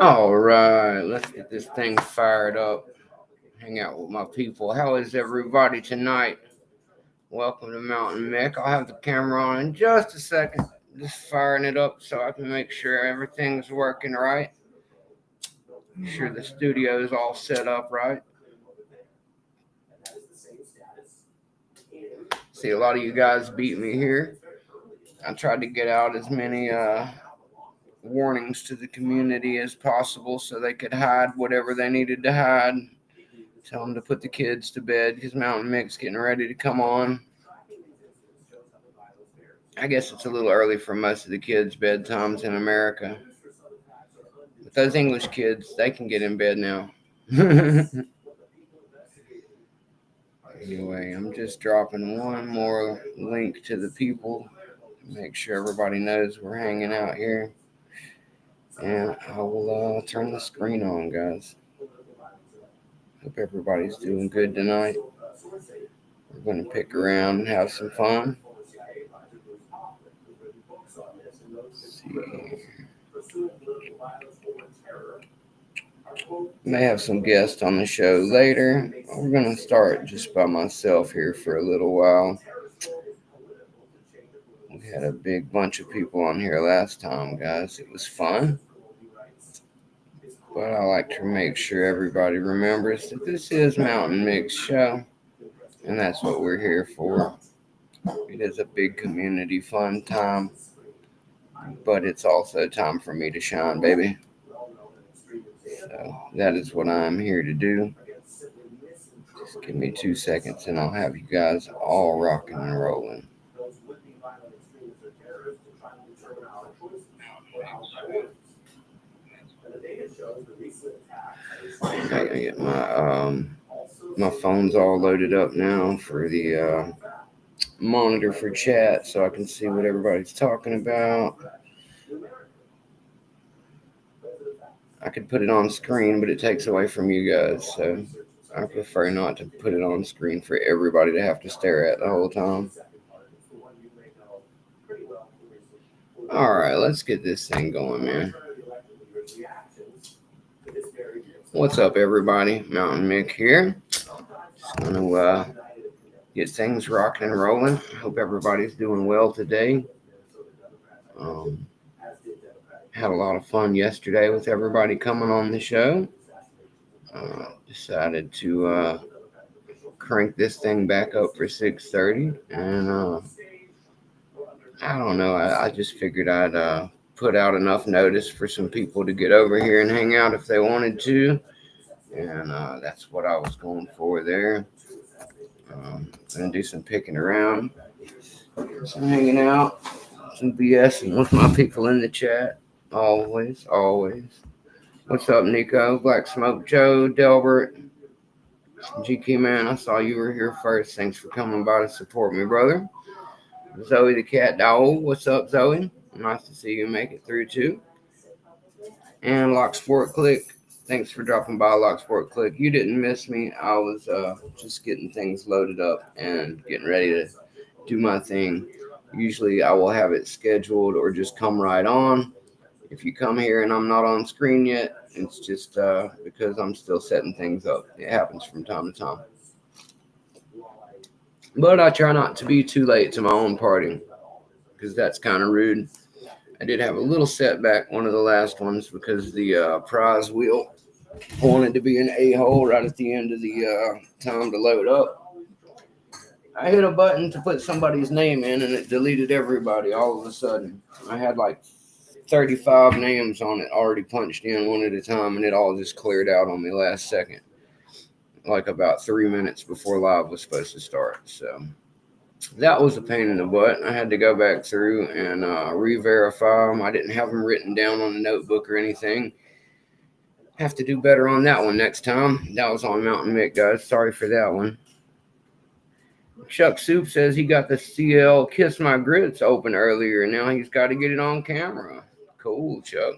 All right, let's get this thing fired up. Hang out with my people. How is everybody tonight? Welcome to Mountain Mick. I'll have the camera on in just a second. Just firing it up so I can make sure everything's working right. Make sure the studio is all set up right. See, a lot of you guys beat me here. I tried to get out as many warnings to the community as possible so they could hide whatever they needed to hide. Tell them to put the kids to bed because Mountain Mick's getting ready to come on. I guess it's a little early for most of the kids' bedtimes in America. But those English kids, they can get in bed now. Anyway, I'm just dropping one more link to the people. Make sure everybody knows we're hanging out here. And I will turn the screen on, guys. Hope everybody's doing good tonight. We're going to pick around and have some fun. Let's see. May have some guests on the show later. We're going to start just by myself here for a little while. We had a big bunch of people on here last time, guys. It was fun. But I like to make sure everybody remembers that this is Mountain Mix Show. And that's what we're here for. It is a big community fun time. But it's also time for me to shine, baby. So that is what I'm here to do. Just give me 2 seconds and I'll have you guys all rocking and rolling. Okay, I get my phone's all loaded up now for the monitor for chat so I can see what everybody's talking about. I could put it on screen, but it takes away from you guys, so I prefer not to put it on screen for everybody to have to stare at the whole time. Alright, let's get this thing going, man. What's up, everybody? Mountain Mick here. Just gonna get things rocking and rolling. Hope everybody's doing well today. Had a lot of fun yesterday with everybody coming on the show. Decided to crank this thing back up for 6:30, and I don't know. I just figured I'd put out enough notice for some people to get over here and hang out if they wanted to, and that's what I was going for there. Gonna do some picking around, some hanging out, some BSing with my people in the chat. Always. What's up, Nico? Black Smoke Joe, Delbert, GK Man, I saw you were here first. Thanks for coming by to support me, brother. Zoe the Cat Dog, what's up, Zoe? Nice to see you make it through, too. And Lock Sport Click, thanks for dropping by, Lock Sport Click. You didn't miss me. I was just getting things loaded up and getting ready to do my thing. Usually I will have it scheduled or just come right on. If you come here and I'm not on screen yet, it's just because I'm still setting things up. It happens from time to time. But I try not to be too late to my own party because that's kind of rude. I did have a little setback one of the last ones because the prize wheel wanted to be an a-hole right at the end of the time to load up. I hit a button to put somebody's name in and it deleted everybody all of a sudden. I had like 35 names on it already punched in one at a time, and it all just cleared out on me last second, like about 3 minutes before live was supposed to start. So that was a pain in the butt. I had to go back through and re-verify them. I didn't have them written down on a notebook or anything. Have to do better on that one next time. That was on Mountain Mick, guys. Sorry for that one. Chuck Soup says he got the CL Kiss My Grits open earlier, and now he's got to get it on camera. Cool, Chuck.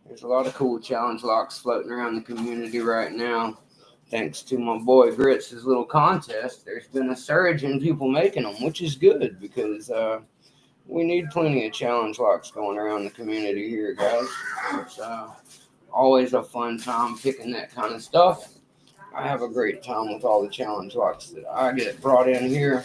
There's a lot of cool challenge locks floating around the community right now. Thanks to my boy Grits' little contest, there's been a surge in people making them, which is good because we need plenty of challenge locks going around the community here, guys. It's always a fun time picking that kind of stuff. I have a great time with all the challenge locks that I get brought in here,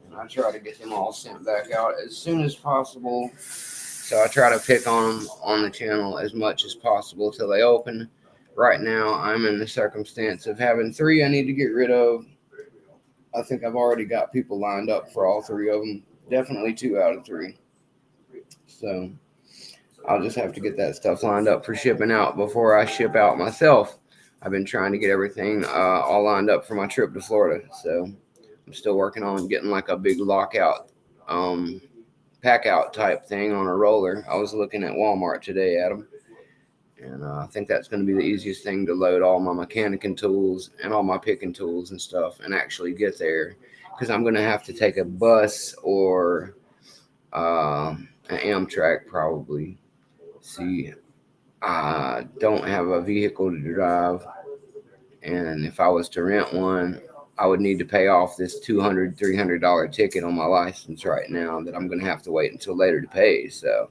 and I try to get them all sent back out as soon as possible. So I try to pick on them on the channel as much as possible till they open. Right now, I'm in the circumstance of having 3 I need to get rid of. I think I've already got people lined up for all 3 of them. Definitely 2 out of 3. So I'll just have to get that stuff lined up for shipping out before I ship out myself. I've been trying to get everything all lined up for my trip to Florida. So I'm still working on getting like a big lockout, pack out type thing on a roller. I was looking at Walmart today, Adam. And I think that's going to be the easiest thing to load all my mechanicing tools and all my picking tools and stuff and actually get there. Because I'm going to have to take a bus or an Amtrak probably. See, I don't have a vehicle to drive. And if I was to rent one, I would need to pay off this $200, $300 ticket on my license right now that I'm going to have to wait until later to pay. So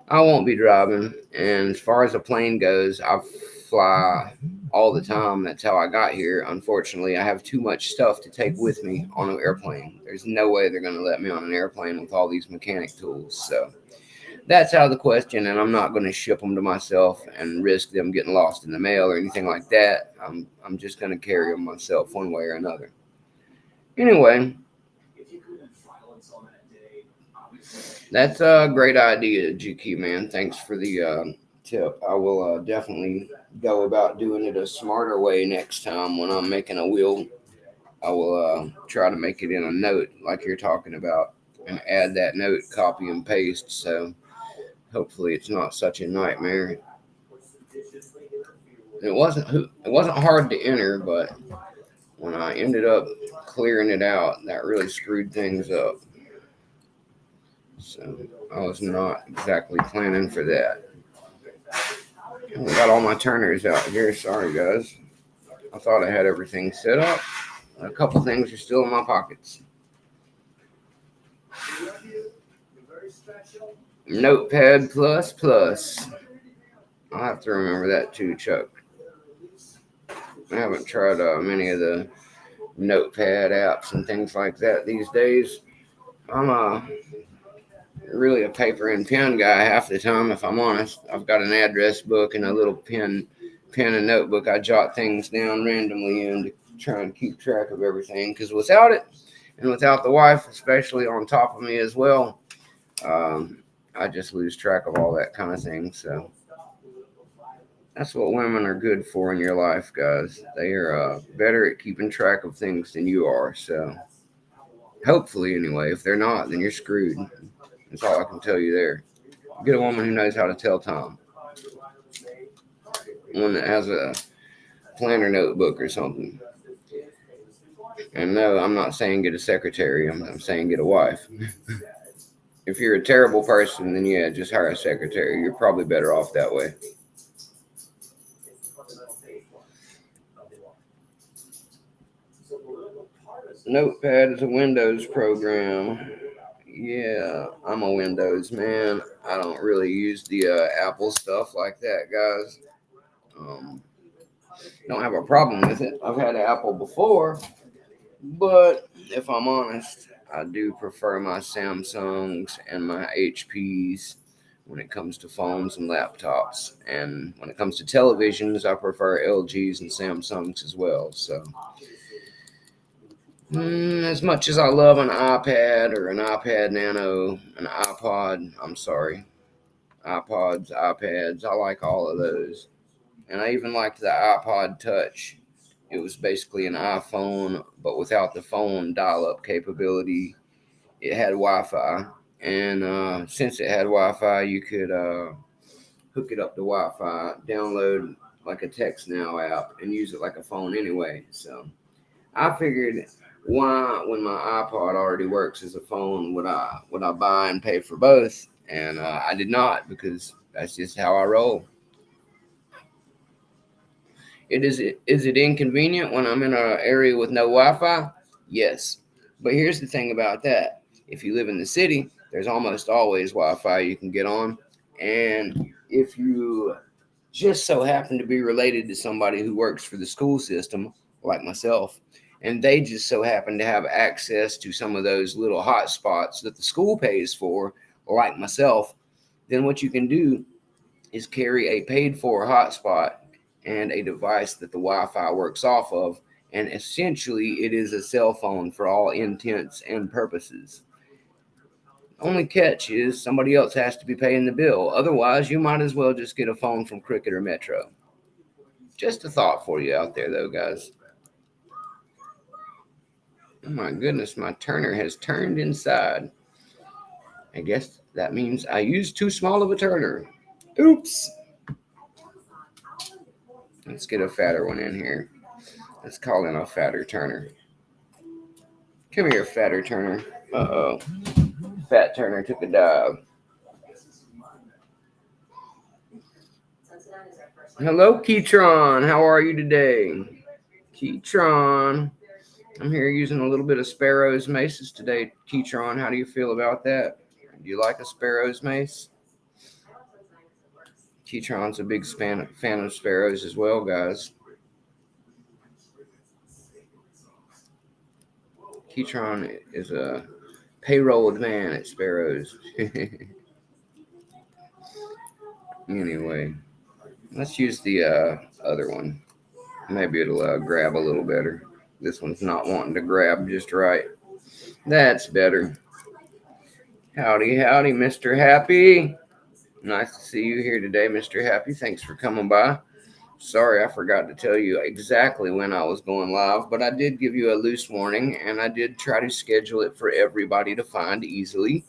I won't be driving. And as far as a plane goes, I fly all the time. That's how I got here. Unfortunately, I have too much stuff to take with me on an airplane. There's no way they're going to let me on an airplane with all these mechanic tools. So that's out of the question. And I'm not going to ship them to myself and risk them getting lost in the mail or anything like that. I'm just going to carry them myself one way or another. Anyway, that's a great idea, GQ man. Thanks for the tip. I will definitely go about doing it a smarter way next time when I'm making a wheel. I will try to make it in a note like you're talking about and add that note, copy and paste. So hopefully it's not such a nightmare. It wasn't hard to enter, but when I ended up clearing it out, that really screwed things up. So I was not exactly planning for that. I got all my turners out here. Sorry, guys. I thought I had everything set up. A couple things are still in my pockets. Notepad plus plus. I'll have to remember that too, Chuck. I haven't tried many of the notepad apps and things like that these days. I'm really a paper and pen guy half the time, if I'm honest. I've got an address book and a little pen and notebook. I jot things down randomly in to try and keep track of everything. Because without it, and without the wife, especially on top of me as well, I just lose track of all that kind of thing. So that's what women are good for in your life, guys. They are better at keeping track of things than you are. So hopefully, anyway. If they're not, then you're screwed. That's all I can tell you there. Get a woman who knows how to tell time. One that has a planner notebook or something. And no, I'm not saying get a secretary. I'm saying get a wife. If you're a terrible person, then yeah, just hire a secretary. You're probably better off that way. Notepad is a Windows program. Yeah, I'm a Windows man. I don't really use the Apple stuff like that, guys. Don't have a problem with it. I've had Apple before, but if I'm honest, I do prefer my Samsungs and my HPs when it comes to phones and laptops. And when it comes to televisions, I prefer LGs and Samsungs as well. So, as much as I love an iPad or an iPad Nano, an iPod, I'm sorry, iPods, iPads, I like all of those. And I even liked the iPod Touch. It was basically an iPhone, but without the phone dial-up capability. It had Wi-Fi, and since it had Wi-Fi, you could hook it up to Wi-Fi, download like a Text Now app, and use it like a phone anyway. So I figured, why, when my iPod already works as a phone, would I buy and pay for both? And I did not, because that's just how I roll. Is it inconvenient when I'm in an area with no Wi-Fi? Yes. But here's the thing about that. If you live in the city, there's almost always Wi-Fi you can get on. And if you just so happen to be related to somebody who works for the school system, like myself, and they just so happen to have access to some of those little hot spots that the school pays for, like myself, then what you can do is carry a paid for hotspot and a device that the Wi Fi works off of. And essentially, it is a cell phone for all intents and purposes. Only catch is somebody else has to be paying the bill. Otherwise, you might as well just get a phone from Cricket or Metro. Just a thought for you out there, though, guys. Oh my goodness, my turner has turned inside. I guess that means I used too small of a turner. Oops. Let's get a fatter one in here. Let's call in a fatter turner. Come here, fatter turner. Uh-oh. Fat Turner took a dive. Hello, Keytron. How are you today? Keytron. I'm here using a little bit of Sparrow's maces today. Keytron, how do you feel about that? Do you like a Sparrow's mace? Keytron's a big fan of Sparrows as well, guys. Keytron is a payrolled man at Sparrows. Anyway, let's use the other one. Maybe it'll grab a little better. This one's not wanting to grab just right. That's better. Howdy, howdy, Mr. Happy. Nice to see you here today, Mr. Happy. Thanks for coming by. Sorry, I forgot to tell you exactly when I was going live, but I did give you a loose warning, and I did try to schedule it for everybody to find easily.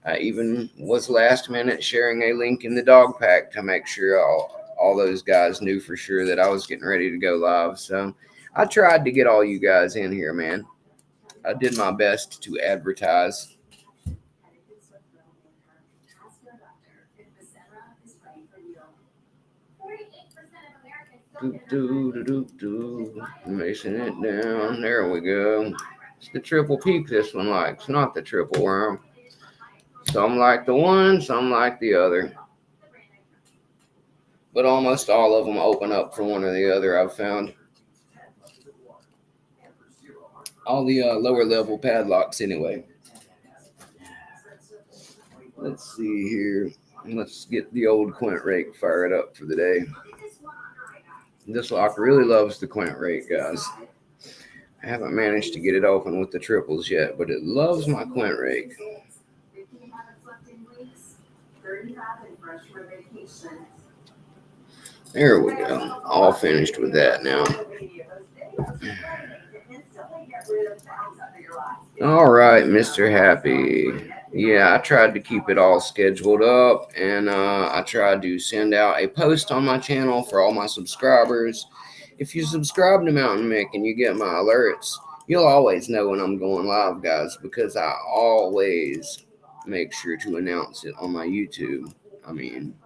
I even was last minute sharing a link in the dog pack to make sure all those guys knew for sure that I was getting ready to go live. So I tried to get all you guys in here, man. I did my best to advertise. Mixing it down. There we go. It's the triple peak this one likes, not the triple worm. Some like the one, some like the other. But almost all of them open up for one or the other, I've found. All the lower level padlocks, anyway. Let's see here. Let's get the old quint rake fired up for the day. This lock really loves the quint rake, guys. I haven't managed to get it open with the triples yet, but it loves my quint rake. There we go. All finished with that now. All right, Mr. Happy. Yeah, I tried to keep it all scheduled up, and I tried to send out a post on my channel for all my subscribers. If you subscribe to Mountain Mick and you get my alerts, you'll always know when I'm going live, guys, because I always make sure to announce it on my YouTube. I mean,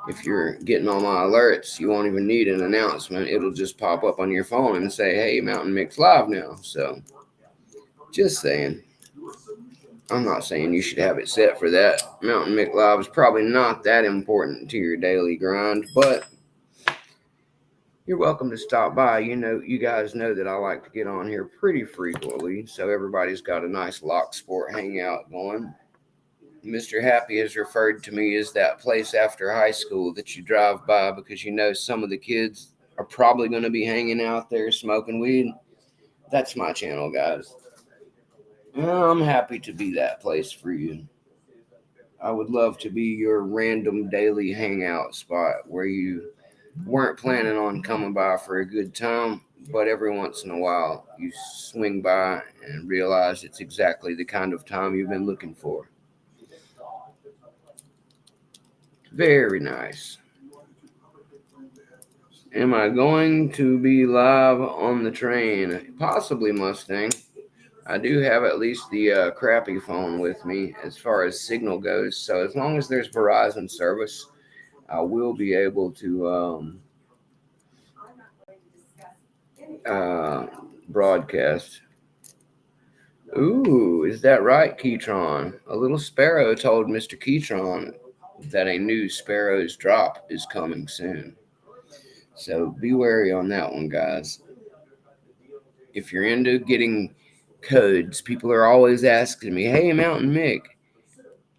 if you're getting all my alerts, you won't even need an announcement. It'll just pop up on your phone and say, hey, Mountain Mick's live now. So, just saying. I'm not saying you should have it set for that. Mountain Mick Live is probably not that important to your daily grind, but you're welcome to stop by. You know, you guys know that I like to get on here pretty frequently, so everybody's got a nice lock sport hangout going. Mr. Happy has referred to me as that place after high school that you drive by because you know some of the kids are probably going to be hanging out there smoking weed. That's my channel, guys. I'm happy to be that place for you. I would love to be your random daily hangout spot where you weren't planning on coming by for a good time, but every once in a while you swing by and realize it's exactly the kind of time you've been looking for. Very nice. Am I going to be live on the train? Possibly, Mustang. I do have at least the crappy phone with me as far as signal goes. So as long as there's Verizon service, I will be able to broadcast. Ooh, is that right, Keytron? A little sparrow told Mr. Keytron that a new sparrow's drop is coming soon. So be wary on that one, guys. If you're into getting codes, people are always asking me, "Hey, Mountain Mick,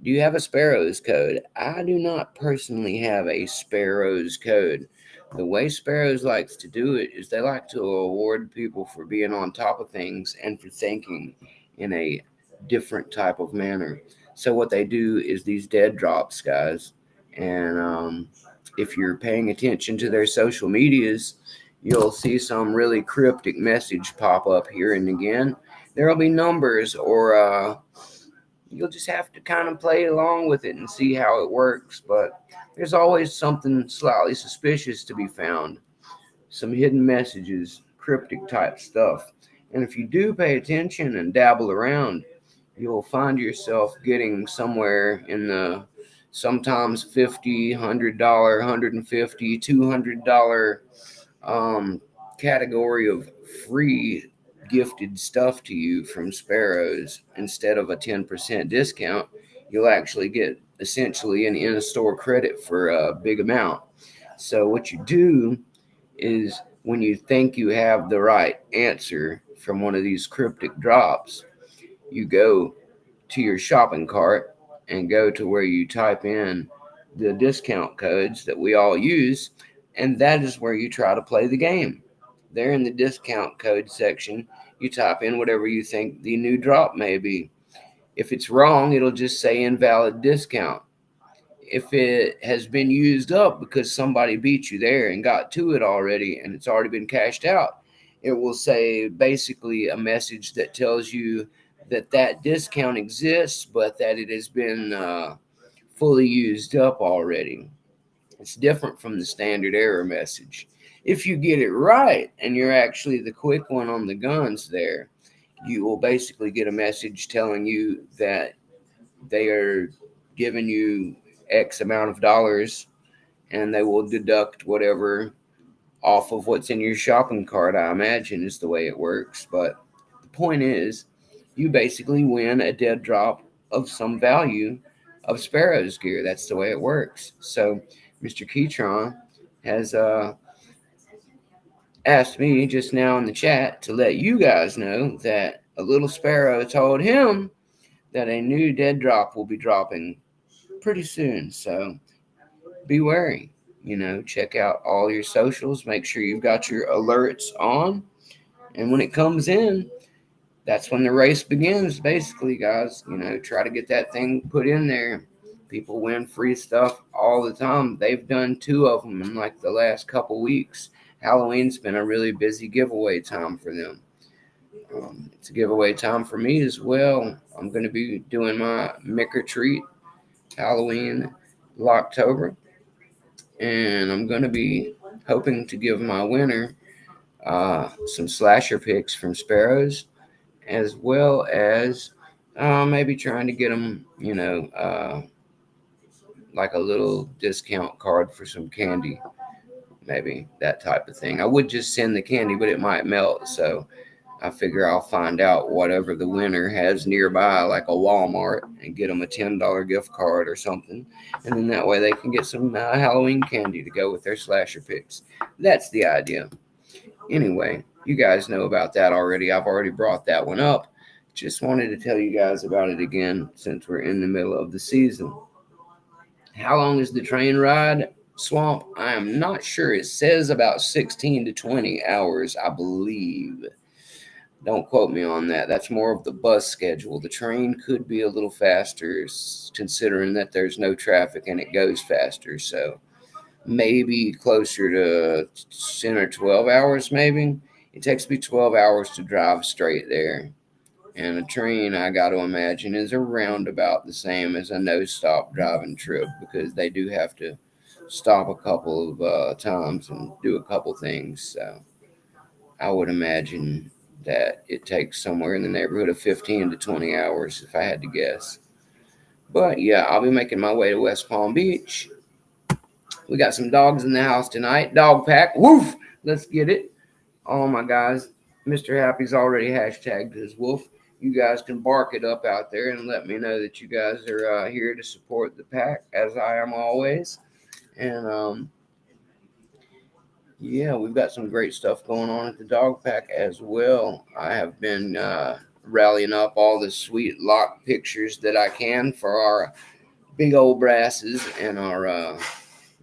do you have a Sparrows code?" I do not personally have a Sparrows code. The way Sparrows likes to do it is they like to award people for being on top of things and for thinking in a different type of manner. So what they do is these dead drops, guys. And if you're paying attention to their social medias, you'll see some really cryptic message pop up here and again. There'll be numbers or you'll just have to kind of play along with it and see how it works. But there's always something slightly suspicious to be found, some hidden messages, cryptic type stuff. And if you do pay attention and dabble around, you'll find yourself getting somewhere in the sometimes $50, $100, $150, $200 category of free gifted stuff to you from Sparrows. Instead of a 10% discount, you'll actually get essentially an in store credit for a big amount. So, what you do is when you think you have the right answer from one of these cryptic drops, you go to your shopping cart and go to where you type in the discount codes that we all use, and that is where you try to play the game. There in the discount code section, you type in whatever you think the new drop may be. If it's wrong, it'll just say invalid discount. If it has been used up because somebody beat you there and got to it already and it's already been cashed out, it will say basically a message that tells you that that discount exists, but that it has been fully used up already. It's different from the standard error message. If you get it right and you're actually the quick one on the guns there, you will basically get a message telling you that they are giving you X amount of dollars and they will deduct whatever off of what's in your shopping cart, I imagine is the way it works. But the point is, you basically win a dead drop of some value of Sparrow's gear. That's the way it works. So, Mr. Keytron has asked me just now in the chat to let you guys know that a little sparrow told him that a new dead drop will be dropping pretty soon. So, be wary. Check out all your socials. Make sure you've got your alerts on. And when it comes in, that's when the race begins, basically, guys. Try to get that thing put in there. People win free stuff all the time. They've done two of them in like the last couple weeks. Halloween's been a really busy giveaway time for them. It's a giveaway time for me as well. I'm going to be doing my Mick or Treat Halloween Locktober, and I'm going to be hoping to give my winner some slasher picks from Sparrows, as well as maybe trying to get them, like a little discount card for some candy, maybe that type of thing. I would just send the candy, but it might melt, so I figure I'll find out whatever the winner has nearby, like a Walmart, and get them a $10 gift card or something. And then that way they can get some Halloween candy to go with their slasher picks. That's the idea. Anyway, you guys know about that already. I've already brought that one up. Just wanted to tell you guys about it again since we're in the middle of the season. How long is the train ride, Swamp? I am not sure. It says about 16 to 20 hours, I believe. Don't quote me on that. That's more of the bus schedule. The train could be a little faster, considering that there's no traffic and it goes faster. So maybe closer to 10 or 12 hours, maybe. It takes me 12 hours to drive straight there. And a train, I got to imagine, is around about the same as a no stop driving trip because they do have to stop a couple of times and do a couple things. So I would imagine that it takes somewhere in the neighborhood of 15 to 20 hours if I had to guess. But yeah, I'll be making my way to West Palm Beach. We got some dogs in the house tonight. Dog pack. Woof! Let's get it. Oh my guys. Mr. Happy's already hashtagged his wolf. you guys can bark it up out there and let me know that you guys are here to support the pack, as I am always. And yeah, we've got some great stuff going on at the dog pack as well. I have been rallying up all the sweet lock pictures that I can for our big old brasses and our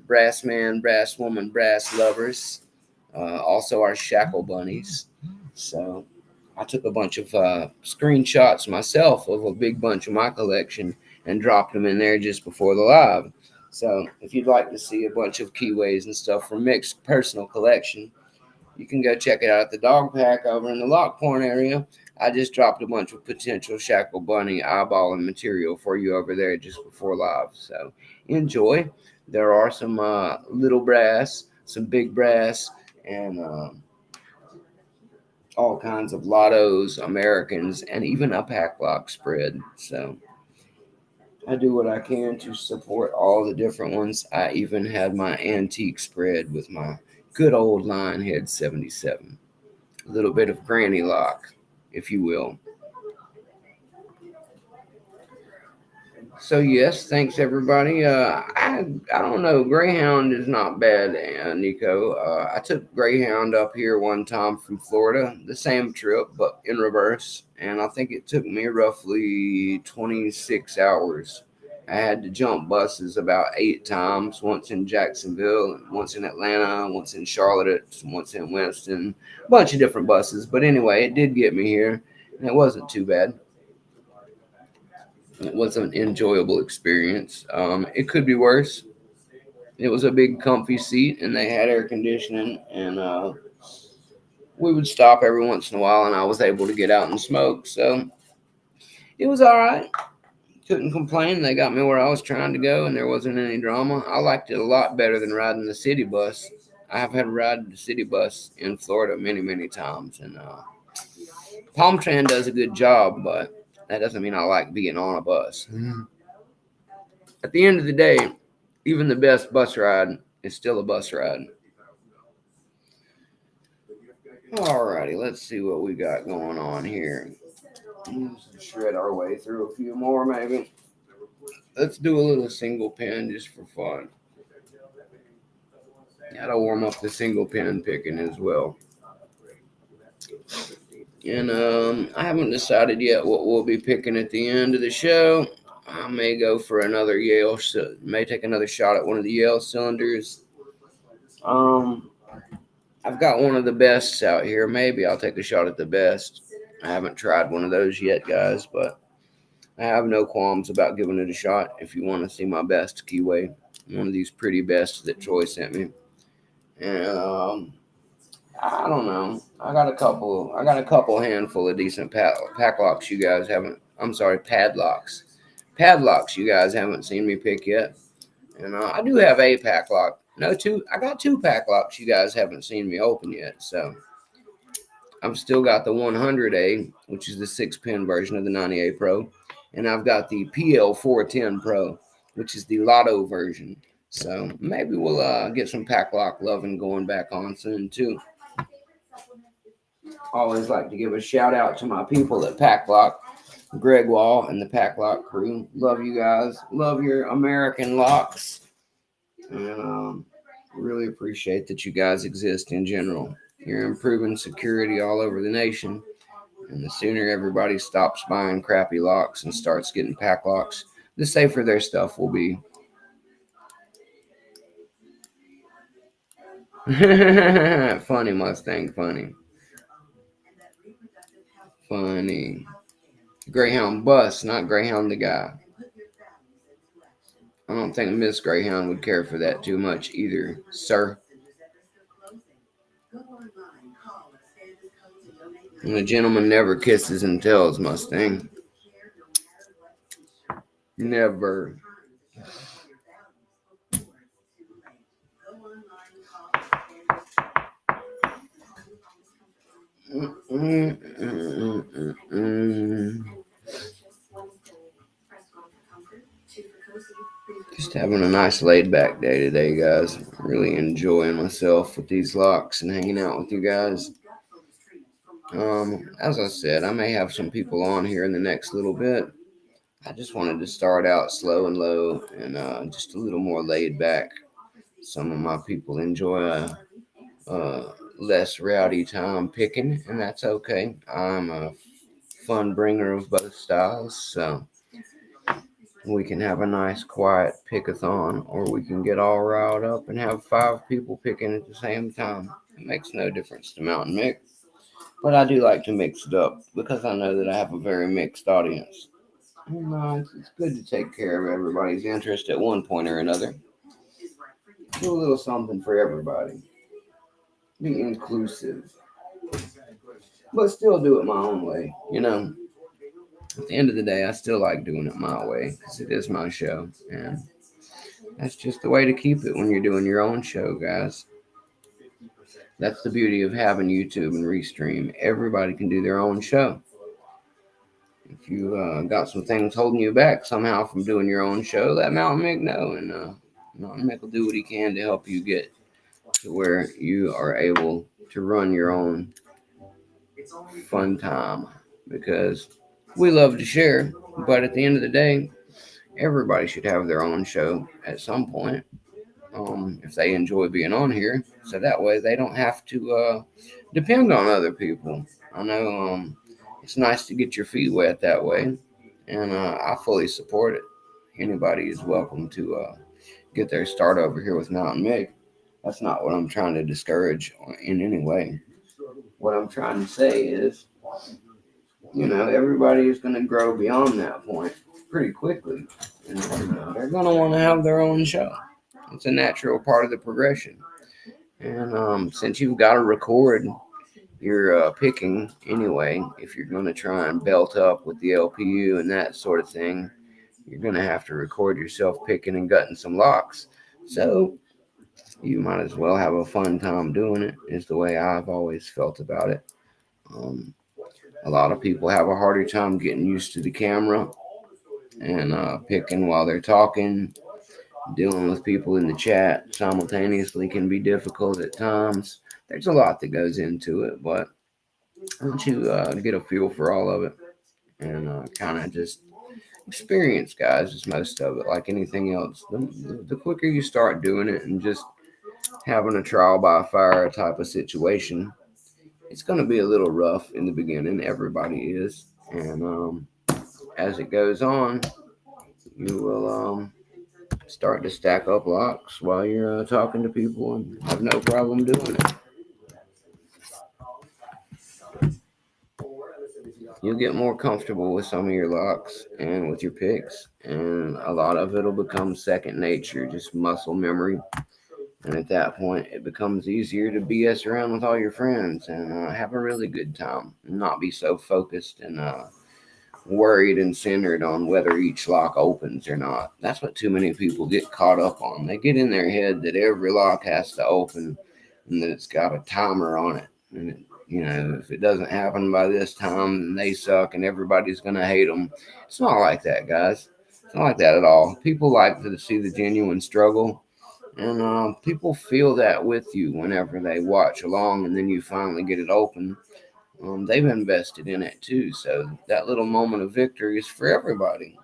brass man, brass woman, brass lovers. Also our shackle bunnies. So I took a bunch of screenshots myself of a big bunch of my collection and dropped them in there just before the live. So if you'd like to see a bunch of keyways and stuff from Mick's personal collection, you can go check it out at the dog pack over in the lock point area. I just dropped a bunch of potential shackle bunny eyeballing material for you over there just before live. So enjoy. There are some little brass, some big brass, and all kinds of lottos, Americans, and even a pack lock spread. So I do what I can to support all the different ones. I even had my antique spread with my good old Lionhead 77. A little bit of granny lock, if you will. So yes, thanks everybody. I don't know. Greyhound is not bad, Nico. I took Greyhound up here one time from Florida, the same trip but in reverse, and I think it took me roughly 26 hours. I had to jump buses about 8 times. Once in Jacksonville, once in Atlanta, once in Charlotte, once in Winston. A bunch of different buses, but anyway, it did get me here, and it wasn't too bad. It was an enjoyable experience. It could be worse. It was a big, comfy seat, and they had air conditioning, and we would stop every once in a while, and I was able to get out and smoke. So it was all right. Couldn't complain. They got me where I was trying to go, and there wasn't any drama. I liked it a lot better than riding the city bus. I have had to ride the city bus in Florida many, many times, and Palm Tran does a good job, but that doesn't mean I like being on a bus. At the end of the day, even the best bus ride is still a bus ride. Alrighty, let's see what we got going on here. Let's shred our way through a few more, maybe. Let's do a little single pin just for fun. Gotta warm up the single pin picking as well. And I haven't decided yet what we'll be picking at the end of the show. I may go for another Yale, may take another shot at one of the Yale cylinders. I've got one of the bests out here. Maybe I'll take a shot at the best. I haven't tried one of those yet, guys, but I have no qualms about giving it a shot. If you want to see my best keyway, one of these pretty bests that Troy sent me, and I don't know. I got a couple handful of decent pack locks. You guys haven't. I'm sorry, padlocks. Padlocks. You guys haven't seen me pick yet, and I do have a pack lock. No, two. I got two pack locks. You guys haven't seen me open yet, so I've still got the 100A, which is the 6-pin version of the 90A Pro, and I've got the PL410 Pro, which is the Lotto version. So maybe we'll get some pack lock loving going back on soon too. Always like to give a shout out to my people at Packlock, Greg Wall and the Packlock crew. Love you guys. Love your American locks. And really appreciate that you guys exist in general. You're improving security all over the nation. And the sooner everybody stops buying crappy locks and starts getting pack locks, the safer their stuff will be. Funny Mustang, funny. Funny. Greyhound bus, not Greyhound the guy. I don't think Miss Greyhound would care for that too much either, sir. And the gentleman never kisses and tells, Mustang. Never. Just having a nice laid back day today, guys. Really enjoying myself with these locks and hanging out with you guys. As I said, I may have some people on here in the next little bit. I just wanted to start out slow and low and just a little more laid back. Some of my people enjoy a less rowdy time picking, and that's okay. I'm a fun bringer of both styles, so we can have a nice quiet pick-a-thon, or we can get all riled up and have 5 people picking at the same time. It makes no difference to Mountain Mick, but I do like to mix it up because I know that I have a very mixed audience. And, it's good to take care of everybody's interest at one point or another. Do a little something for everybody. Be inclusive, but still do it my own way. At the end of the day, I still like doing it my way because it is my show, and that's just the way to keep it when you're doing your own show, guys. That's the beauty of having YouTube and Restream. Everybody can do their own show. If you got some things holding you back somehow from doing your own show, let Mountain Mick know, and Mountain Mick will do what he can to help you get to where you are able to run your own fun time. Because we love to share, but at the end of the day, everybody should have their own show at some point. If they enjoy being on here, so that way they don't have to depend on other people. I know it's nice to get your feet wet that way, and I fully support it. Anybody is welcome to get their start over here with Mountain Mick. That's not what I'm trying to discourage in any way. What I'm trying to say is, everybody is going to grow beyond that point pretty quickly, and they're going to want to have their own show. It's a natural part of the progression. And since you've got to record your picking anyway, if you're going to try and belt up with the LPU and that sort of thing, you're going to have to record yourself picking and gutting some locks. So you might as well have a fun time doing it, is the way I've always felt about it. Um, a lot of people have a harder time getting used to the camera and picking while they're talking. Dealing with people in the chat simultaneously can be difficult at times. There's a lot that goes into it, but once you get a feel for all of it and kind of just experience, guys, is most of it. Like anything else, the quicker you start doing it and just having a trial by fire type of situation, it's going to be a little rough in the beginning. Everybody is, and as it goes on, you will start to stack up locks while you're talking to people and have no problem doing it. You'll get more comfortable with some of your locks and with your picks, and a lot of it'll become second nature, just muscle memory. And at that point, it becomes easier to BS around with all your friends and have a really good time, and not be so focused and worried and centered on whether each lock opens or not. That's what too many people get caught up on. They get in their head that every lock has to open and that it's got a timer on it. And if it doesn't happen by this time, then they suck and everybody's going to hate them. It's not like that, guys. It's not like that at all. People like to see the genuine struggle. And people feel that with you whenever they watch along and then you finally get it open. They've invested in it too, so that little moment of victory is for everybody.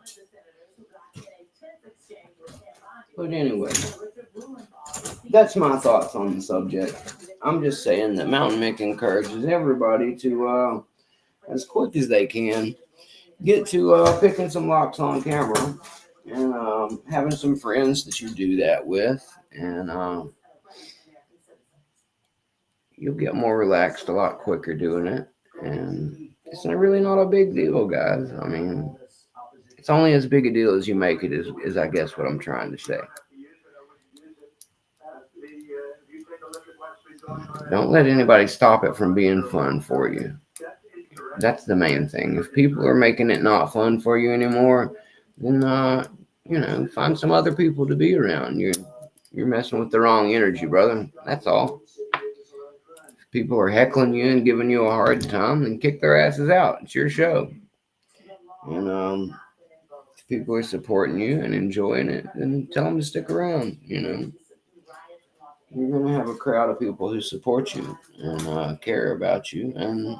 But anyway, that's my thoughts on the subject. I'm just saying that Mountain Mick encourages everybody to, as quick as they can, get to picking some locks on camera and having some friends that you do that with, and you'll get more relaxed a lot quicker doing it. And it's really not a big deal, guys. I mean, it's only as big a deal as you make it, is I guess what I'm trying to say. Don't let anybody stop it from being fun for you. That's the main thing. If people are making it not fun for you anymore, then find some other people to be around. You're messing with the wrong energy, brother. That's all. If people are heckling you and giving you a hard time, then kick their asses out. It's your show. And if people are supporting you and enjoying it, then tell them to stick around. You're going to have a crowd of people who support you and care about you, and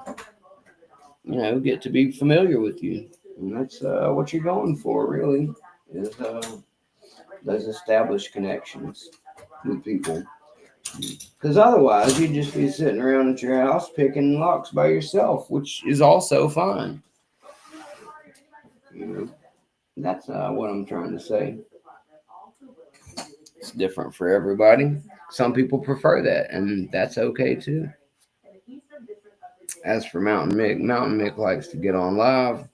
get to be familiar with you. And that's what you're going for, really, is those established connections with people. Because otherwise, you'd just be sitting around at your house picking locks by yourself, which is also fine. You know, that's what I'm trying to say. It's different for everybody. Some people prefer that, and that's okay too. As for Mountain Mick likes to get on live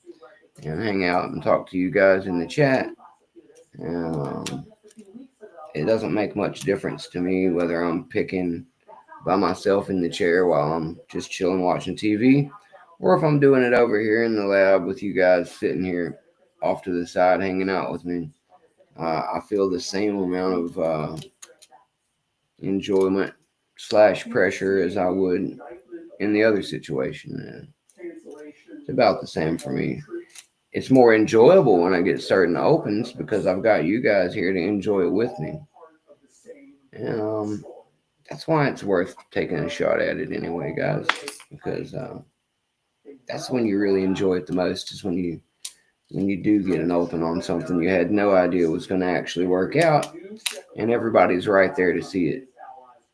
and hang out and talk to you guys in the chat. And it doesn't make much difference to me whether I'm picking by myself in the chair while I'm just chilling watching TV, or if I'm doing it over here in the lab with you guys sitting here off to the side hanging out with me. I feel the same amount of enjoyment slash pressure as I would in the other situation. It's about the same for me. It's more enjoyable when I get certain opens because I've got you guys here to enjoy it with me. And that's why it's worth taking a shot at it anyway, guys. Because that's when you really enjoy it the most. Is when you do get an open on something you had no idea was going to actually work out, and everybody's right there to see it.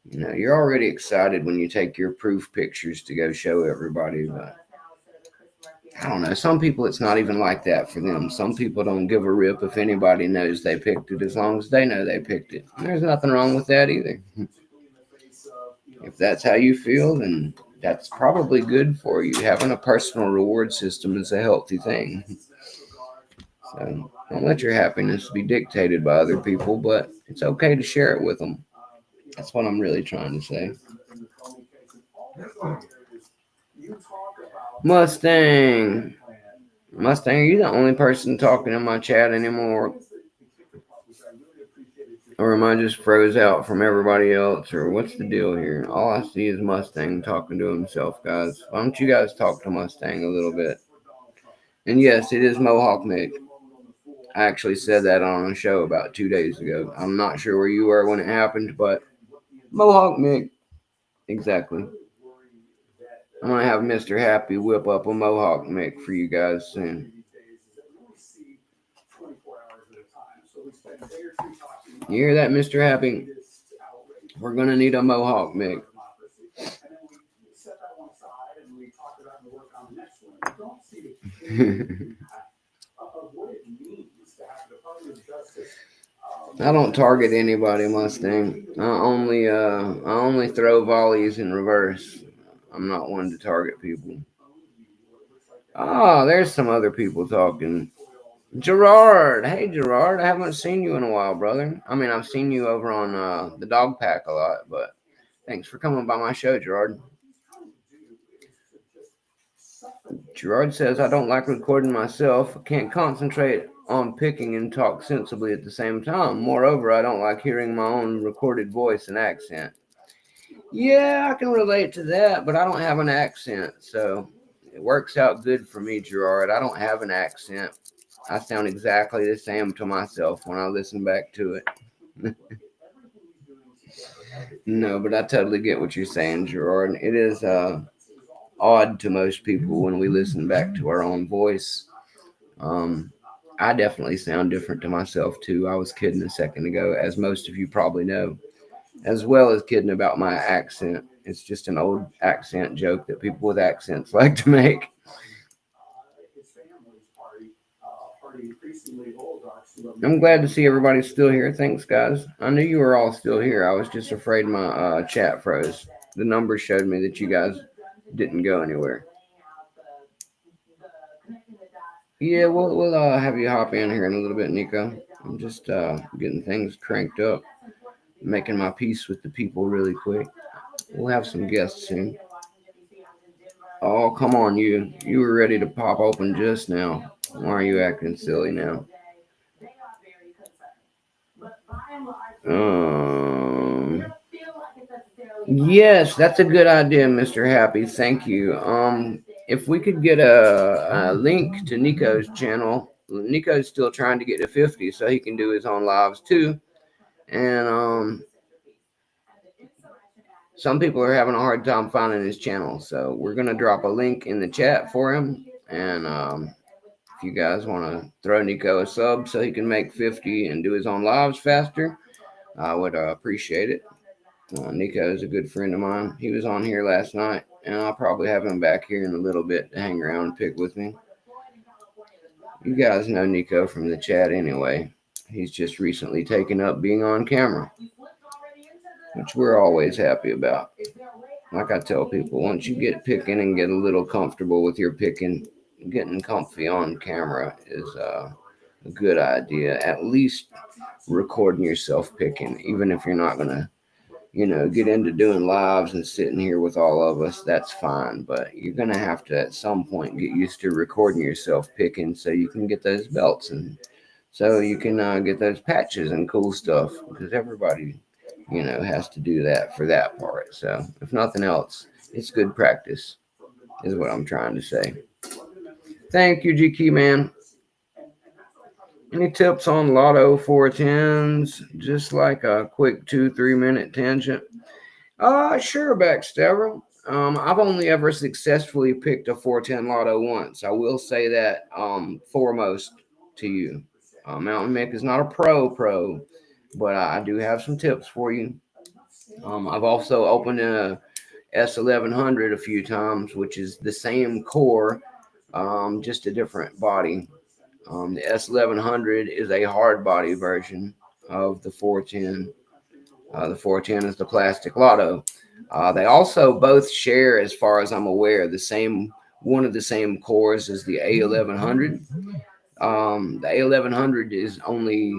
You're already excited when you take your proof pictures to go show everybody, but I don't know. Some people, it's not even like that for them. Some people don't give a rip if anybody knows they picked it as long as they know they picked it. And there's nothing wrong with that either. If that's how you feel, then that's probably good for you. Having a personal reward system is a healthy thing. So don't let your happiness be dictated by other people, but it's okay to share it with them. That's what I'm really trying to say. Mustang. Mustang, are you the only person talking in my chat anymore? Or am I just froze out from everybody else? Or what's the deal here? All I see is Mustang talking to himself, guys. Why don't you guys talk to Mustang a little bit? And yes, it is Mohawk Mick. I actually said that on a show about 2 days ago. I'm not sure where you were when it happened, but Mohawk Mick. Exactly. I'm going to have Mr. Happy whip up a Mohawk Mick for you guys soon. You hear that, Mr. Happy? We're going to need a Mohawk Mick. I don't target anybody, Mustang. I only throw volleys in reverse. I'm not one to target people. Oh, there's some other people talking. Gerard, hey Gerard, I haven't seen you in a while, brother. I mean, I've seen you over on the Dog Pack a lot, but thanks for coming by my show, Gerard. Gerard says, I don't like recording myself. I can't concentrate on picking and talk sensibly at the same time. Moreover, I don't like hearing my own recorded voice and accent. Yeah, I can relate to that, but I don't have an accent, so it works out good for me, Gerard. I don't have an accent. I sound exactly the same to myself when I listen back to it. No, but I totally get what you're saying, Gerard. It is odd to most people when we listen back to our own voice. I definitely sound different to myself too. I was kidding a second ago, as most of you probably know, as well as kidding about my accent. It's just an old accent joke that people with accents like to make. I'm glad to see everybody still here. Thanks, guys. I knew you were all still here. I was just afraid my chat froze. The numbers showed me that you guys didn't go anywhere. Yeah, we'll have you hop in here in a little bit, Nico. I'm just getting things cranked up, making my peace with the people really quick. We'll have some guests soon. Oh, come on, you. You were ready to pop open just now. Why are you acting silly now? Yes, that's a good idea, Mr. Happy. Thank you. If we could get a link to Nico's channel, Nico's still trying to get to 50 so he can do his own lives too. And some people are having a hard time finding his channel. So we're gonna drop a link in the chat for him, and if you guys want to throw Nico a sub so he can make 50 and do his own lives faster, I would appreciate it. Nico is a good friend of mine. He was on here last night, and I'll probably have him back here in a little bit to hang around and pick with me. You guys know Nico from the chat anyway. He's just recently taken up being on camera, which we're always happy about. Like I tell people, once you get picking and get a little comfortable with your picking, getting comfy on camera is a good idea. At least recording yourself picking, even if you're not gonna, get into doing lives and sitting here with all of us. That's fine, but you're gonna have to at some point get used to recording yourself picking so you can get those belts and so you can get those patches and cool stuff because everybody has to do that for that part. So if nothing else, it's good practice, is what I'm trying to say. Thank you, GK man. Any tips on Lotto 410s? Just like a quick 2-3 minute tangent. Sure, Backstabber. I've only ever successfully picked a 410 Lotto once. I will say that foremost to you. Mountain Mick is not a pro, but I do have some tips for you. I've also opened a S1100 a few times, which is the same core, just a different body. The S1100 is a hard body version of the 410. The 410 is the plastic Lotto. They also both share, as far as I'm aware, one of the same cores as the A1100. The A1100 is only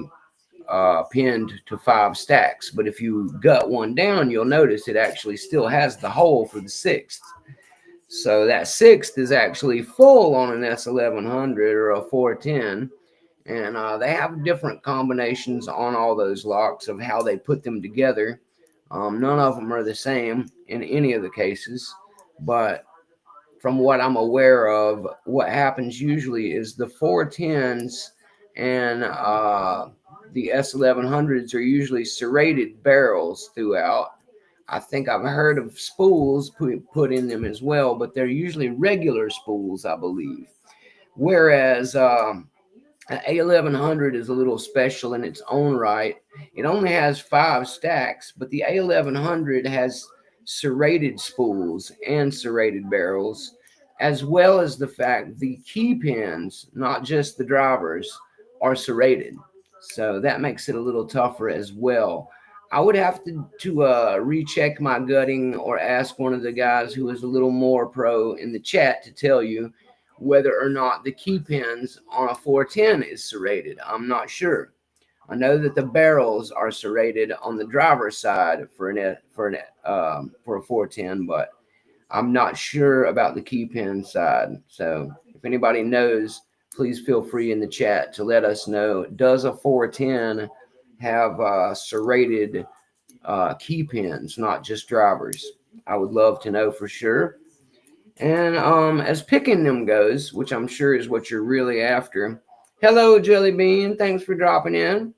pinned to 5 stacks, but if you gut one down, you'll notice it actually still has the hole for the sixth. So that sixth is actually full on an S1100 or a 410, and they have different combinations on all those locks of how they put them together. None of them are the same in any of the cases, but from what I'm aware of, what happens usually is the 410s and the S1100s are usually serrated barrels throughout. I think I've heard of spools put in them as well, but they're usually regular spools, I believe. Whereas an A1100 is a little special in its own right. It only has 5 stacks, but the A1100 has serrated spools and serrated barrels, as well as the fact the key pins, not just the drivers, are serrated. So that makes it a little tougher as well. I would have to recheck my gutting or ask one of the guys who is a little more pro in the chat to tell you whether or not the key pins on a 410 is serrated. I'm not sure. I know that the barrels are serrated on the driver's side for a 410, but I'm not sure about the key pin side. So if anybody knows, please feel free in the chat to let us know. Does a 410 have serrated key pins, not just drivers? I would love to know for sure. And as picking them goes, which I'm sure is what you're really after. Hello, Jelly Bean. Thanks for dropping in.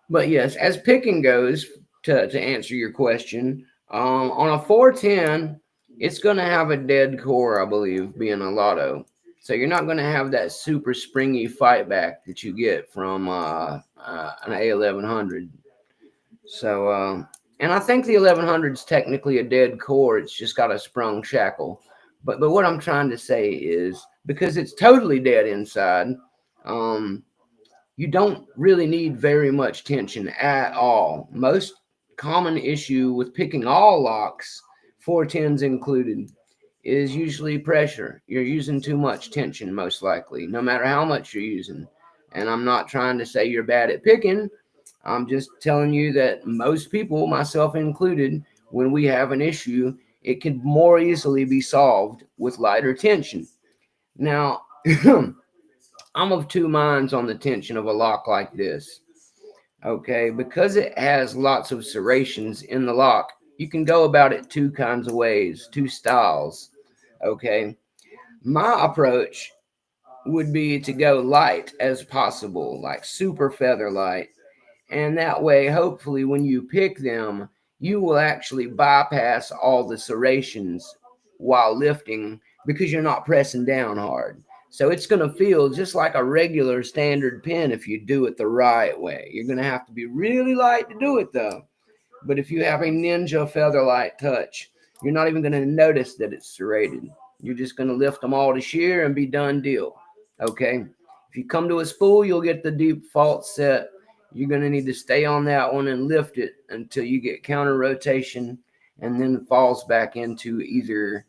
But yes, as picking goes, to answer your question, on a 410, it's going to have a dead core, I believe, being a Lotto. So you're not going to have that super springy fight back that you get from an A1100. So, and I think the 1100 is technically a dead core. It's just got a sprung shackle. But what I'm trying to say is because it's totally dead inside, you don't really need very much tension at all. Most common issue with picking all locks, 410s included, is usually pressure. You're using too much tension, most likely, no matter how much you're using. And I'm not trying to say you're bad at picking. I'm just telling you that most people, myself included, when we have an issue, it can more easily be solved with lighter tension. Now, I'm of two minds on the tension of a lock like this. Okay, because it has lots of serrations in the lock, you can go about it two kinds of ways, two styles. Okay, my approach would be to go light as possible, like super feather light. And that way, hopefully, when you pick them, you will actually bypass all the serrations while lifting because you're not pressing down hard. So it's going to feel just like a regular standard pin if you do it the right way. You're going to have to be really light to do it though. But if you have a ninja feather light touch, you're not even going to notice that it's serrated. You're just going to lift them all to shear and be done deal. Okay? If you come to a spool, you'll get the default set. You're going to need to stay on that one and lift it until you get counter rotation, and then it falls back into either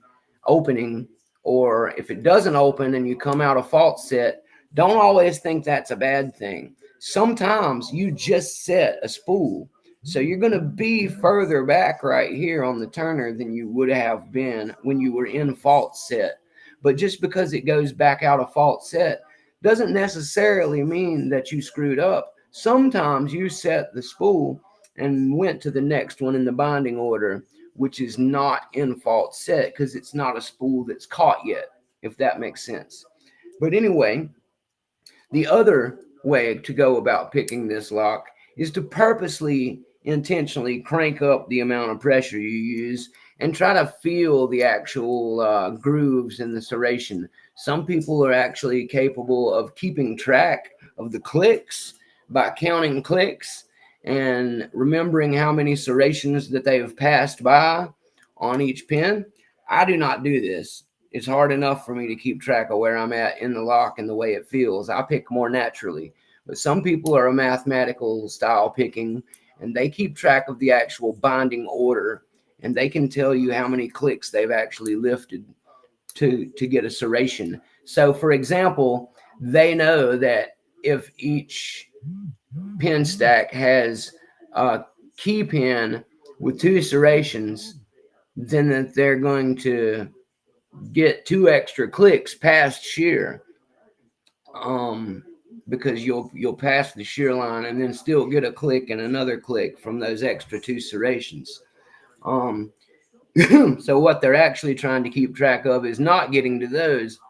opening, or if it doesn't open and you come out of fault set, don't always think that's a bad thing. Sometimes you just set a spool, so you're going to be further back right here on the turner than you would have been when you were in fault set. But just because it goes back out of fault set doesn't necessarily mean that you screwed up. Sometimes you set the spool and went to the next one in the binding order, which is not in fault set because it's not a spool that's caught yet, if that makes sense. But anyway, the other way to go about picking this lock is to purposely, intentionally crank up the amount of pressure you use and try to feel the actual grooves in the serration. Some people are actually capable of keeping track of the clicks by counting clicks and remembering how many serrations that they have passed by on each pin. I do not do this. It's hard enough for me to keep track of where I'm at in the lock and the way it feels. I pick more naturally. But some people are a mathematical style picking, and they keep track of the actual binding order, and they can tell you how many clicks they've actually lifted to get a serration. So for example, they know that if each pin stack has a key pin with two serrations, then that they're going to get two extra clicks past shear, um because you'll pass the shear line and then still get a click and another click from those extra two serrations. um so what they're actually trying to keep track of is not getting to those,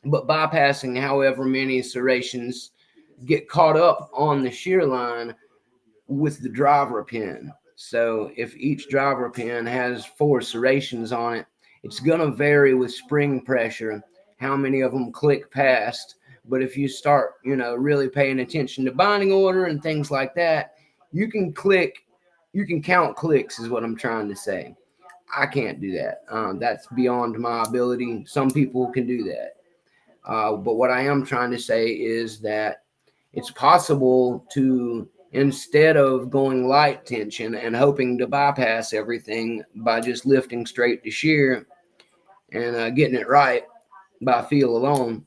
but bypassing however many serrations get caught up on the shear line with the driver pin. So if each driver pin has four serrations on it, it's going to vary with spring pressure how many of them click past. But if you start, really paying attention to binding order and things like that, you can count clicks, is what I'm trying to say. I can't do that. That's beyond my ability. Some people can do that. But what I am trying to say is that it's possible to, instead of going light tension and hoping to bypass everything by just lifting straight to shear and getting it right by feel alone,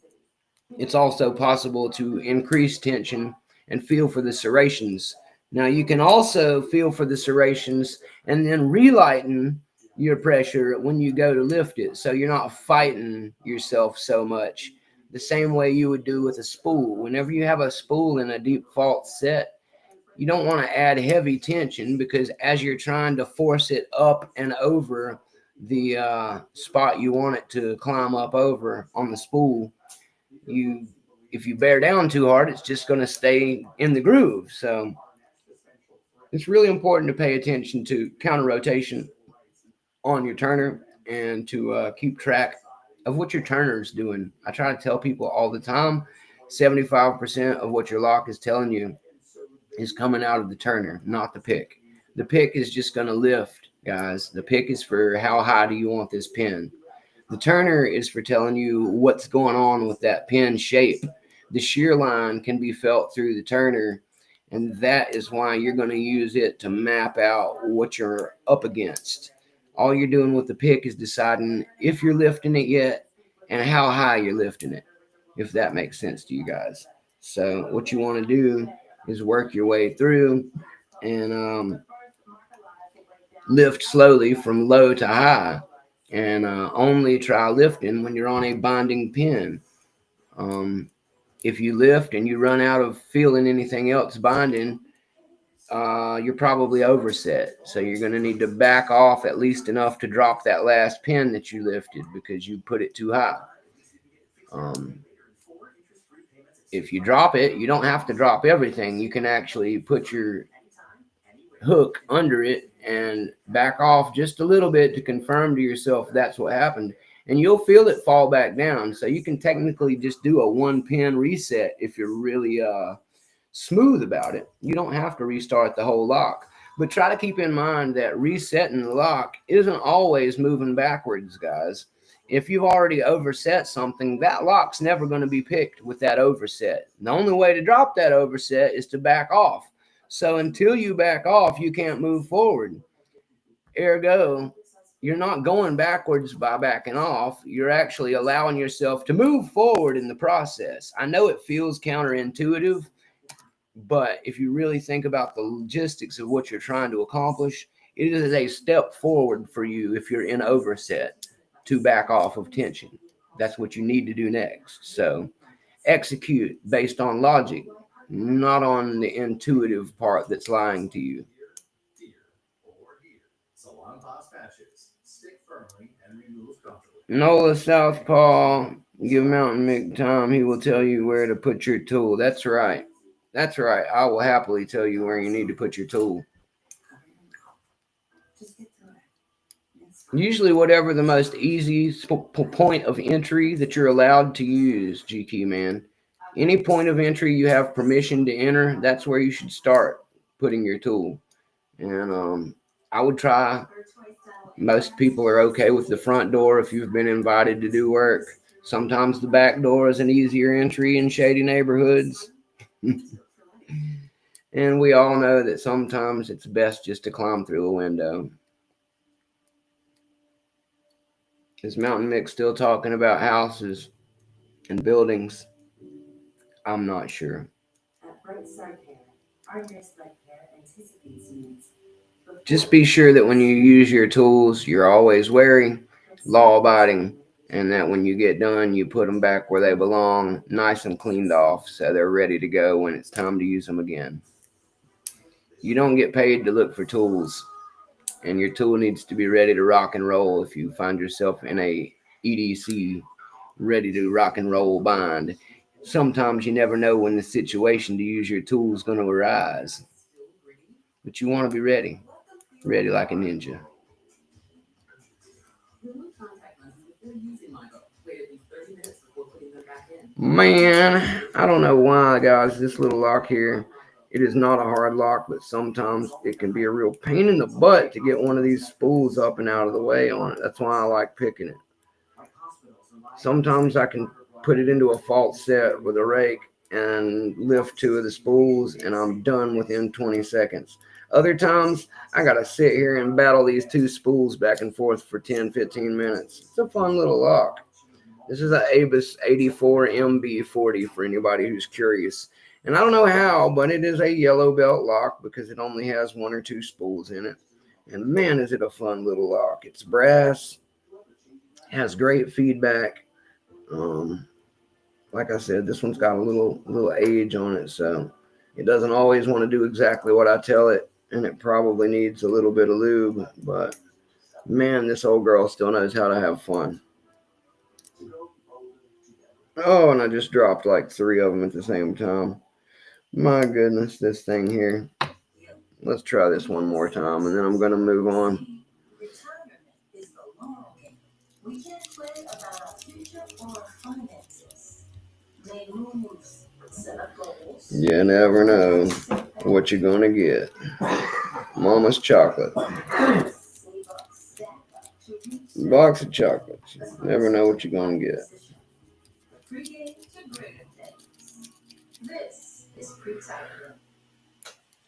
it's also possible to increase tension and feel for the serrations. Now, you can also feel for the serrations and then relighten your pressure when you go to lift it, so you're not fighting yourself so much. The same way you would do with a spool. Whenever you have a spool in a deep fault set, you don't want to add heavy tension, because as you're trying to force it up and over the spot you want it to climb up over on the spool, you if you bear down too hard, it's just going to stay in the groove. So it's really important to pay attention to counter rotation on your turner and to keep track of what your turner is doing. I try to tell people all the time, 75% of what your lock is telling you is coming out of the turner, not the pick. The pick is just going to lift, guys. The pick is for how high do you want this pin. The turner is for telling you what's going on with that pin shape. The shear line can be felt through the turner, and that is why you're going to use it to map out what you're up against. All you're doing with the pick is deciding if you're lifting it yet and how high you're lifting it, if that makes sense to you guys. So what you want to do is work your way through and lift slowly from low to high, and only try lifting when you're on a binding pin. Um, if you lift and you run out of feeling anything else binding, you're probably overset. So you're going to need to back off at least enough to drop that last pin that you lifted because you put it too high. Um, if you drop it, you don't have to drop everything. You can actually put your hook under it and back off just a little bit to confirm to yourself that's what happened. And you'll feel it fall back down. So you can technically just do a 1 pin reset if you're really smooth about it. You don't have to restart the whole lock. But try to keep in mind that resetting the lock isn't always moving backwards, guys. If you've already overset something, that lock's never going to be picked with that overset. The only way to drop that overset is to back off. So until you back off, you can't move forward. Ergo, you're not going backwards by backing off. You're actually allowing yourself to move forward in the process. I know it feels counterintuitive, but if you really think about the logistics of what you're trying to accomplish, it is a step forward for you if you're in overset to back off of tension. That's what you need to do next. So execute based on logic, not on the intuitive part that's lying to you. Nola Southpaw, give Mountain Mick time. He will tell you where to put your tool. That's right. That's right. I will happily tell you where you need to put your tool. Usually whatever the most easy point of entry that you're allowed to use, GT man. Any point of entry you have permission to enter, that's where you should start putting your tool. And I would try. Most people are okay with the front door if you've been invited to do work. Sometimes the back door is an easier entry in shady neighborhoods. And we all know that sometimes it's best just to climb through a window. Is Mountain Mick still talking about houses and buildings? I'm not sure. Just be sure that when you use your tools, you're always wary, law abiding, and that when you get done, you put them back where they belong, nice and cleaned off, so they're ready to go when it's time to use them again. You don't get paid to look for tools, and your tool needs to be ready to rock and roll if you find yourself in a EDC ready to rock and roll bind. Sometimes you never know when the situation to use your tool is going to arise, but you want to be ready like a ninja. Man, I don't know why, guys. This little lock here, it is not a hard lock, but sometimes it can be a real pain in the butt to get one of these spools up and out of the way on it. That's why I like picking it. Sometimes I can put it into a false set with a rake and lift two of the spools, and I'm done within 20 seconds. Other times, I got to sit here and battle these two spools back and forth for 10, 15 minutes. It's a fun little lock. This is an Abus 84 MB40 for anybody who's curious. And I don't know how, but it is a yellow belt lock because it only has one or two spools in it. And man, is it a fun little lock. It's brass, has great feedback. Like I said, this one's got a little age on it, so it doesn't always want to do exactly what I tell it, and it probably needs a little bit of lube, but man, this old girl still knows how to have fun. Oh, and I just dropped like 3 of them at the same time. My goodness, this thing here. Let's try this one more time, and then I'm going to move on. You never know what you're going to get. Mama's chocolate. Box of chocolates. Never know what you're going to get.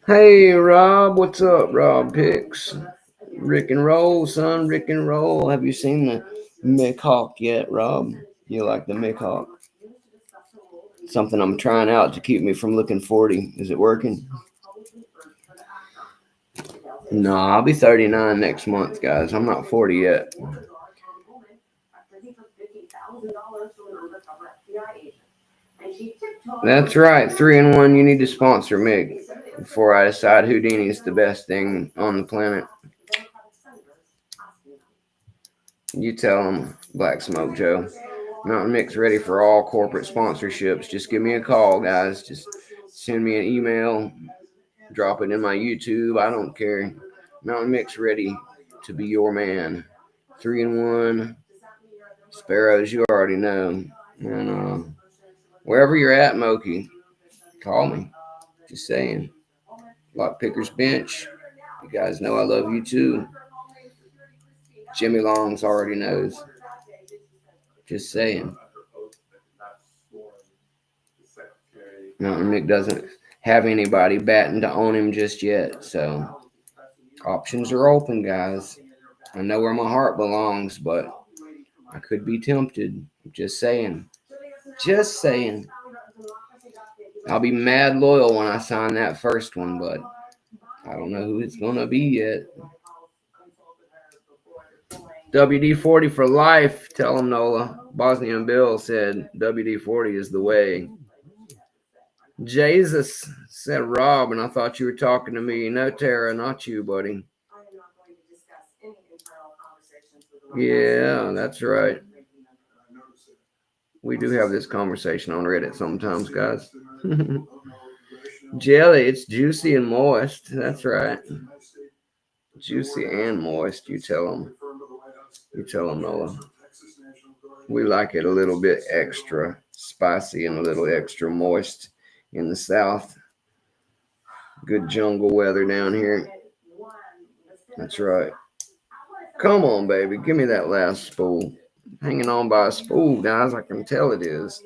Hey, Rob. What's up, Rob Picks? Rick and roll, son. Rick and roll. Have you seen the Mick Hawk yet, Rob? You like the Mick Hawk? Something I'm trying out to keep me from looking 40. Is it working? No, I'll be 39 next month, guys. I'm not 40 yet. That's right. 3-in-1. You need to sponsor Mick before I decide Houdini's the best thing on the planet. You tell him, Black Smoke Joe. Mountain Mick's ready for all corporate sponsorships. Just give me a call, guys. Just send me an email. Drop it in my YouTube. I don't care. Mountain Mix ready to be your man. 3-in-1 sparrows. You already know. And wherever you're at, Moki, call me. Just saying. Lock Pickers Bench. You guys know I love you too. Jimmy Longs already knows. Just saying. Mountain Mick doesn't have anybody batting to own him just yet, so options are open, guys. I know where my heart belongs, but I could be tempted. Just saying. Just saying. I'll be mad loyal when I sign that first one, but I don't know who it's gonna be yet. WD-40 for life. Tell him, Nola. Bosnian Bill said WD-40 is the way. Jesus, said Rob, and I thought you were talking to me. No, Tara, not you, buddy. Yeah, that's right. We do have this conversation on Reddit sometimes, guys. Jelly, it's juicy and moist. That's right. Juicy and moist, you tell them. You tell them, Nola. We like it a little bit extra spicy and a little extra moist in the South. Good jungle weather down here. That's right. Come on, baby. Give me that last spool. Hanging on by a spool, guys. I can tell it is.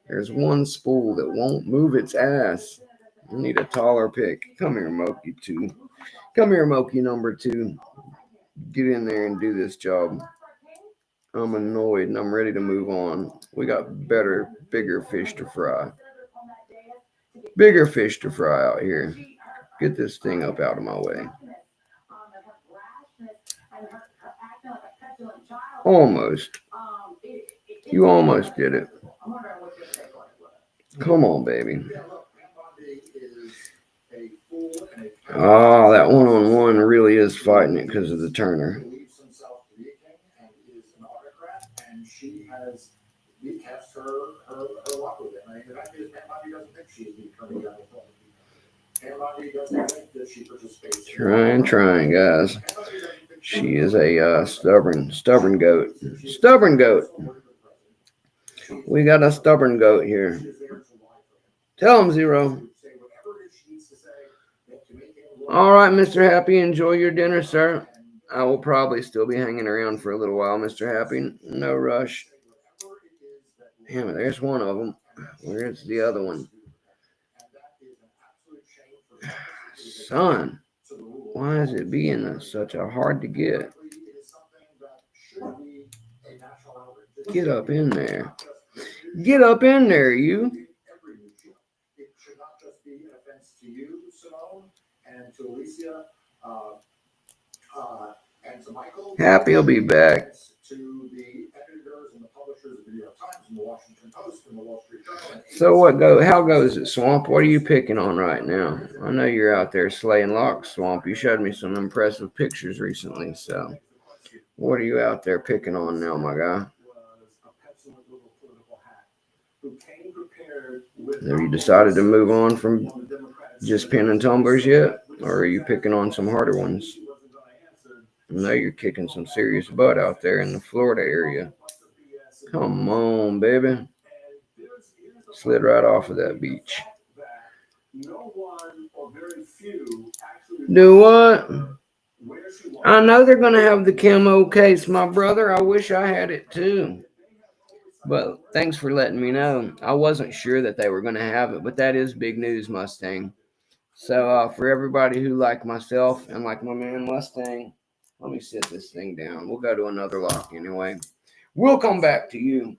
There's one spool that won't move its ass. I need a taller pick. Come here, Moki 2. Come here, Moki number 2. Get in there and do this job. I'm annoyed and I'm ready to move on. We got better, bigger fish to fry. Bigger fish to fry out here. Get this thing up out of my way. Almost. You almost did it. Come on, baby. Oh, that one-on-one really is fighting it because of the Turner. Trying, guys. She is a stubborn goat. Stubborn goat. We got a stubborn goat here. Tell him, Zero. All right, Mr. Happy, enjoy your dinner, sir. I will probably still be hanging around for a little while, Mr. Happy. No rush. Damn it, there's one of them. Where's the other one? Son, why is it being such a hard to get? Get up in there. Get up in there, you. Happy will be back. So how goes it, Swamp? What are you picking on right now? I know you're out there slaying locks, Swamp. You showed me some impressive pictures recently, so what are you out there picking on now, my guy? Have you decided to move on from just pin and tumblers yet? Or are you picking on some harder ones? I know you're kicking some serious butt out there in the Florida area. Come on, baby. Slid right off of that beach. Do what? I know they're going to have the camo case, my brother. I wish I had it too. But thanks for letting me know. I wasn't sure that they were going to have it, but that is big news, Mustang. So for everybody who like myself and like my man Mustang, let me sit this thing down. We'll go to another lock anyway. We'll come back to you.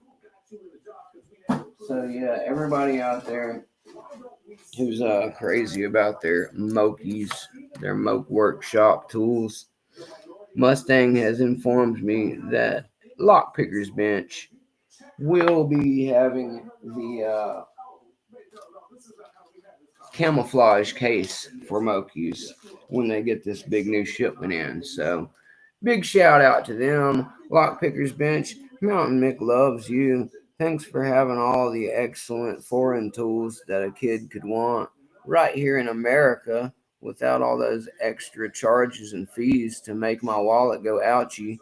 So yeah, everybody out there who's crazy about their Mokies, their Moke Workshop tools, Mustang has informed me that Lockpicker's Bench will be having the camouflage case for Mokies when they get this big new shipment in. So big shout out to them. Lockpicker's Bench, Mountain Mick loves you. Thanks for having all the excellent foreign tools that a kid could want right here in America without all those extra charges and fees to make my wallet go ouchie,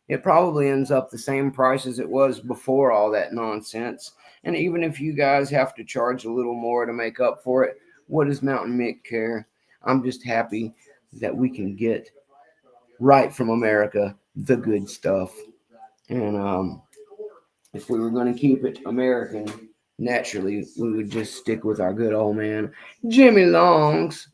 it probably ends up the same price as it was before all that nonsense. And even if you guys have to charge a little more to make up for it, what does Mountain Mick care? I'm just happy that we can get right from America the good stuff. And if we were going to keep it American, naturally, we would just stick with our good old man, Jimmy Longs,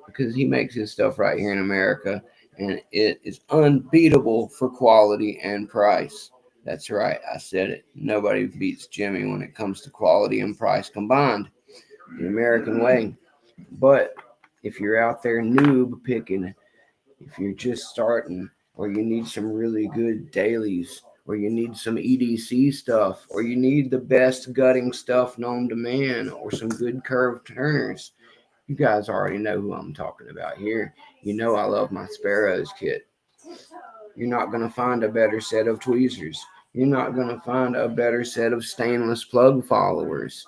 because he makes his stuff right here in America, and it is unbeatable for quality and price. That's right, I said it. Nobody beats Jimmy when it comes to quality and price combined, the American way. But if you're out there noob picking, if you're just starting, or you need some really good dailies, or you need some EDC stuff, or you need the best gutting stuff known to man, or some good curved turners, you guys already know who I'm talking about here. You know I love my Sparrows kit. You're not going to find a better set of tweezers. You're not going to find a better set of stainless plug followers.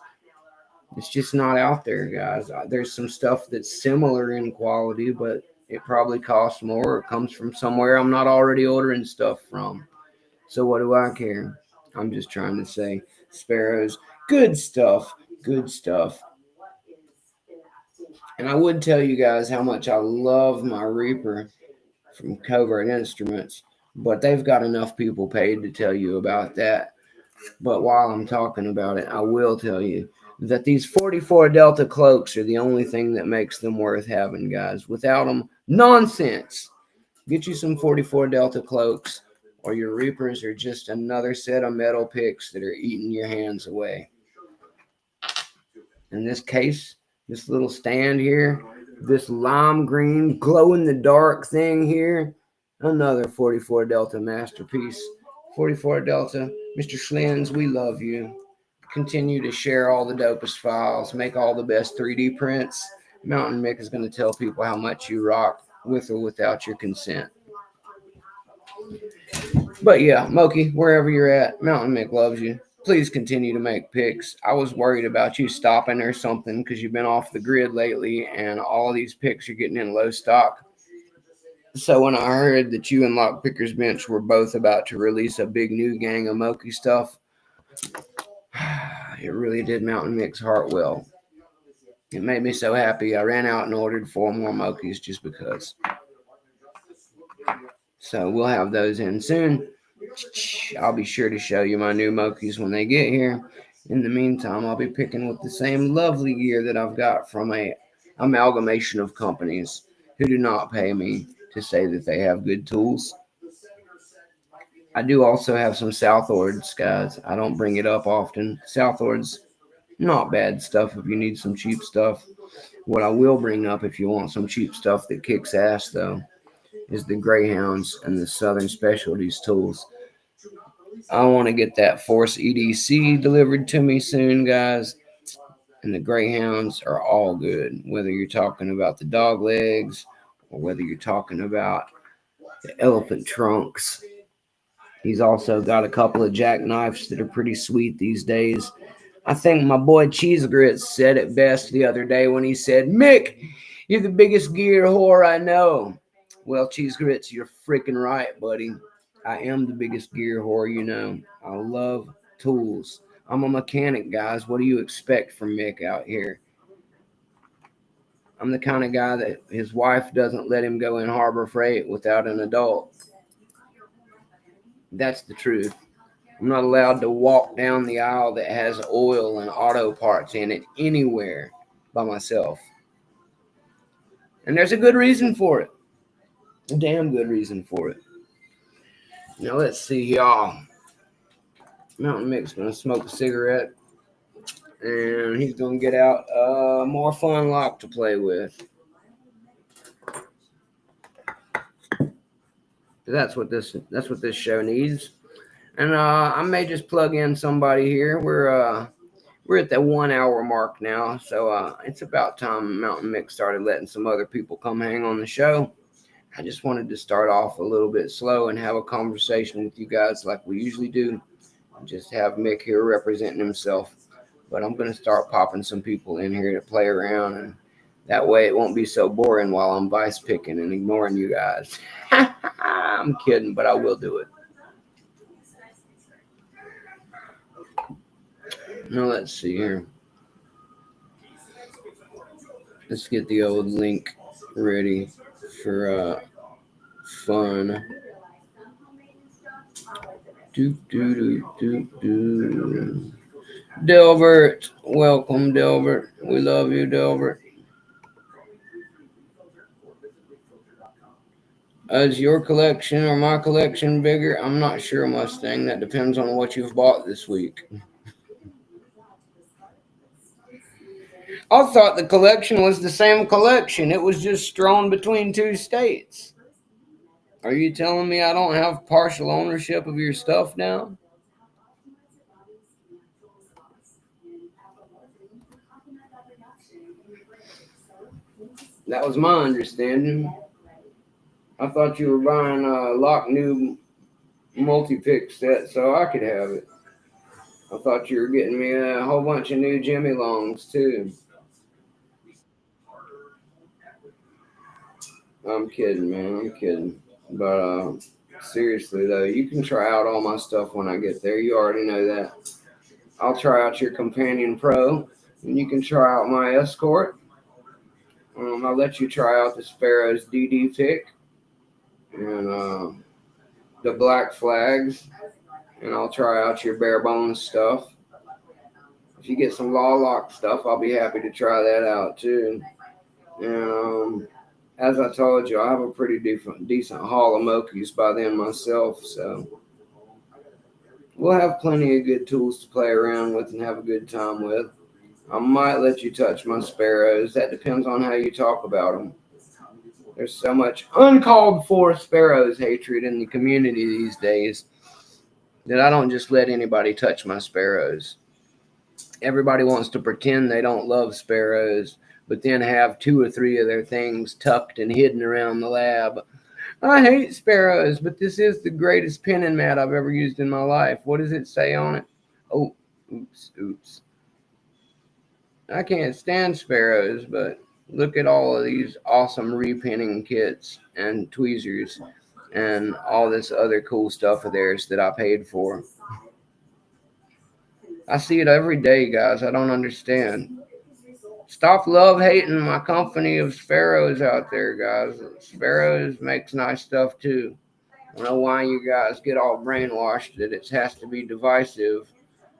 It's just not out there, guys. There's some stuff that's similar in quality, but it probably costs more or comes from somewhere I'm not already ordering stuff from. So what do I care? I'm just trying to say, Sparrows, good stuff, good stuff. And I would tell you guys how much I love my Reaper from Covert Instruments, but they've got enough people paid to tell you about that. But while I'm talking about it, I will tell you that these 44 Delta cloaks are the only thing that makes them worth having, guys. Without them, nonsense. Get you some 44 Delta cloaks, or your Reapers are just another set of metal picks that are eating your hands away. In this case, this little stand here, this lime green glow in the dark thing here, another 44 Delta masterpiece. 44 Delta, Mr. Schlins, we love you. Continue to share all the dopest files, make all the best 3D prints. Mountain Mick is going to tell people how much you rock with or without your consent. But yeah, Moki, wherever you're at, Mountain Mick loves you. Please continue to make picks. I was worried about you stopping or something because you've been off the grid lately and all these picks are getting in low stock. So when I heard that you and Lockpicker's Bench were both about to release a big new gang of Moki stuff, it really did Mountain Mick's heart well. It made me so happy. I ran out and ordered 4 more Mokis just because. So we'll have those in soon. I'll be sure to show you my new Mokis when they get here. In the meantime, I'll be picking with the same lovely gear that I've got from a amalgamation of companies who do not pay me to say that they have good tools. I do also have some Southords, guys. I don't bring it up often. Southords, not bad stuff if you need some cheap stuff. What I will bring up if you want some cheap stuff that kicks ass, though, is the Greyhounds and the Southern Specialties tools. I want to get that Force EDC delivered to me soon, guys. And the Greyhounds are all good, whether you're talking about the dog legs or whether you're talking about the elephant trunks. He's also got a couple of jackknives that are pretty sweet these days. I think my boy Cheese Grits said it best the other day when he said, Mick, you're the biggest gear whore I know. Well, Cheese Grits, you're freaking right, buddy. I am the biggest gear whore you know. I love tools. I'm a mechanic, guys. What do you expect from Mick out here? I'm the kind of guy that his wife doesn't let him go in Harbor Freight without an adult. That's the truth. I'm not allowed to walk down the aisle that has oil and auto parts in it anywhere by myself. And there's a good reason for it. A damn good reason for it. Now let's see, y'all. Mountain Mick's gonna smoke a cigarette, and he's gonna get out more fun lock to play with. That's what this show needs. And I may just plug in somebody here. We're at that 1 hour mark now, so it's about time Mountain Mick started letting some other people come hang on the show. I just wanted to start off a little bit slow and have a conversation with you guys like we usually do. Just have Mick here representing himself. But I'm going to start popping some people in here to play around and That way it won't be so boring while I'm vice picking and ignoring you guys. I'm kidding, but I will do it. Now let's see here. Let's get the old link ready for fun. Do do do do do. Delbert, welcome, Delbert. We love you, Delbert. Is your collection or my collection bigger? I'm not sure, Mustang. That depends on what you've bought this week. I thought the collection was the same collection. It was just strewn between two states. Are you telling me I don't have partial ownership of your stuff now? That was my understanding. I thought you were buying a lock new multi-pick set so I could have it. I thought you were getting me a whole bunch of new Jimmy Longs too. I'm kidding, man. I'm kidding. But seriously though, you can try out all my stuff when I get there. You already know that. I'll try out your Companion Pro, and you can try out my Escort. I'll let you try out the Sparrows DD pick and the Black Flags, and I'll try out your bare bones stuff. If you get some Law Lock stuff, I'll be happy to try that out too. And as I told you, I have a pretty decent haul of Mokies by then myself, so we'll have plenty of good tools to play around with and have a good time with. I might let you touch my Sparrows. That depends on how you talk about them. There's so much uncalled for Sparrows hatred in the community these days that I don't just let anybody touch my Sparrows. Everybody wants to pretend they don't love Sparrows, but then have two or three of their things tucked and hidden around the lab. I hate Sparrows, but this is the greatest penning mat I've ever used in my life. What does it say on it? Oh, oops. I can't stand Sparrows, but look at all of these awesome repinning kits and tweezers and all this other cool stuff of theirs that I paid for. I see it every day, guys. I don't understand. Stop love hating my company of Sparrows out there, guys. Sparrows makes nice stuff too. I don't know why you guys get all brainwashed that it has to be divisive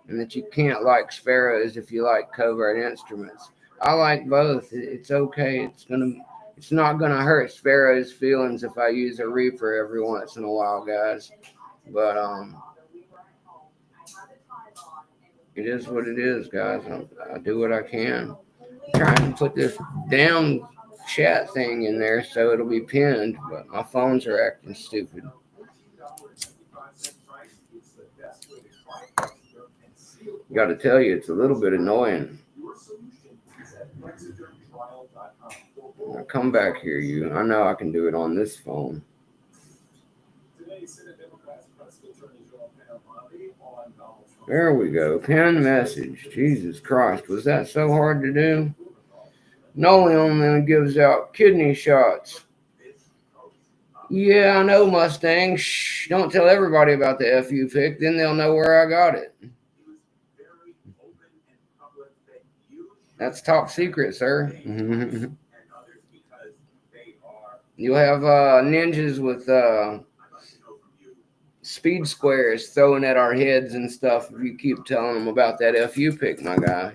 and that you can't like Sparrows if you like covert instruments. I like both. It's okay. It's not gonna hurt Sparrow's feelings if I use a Reaper every once in a while, guys. But it is what it is, guys. I do what I can. I'm trying to put this damn chat thing in there so it'll be pinned, but my phones are acting stupid. Got to tell you, it's a little bit annoying. Now come back here, you. I know I can do it on this phone. There we go. Pin message. Jesus Christ. Was that so hard to do? Nolan only gives out kidney shots. Yeah, I know, Mustang. Shh. Don't tell everybody about the FU pick. Then they'll know where I got it. That's top secret, sir. You'll have ninjas with speed squares throwing at our heads and stuff if you keep telling them about that FU pick, my guy.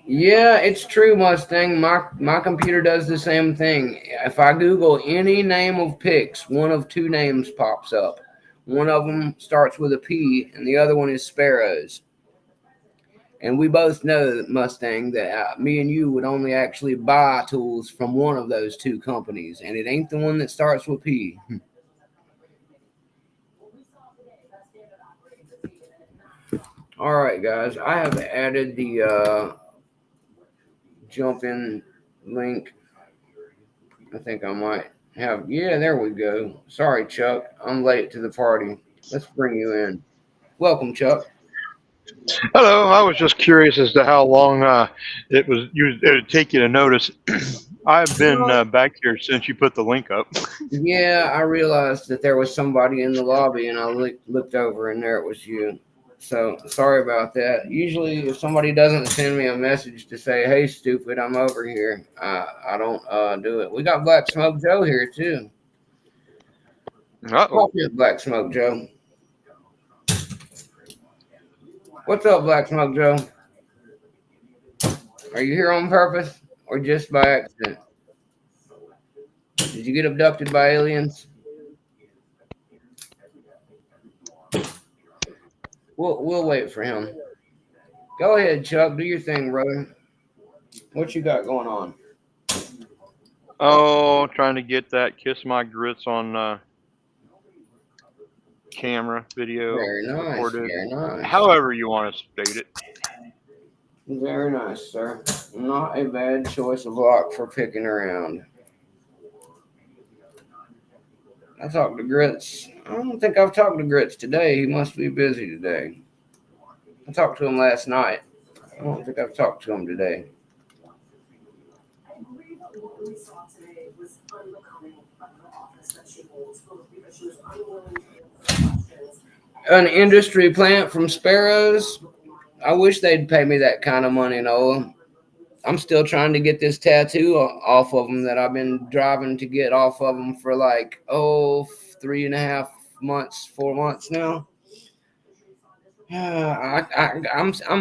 Yeah, it's true, Mustang. My computer does the same thing. If I Google any name of picks, one of two names pops up. One of them starts with a P, and the other one is Sparrows. And we both know, Mustang, that me and you would only actually buy tools from one of those two companies, and it ain't the one that starts with P. All right, guys. I have added the jump in link I think I might have. Yeah, there we go. Sorry, Chuck. I'm late to the party. Let's bring you in. Welcome, Chuck. Hello, I was just curious as to how long it would take you to notice. I've been Well, back here since you put the link up. yeah, I realized that there was somebody in the lobby, and I looked over, and there it was you. So sorry about that. Usually, if somebody doesn't send me a message to say, "Hey, stupid, I'm over here," I don't do it. We got Black Smoke Joe here too. Uh-oh. What's up, Black Smoke Joe? What's up, Black Smoke Joe? Are you here on purpose or just by accident? Did you get abducted by aliens? We'll wait for him. Go ahead, Chuck. Do your thing, brother. What you got going on? Oh, trying to get that kiss my grits on camera, video, Very nice. recorded, Very nice. however you want to state it. Very nice, sir. Not a bad choice of lock for picking around. I talked to Grits. I don't think I've talked to Grits today. He must be busy today. I talked to him last night. I don't think I've talked to him today. An industry plant from Sparrows. I wish they'd pay me that kind of money, Noah. I'm still trying to get this tattoo off of them that I've been driving to get off of them for like 3.5 months, 4 months now. I'm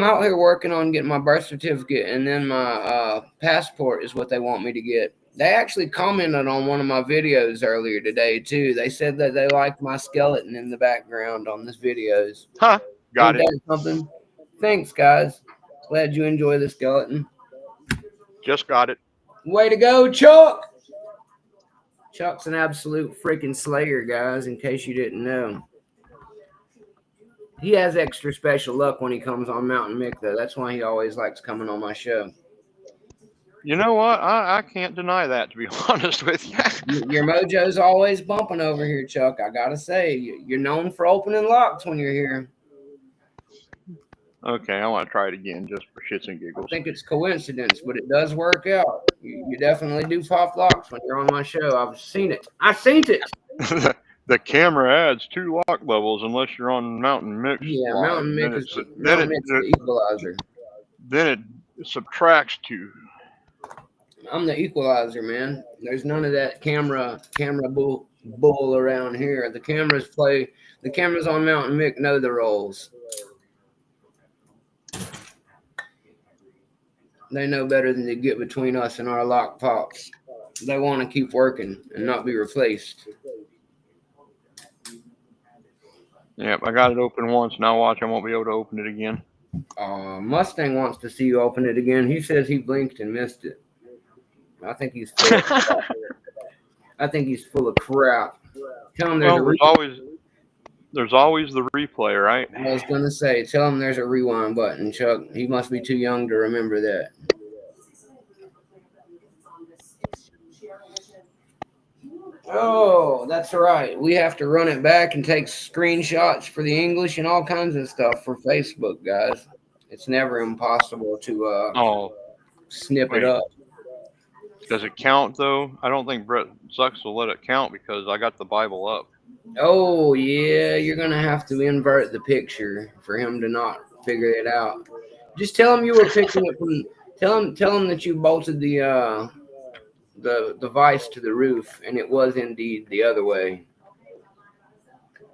out here working on getting my birth certificate, and then my passport is what they want me to get. They actually commented on one of my videos earlier today too. They said that they liked my skeleton in the background on this videos. Huh? Ain't Got it. that something? Thanks, guys. Glad you enjoy the skeleton. Just got it. Way to go, Chuck! Chuck's an absolute freaking slayer, guys, in case you didn't know. He has extra special luck when he comes on Mountain Mick, though. That's why he always likes coming on my show. You know what? I can't deny that, to be honest with you. Your mojo's always bumping over here, Chuck. I gotta say, you're known for opening locks when you're here. Okay, I want to try it again just for shits and I giggles. think it's coincidence, but it does work out. You definitely do pop locks when you're on my show. I've seen it. I've seen it. The camera adds 2 lock levels unless you're on Mountain Mix Yeah, Live. Mountain Mick's the equalizer. Then it subtracts 2. I'm the equalizer, man. There's none of that camera bull around here. The cameras on Mountain Mick know the roles. They know better than to get between us and our lock pops. They want to keep working and not be replaced. Yep, I got it open once. Now watch, I won't be able to open it again. Mustang wants to see you open it again. He says he blinked and missed it. I think he's full of crap. I think he's full of crap. Tell him there's always the replay, right? I was gonna say, tell him there's a rewind button, Chuck. He must be too young to remember that. Oh, that's right. We have to run it back and take screenshots for the English and all kinds of stuff for Facebook, guys. It's never impossible to Oh, snip it wait. up. Does it count though? I don't think Brett Sucks will let it count because I got the Bible up. Oh yeah, you're gonna have to invert the picture for him to not figure it out. Just tell him you were picking it from. Tell him that you bolted the vise to the roof, and it was indeed the other way.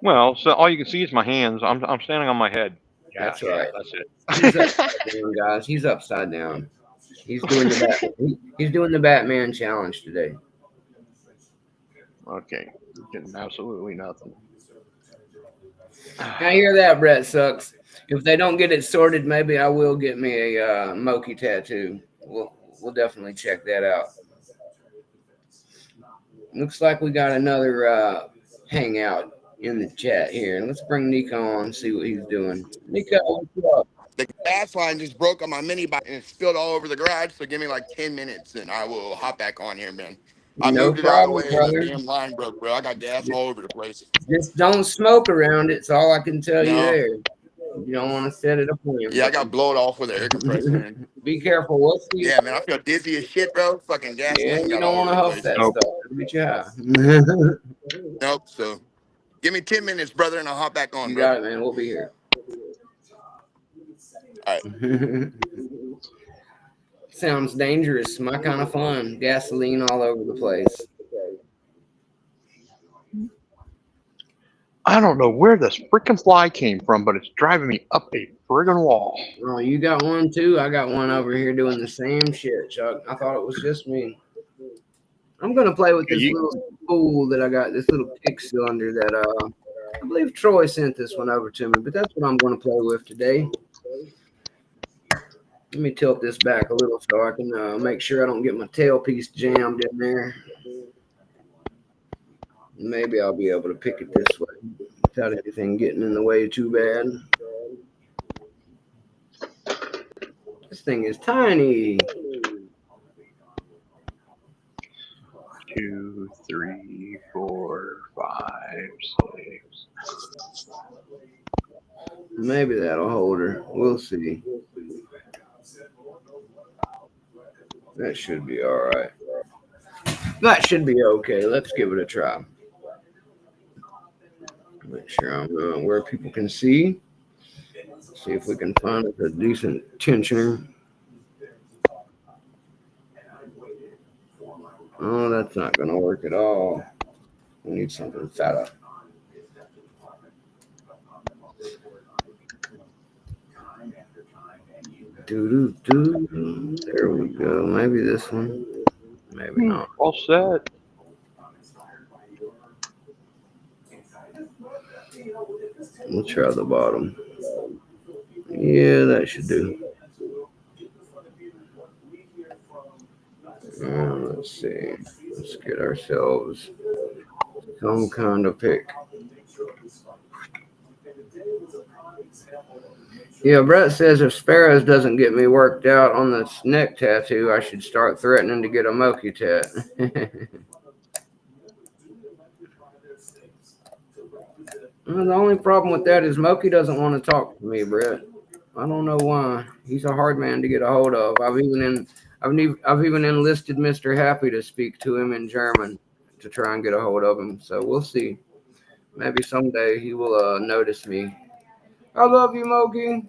Well, so all you can see is my hands. I'm standing on my head. Yeah, That's right. that's He's it. upside down, guys. He's upside down. He's doing the he's doing the Batman challenge today. Okay, getting absolutely nothing. I hear that, Brett Sucks. If they don't get it sorted, maybe I will get me a Moki tattoo. We'll definitely check that out. Looks like we got another hangout in the chat here. Let's bring Nico on and see what he's doing. Nico, what's up? The gas line just broke on my mini bike and it spilled all over the garage. So give me like 10 minutes and I will hop back on here, man. I No moved it out of the problem, way and the brother. damn line broke, bro. I got gas all over the place. Just don't smoke around it. It's all I can tell you No. there. You don't want to set it aflame, Yeah, I bro. got blown off with an air compressor. And Be careful. We'll see. yeah, man, I feel dizzy as shit, bro. Fucking Yeah, gasoline you got don't all want over to the huff place. that Nope. stuff. It'll get you high. Nope. So give me 10 minutes, brother, and I'll hop back on, You bro. got it, man. We'll be here. All right. Sounds dangerous. My kind of fun. Gasoline all over the place. I don't know where this freaking fly came from, but it's driving me up a friggin' wall. Oh, you got one too? I got one over here doing the same shit, Chuck. I thought it was just me. I'm gonna play with this little spool that I got, this little kick cylinder that I believe Troy sent this one over to me, but that's what I'm gonna play with today. Let me tilt this back a little so I can make sure I don't get my tailpiece jammed in there. Maybe I'll be able to pick it this way without anything getting in the way too bad. This thing is tiny. 2, 3, 4, 5, 6. Maybe that'll hold her. We'll see. That should be all right. That should be okay. Let's give it a try. Make sure I'm where people can see. See if we can find a decent tensioner. Oh, that's not going to work at all. We need something fatter. Doo-doo-doo. There we go. Maybe this one. Maybe not. All set. We'll try the bottom. Yeah, that should do. Let's see. Let's get ourselves some kind of pick. Yeah, Brett says if Sparrows doesn't get me worked out on this neck tattoo, I should start threatening to get a Moki tat. Well, the only problem with that is Moki doesn't want to talk to me, Brett. I don't know why. He's a hard man to get a hold of. I've even enlisted Mr. Happy to speak to him in German to try and get a hold of him. So we'll see. Maybe someday he will notice me. I love you, Moki.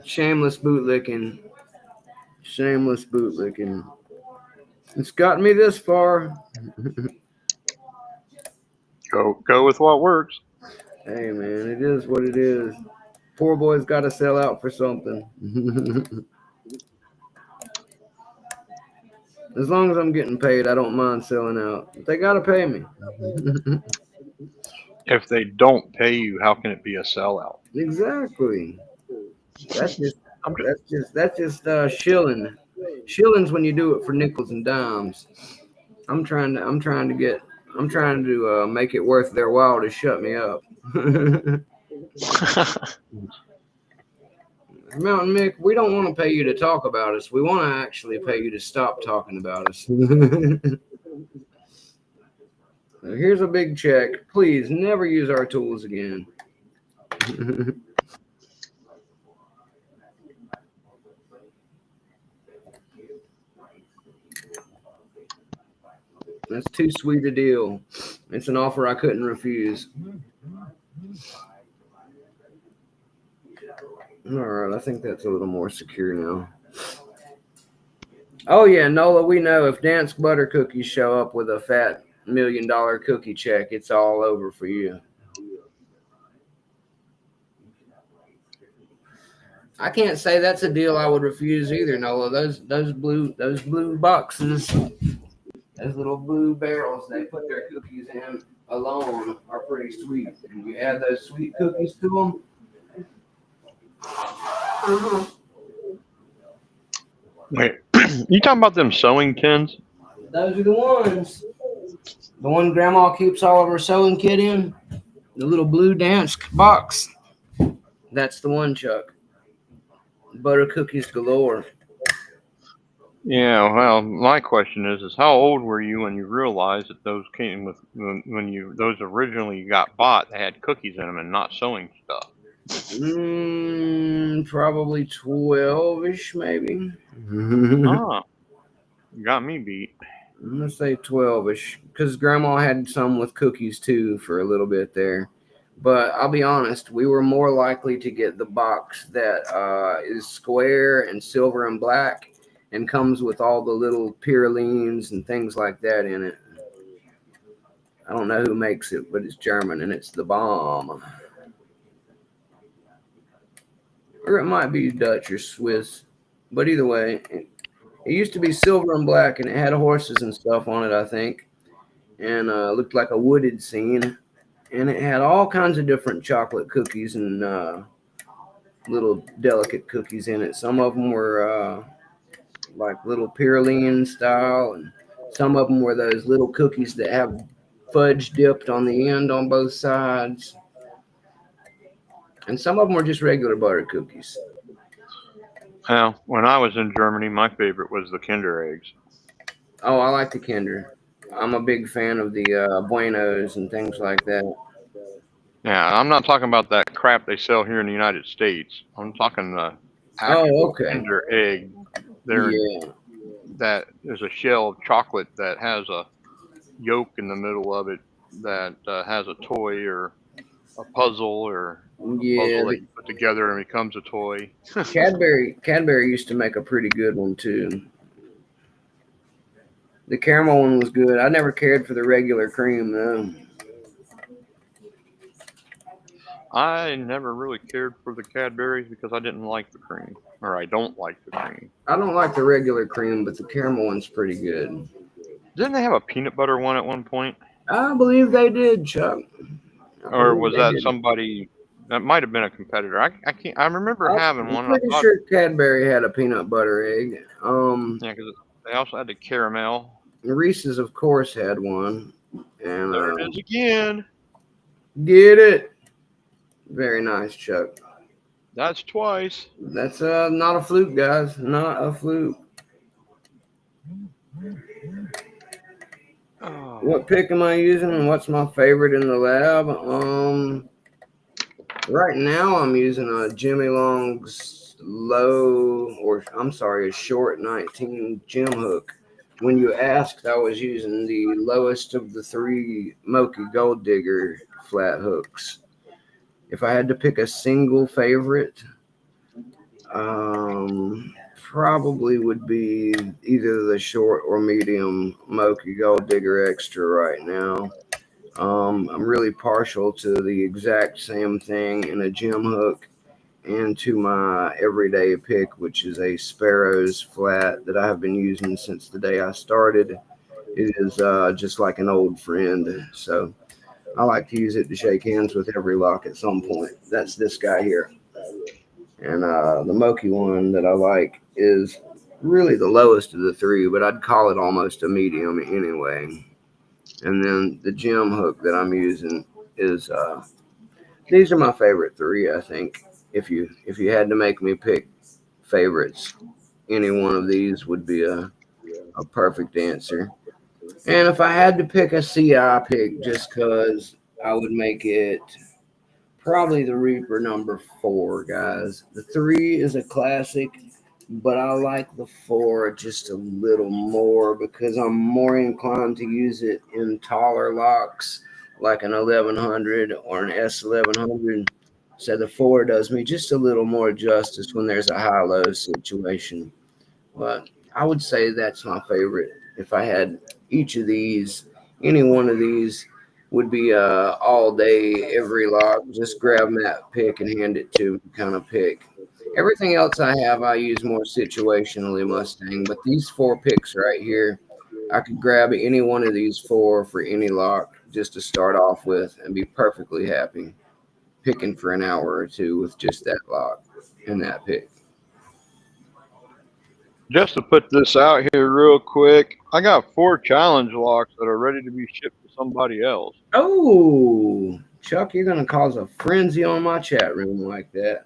Shameless bootlicking. Shameless bootlicking. It's gotten me this far. Go with what works. Hey, man, it is what it is. Poor boy's got to sell out for something. As long as I'm getting paid, I don't mind selling out. But they got to pay me. If they don't pay you, how can it be a sellout? Exactly. That's just shilling. Shillings when you do it for nickels and dimes. I'm trying to make it worth their while to shut me up. Mountain Mick, we don't want to pay you to talk about us. We want to actually pay you to stop talking about us. Here's a big check. Please never use our tools again. That's too sweet a deal. It's an offer I couldn't refuse. All right, I think that's a little more secure now. Oh yeah, Nola, we know if Dansk butter cookies show up with a fat $1 million cookie check, it's all over for you. I can't say that's a deal I would refuse either, Nola. Those blue boxes, those little blue barrels they put their cookies in alone are pretty sweet. And you add those sweet cookies to them. Wait, you talking about them sewing tins? Those are the ones. The one Grandma keeps all of her sewing kit in. The little blue Dansk box. That's the one, Chuck. Butter cookies galore. Yeah, well, my question is how old were you when you realized that those came with those originally got bought? They had cookies in them and not sewing stuff. Probably 12-ish, maybe. Ah, you got me beat. I'm gonna say 12-ish, because Grandma had some with cookies too for a little bit there. But I'll be honest, we were more likely to get the box that is square and silver and black, and comes with all the little pyralines and things like that in it. I don't know who makes it, but it's German and it's the bomb. Or it might be Dutch or Swiss. But either way, it used to be silver and black, and it had horses and stuff on it, I think, and looked like a wooded scene. And it had all kinds of different chocolate cookies and little delicate cookies in it. Some of them were like little Pyrenean style, and some of them were those little cookies that have fudge dipped on the end on both sides. And some of them were just regular butter cookies. Well, when I was in Germany, my favorite was the Kinder eggs. Oh, I like the Kinder. I'm a big fan of the Buenos and things like that. Yeah, I'm not talking about that crap they sell here in the United States. I'm talking the Oh, actual okay. Kinder egg. Yeah. That is a shell of chocolate that has a yolk in the middle of it that has a toy or a puzzle or a Yeah, puzzle that you put together and becomes a toy. Cadbury used to make a pretty good one too. The caramel one was good. I never cared for the regular cream though. I never really cared for the Cadbury's because I didn't like the cream, or I don't like the cream. I don't like the regular cream, but the caramel one's pretty good. Didn't they have a peanut butter one at one point? I believe they did, Chuck. I Or believe was they that did. somebody that might have been a competitor? I can't. I remember having I'm one. And I pretty thought, sure Cadbury had a peanut butter egg. yeah, because they also had the caramel. Reese's, of course, had one. And There it is again. get it. Very nice, Chuck. That's twice. That's not a fluke, guys. Not a fluke. Oh, What pick am I using and what's my favorite in the lab? Right now I'm using a Jimmy Long's a short 19 gem hook. When you asked, I was using the lowest of the three Moki Gold Digger flat hooks. If I had to pick a single favorite, probably would be either the short or medium Moki Gold Digger Extra right now. I'm really partial to the exact same thing in a gem hook and to my everyday pick, which is a Sparrows flat that I have been using since the day I started. It is just like an old friend. So I like to use it to shake hands with every lock at some point. That's this guy here. And the Moki one that I like is really the lowest of the three, but I'd call it almost a medium anyway. And then the gem hook that I'm using is these are my favorite three. I think if you had to make me pick favorites, any one of these would be a perfect answer. And if I had to pick a CI pick, just because I would make it probably the Reaper number four, guys. The three is a classic, but I like the four just a little more because I'm more inclined to use it in taller locks like an 1100 or an S1100. So the four does me just a little more justice when there's a high-low situation. But I would say that's my favorite. If I had each of these, any one of these would be all day, every lock. Just grab that pick and hand it to me kind of pick. Everything else I have, I use more situationally Mustang. But these four picks right here, I could grab any one of these four for any lock just to start off with and be perfectly happy picking for an hour or two with just that lock and that pick. just to put this out here real quick, I got 4 challenge locks that are ready to be shipped to somebody else. Oh, Chuck, you're gonna cause a frenzy on my chat room like that.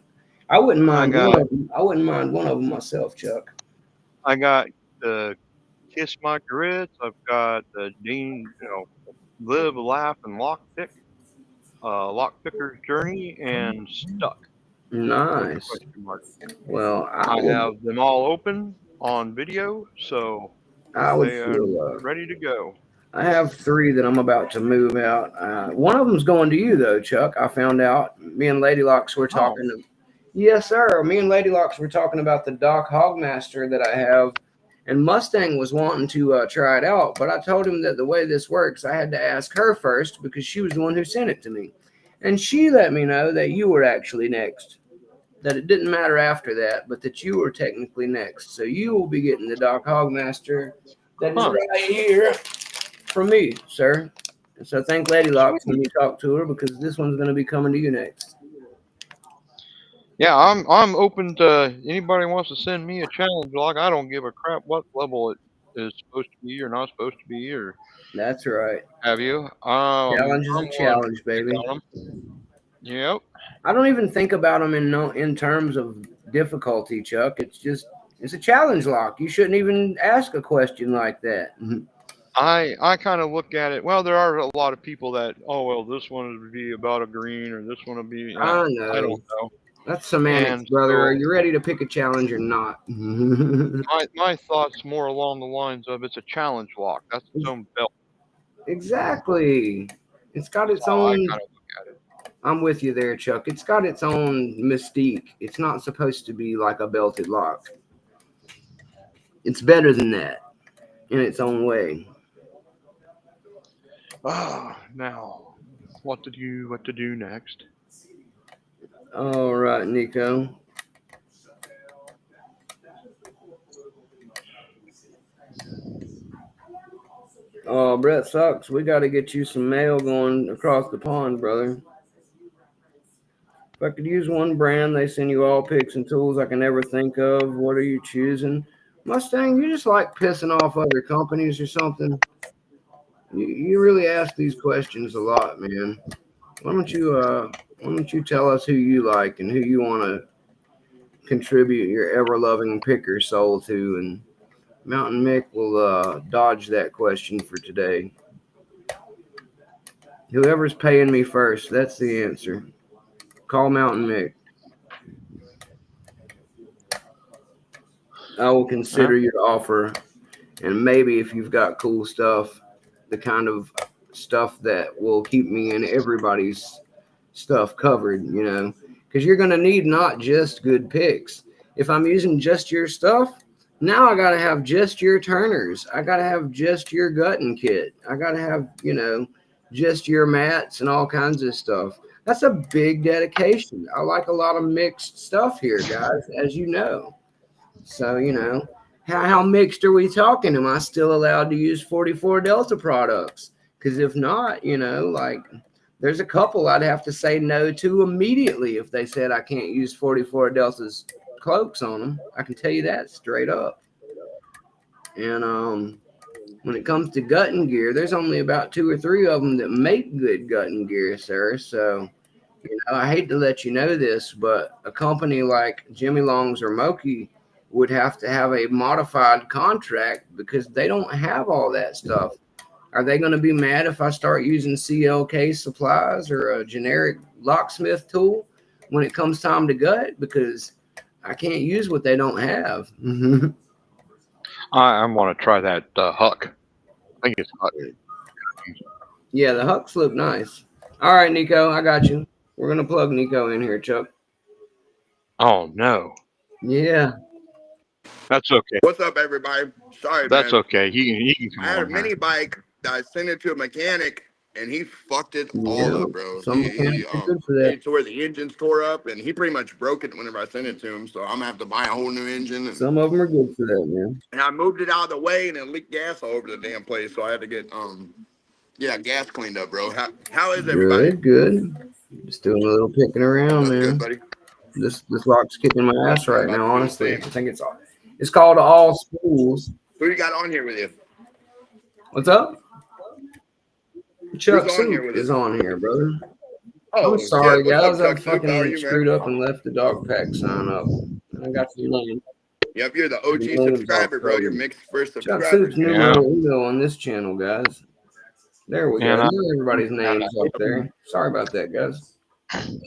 I wouldn't I mind one got of them. I wouldn't mind one of them myself, Chuck. I got the Kiss My Grits. I've got the Dean, Live, Laugh, and Lockpicker's Journey, and Stuck with a Nice. question mark. Well, I have them all open on video, so I would they are feel. ready to go. I have three that I'm about to move out. One of them's going to you though, Chuck. I found out. Me and Lady Locks were Oh, talking. Yes, sir. Me and Lady Locks were talking about the Doc Hogmaster that I have, and Mustang was wanting to try it out. But I told him that the way this works, I had to ask her first because she was the one who sent it to me, and she let me know that you were actually next. That it didn't matter after that, but that you were technically next. So you will be getting the Doc Hogmaster that is huh. right here from me, sir. And so thank Lady Locks when Sweet. you talk to her because this one's going to be coming to you next. Yeah, I'm open to anybody wants to send me a challenge log. I don't give a crap what level it is supposed to be or not supposed to be or That's right. have you. Challenge is I'm a going to challenge, pick baby. on them. Yep. I don't even think about them in no, in terms of difficulty, Chuck. It's a challenge lock. You shouldn't even ask a question like that. I kind of look at it. Well, there are a lot of people that this one would be about a green or this one would be. I I don't know. know. That's semantics, And brother. Are so you ready to pick a challenge or not? my thoughts more along the lines of it's a challenge lock. That's its own belt. Exactly. It's got That's its how I own. kind of look at it. I'm with you there, Chuck. It's got its own mystique. It's not supposed to be like a belted lock. It's better than that in its own way. Now, what to do next? All right, Nico. Oh, Brett sucks. We got to get you some mail going across the pond, brother. If I could use one brand, they send you all picks and tools I can never think of. What are you choosing? Mustang, you just like pissing off other companies or something? You really ask these questions a lot, man. Why don't you tell us who you like and who you want to contribute your ever loving picker soul to, and Mountain Mick will dodge that question for today. Whoever's paying me first, that's the answer. Call Mountain Mick. I will Huh? consider your offer, and maybe if you've got cool stuff, the kind of stuff that will keep me and everybody's stuff covered, because you're going to need not just good picks. If I'm using just your stuff, now I got to have just your turners. I got to have just your gutting kit. I got to have, just your mats and all kinds of stuff. That's a big dedication. I like a lot of mixed stuff here, guys, as you know. So, how mixed are we talking? Am I still allowed to use 44 Delta products? Because if not, like there's a couple I'd have to say no to immediately if they said I can't use 44 Delta's cloaks on them. I can tell you that straight up. And when it comes to gutting gear, there's only about two or three of them that make good gutting gear, sir. So, I hate to let you know this, but a company like Jimmy Long's or Moki would have to have a modified contract because they don't have all that stuff. Are they going to be mad if I start using CLK supplies or a generic locksmith tool when it comes time to gut? Because I can't use what they don't have. I want to try that Huck. I think it's Huck. Yeah, the Hucks look nice. All right, Nico, I got you. We're going to plug Nico in here, Chuck. Oh no, Yeah. that's okay. What's up, everybody? Sorry, That's man. okay. He can I come had a on here. mini bike that I sent it to a mechanic, and he fucked it all Yeah. up, bro. Some He mechanics are good for that. made it to where the engine's tore up, and he pretty much broke it whenever I sent it to him. So I'm gonna have to buy a whole new engine. Some of them are good for that, man. And I moved it out of the way, and it leaked gas all over the damn place. So I had to get gas cleaned up, bro. How is everybody? Good, good. Just doing a little picking around, That's good, man. buddy. This lock's kicking my ass I'm right about now. to do the Honestly, I same. think it's called All Schools. Who you got on here with you? What's up? Who's Chuck on here Soup with is us? on here, brother. I'm Oh sorry, shit! What's up, guys. I Chuck Soup? How are fucking you, man? screwed up and left the dog pack sign up. I got Yep, you're the the OG names all subscriber, bro. You're frozen. Mixed first Chuck subscriber. Soup's Yeah, numero uno on this channel, guys. There we go. and Now everybody's I name's up there. Sorry about that, guys.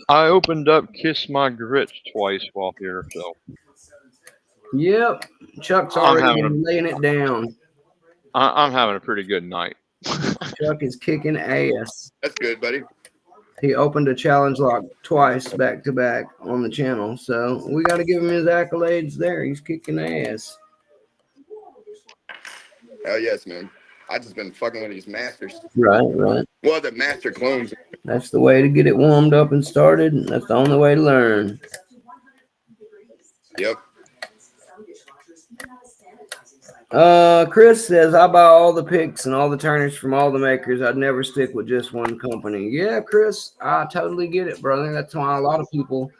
I opened up Kiss My Grits twice while here, so Yep. Chuck's I'm already having been laying it down. I'm having a pretty good night. Chuck is kicking ass. That's good, buddy. He opened a challenge lock twice back to back on the channel. So we got to give him his accolades there. He's kicking ass. Hell yes, man. I just been fucking with these masters. Right, right. Well, the master clones. That's the way to get it warmed up and started. And that's the only way to learn. Yep. Chris says I buy all the picks and all the turners from all the makers. I'd never stick with just one company. Yeah, Chris, I totally get it, brother. That's why a lot of people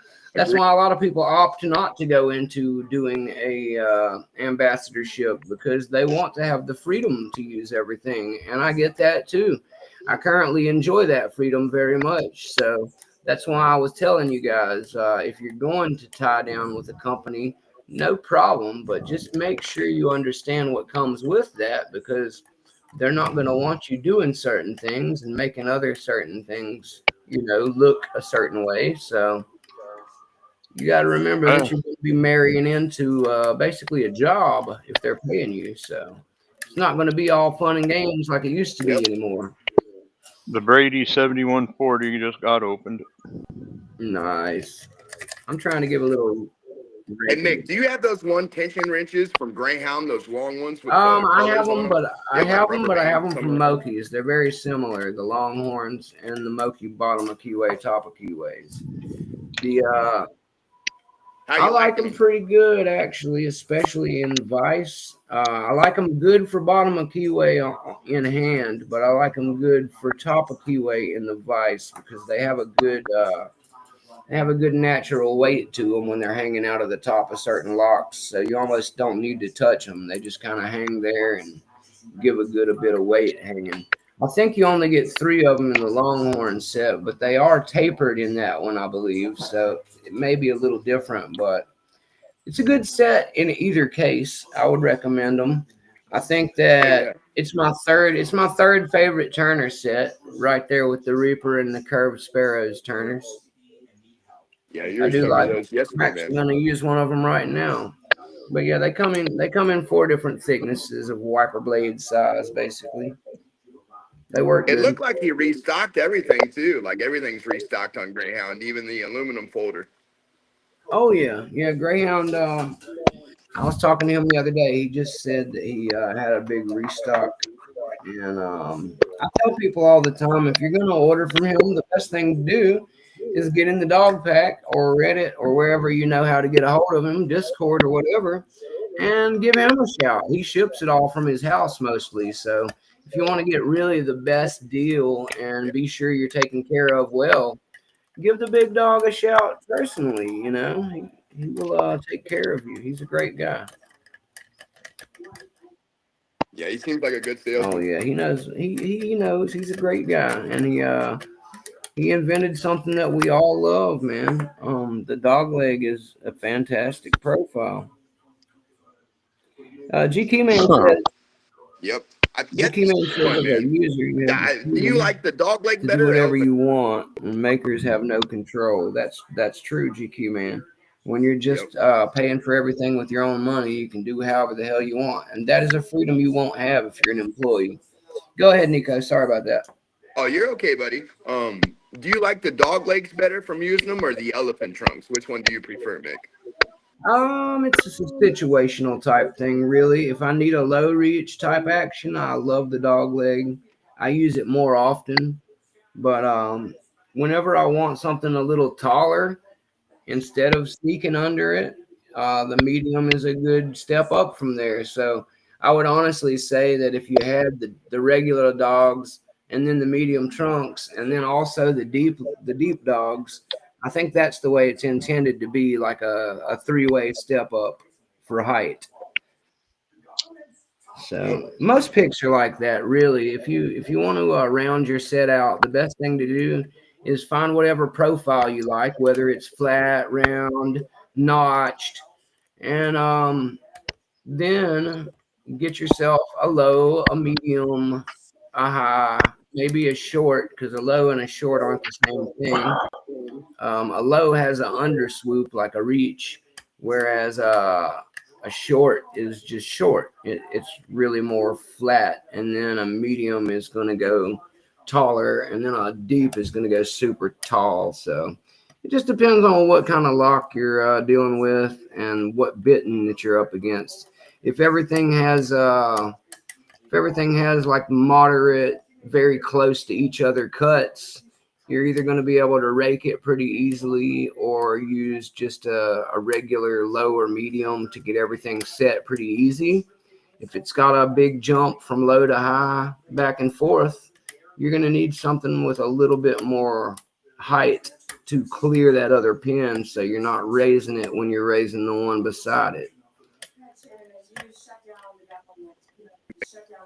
opt not to go into doing a ambassadorship, because they want to have the freedom to use everything, and I get that too. I currently enjoy that freedom very much. So that's why I was telling you guys, if you're going to tie down with a company, no problem, but just make sure you understand what comes with that, because they're not going to want you doing certain things and making other certain things, look a certain way. So you got to remember that Uh, you're going to be marrying into basically a job if they're paying you. So it's not going to be all fun and games like it used to be Yep. anymore. the Brady 7140 just got opened. Nice. I'm trying to give a little Hey rating. Nick, do you have those one tension wrenches from Greyhound? Those long ones with the I have colors on them, them? but They I have like have them, rubber but I have bands or them something from like that. Moki's. They're very similar. The Longhorns and the Moki bottom of keyway, top of keyways. The How I you like liking them them? pretty good, actually, especially in Vice. I like them good for bottom of keyway in hand, but I like them good for top of keyway in the Vice, because they have a good natural weight to them when they're hanging out of the top of certain locks. So you almost don't need to touch them. They just kind of hang there and give a bit of weight hanging. I think you only get 3 of them in the Longhorn set, but they are tapered in that one, I believe. So it may be a little different, but it's a good set in either case. I would recommend them. I think Oh that yeah. it's my third favorite Turner set, right there with the Reaper and the Curved Sparrows Turners. Yeah, you I were do showing me like them. those I'm yesterday, actually man. going to use one of them right now. But yeah, they come in 4 different thicknesses of wiper blade size, basically. They work It good. looked like he restocked everything too. Like everything's restocked on Greyhound, even the aluminum folder. Oh yeah, yeah. Greyhound. I was talking to him the other day. He just said that he had a big restock, and I tell people all the time, if you're going to order from him, the best thing to do is get in the dog pack or Reddit or wherever you know how to get a hold of him, Discord or whatever, and give him a shout. He ships it all from his house mostly. So if you want to get really the best deal and be sure you're taken care of well, give the big dog a shout personally. He will take care of you. He's a great guy. Yeah, he seems like a good Oh salesman. yeah, he knows. He knows he's a great guy, and he invented something that we all love, man. The dog leg is a fantastic profile. GK Man Huh. says Yep. I've yet GK to Man see says one, as a man. user you have the Do you freedom like the dog leg to do better or whatever elephant? you want, and makers have no control. That's true, GQ Man. When you're Yep. just paying for everything with your own money, you can do however the hell you want, and that is a freedom you won't have if you're an employee. Go ahead, Nico. Sorry about that. Oh, you're okay, buddy. Do you like the dog legs better from using them or the elephant trunks? Which one do you prefer, Mick? It's just a situational type thing, really. If I need a low reach type action, I love the dog leg. I use it more often, but whenever I want something a little taller, instead of sneaking under it, the medium is a good step up from there. So I would honestly say that if you had the regular dogs and then the medium trunks and then also the deep dogs, I think that's the way it's intended to be, like a three-way step up for height. Yep. So most picks are like that, really. If you want to round your set out, the best thing to do is find whatever profile you like, whether it's flat, round, notched, and then get yourself a low, a medium, a high, maybe a short, because a low and a short aren't the same thing. A low has an underswoop like a reach, whereas a short is just short. It's really more flat, and then a medium is going to go taller, and then a deep is going to go super tall. So it just depends on what kind of lock you're dealing with and what bitting that you're up against. If everything has if everything has like moderate, very close to each other cuts, you're either going to be able to rake it pretty easily or use just a regular low or medium to get everything set pretty easy. If it's got a big jump from low to high, back and forth, you're going to need something with a little bit more height to clear that other pin so you're not raising it when you're raising the one beside it.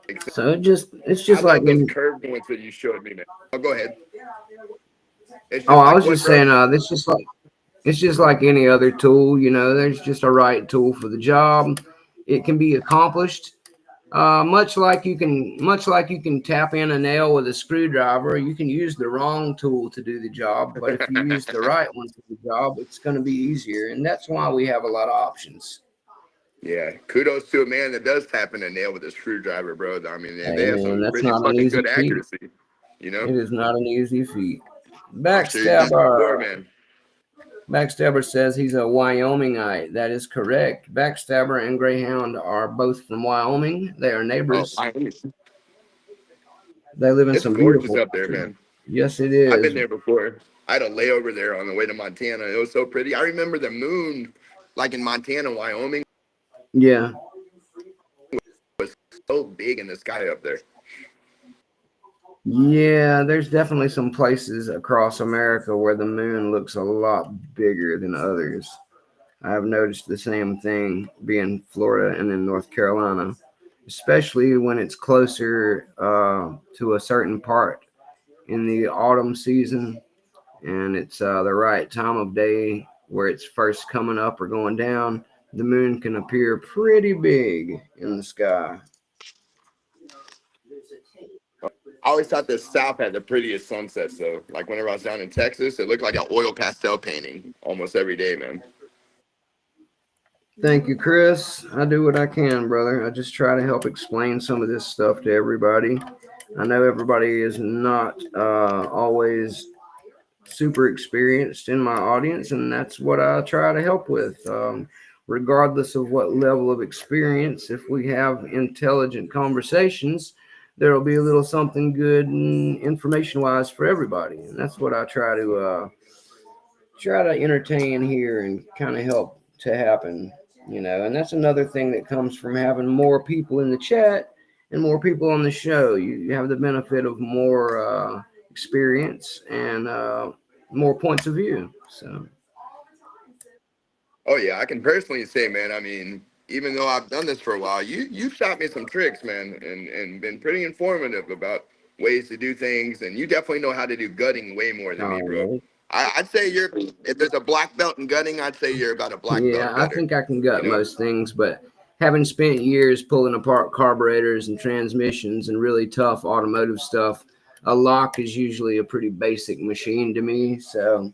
Makes sense. So it's I just like love those curved ones that you showed me, man. Oh, go ahead. It's oh, just I like was what, just bro? saying, it's just like any other tool. There's just a right tool for the job. It can be accomplished. Much like you can tap in a nail with a screwdriver. You can use the wrong tool to do the job, but if you use the right one for the job, it's going to be easier, and that's why we have a lot of options. Yeah, kudos to a man that does tap in a nail with a screwdriver, bro. I mean, they Hey have man, some that's pretty not an fucking easy good feat. accuracy. You know, It is not an easy feat. I'm sure you've done it Backstabber. before, man. Backstabber says he's a Wyomingite. That is correct. Backstabber and Greyhound are both from Wyoming. They are Oh, neighbors. I, They live in it's some gorgeous beautiful up there, country. man. Yes, it I've is. been there before. I had a layover there on the way to Montana. It was so pretty. I remember the moon, like in Montana, Wyoming, Yeah. was so big in the sky up there. Yeah, there's definitely some places across America where the moon looks a lot bigger than others. I've noticed the same thing being Florida and in North Carolina, especially when it's closer to a certain part in the autumn season and it's the right time of day where it's first coming up or going down. The moon can appear pretty big in the sky. I always thought the South had the prettiest sunsets, though. Like whenever I was down in Texas, it looked like an oil pastel painting almost every day, man. Thank you, Chris. I do what I can, brother. I just try to help explain some of this stuff to everybody. I know everybody is not always super experienced in my audience, and that's what I try to help with. Regardless of what level of experience, if we have intelligent conversations, there will be a little something good and information wise for everybody, and that's what I try to entertain here and kind of help to happen. And that's another thing that comes from having more people in the chat and more people on the show. You have the benefit of more experience and more points of view. So, Oh yeah, I can personally say, man. I mean, even though I've done this for a while, you've shot me some tricks, man, and been pretty informative about ways to do things. And you definitely know how to do gutting way more than me, bro. oh, I'd say you're if there's a black belt in gutting, I'd say you're about a black yeah, belt I gutter. think I can You gut know? most things, but having spent years pulling apart carburetors and transmissions and really tough automotive stuff, a lock is usually a pretty basic machine to me. So,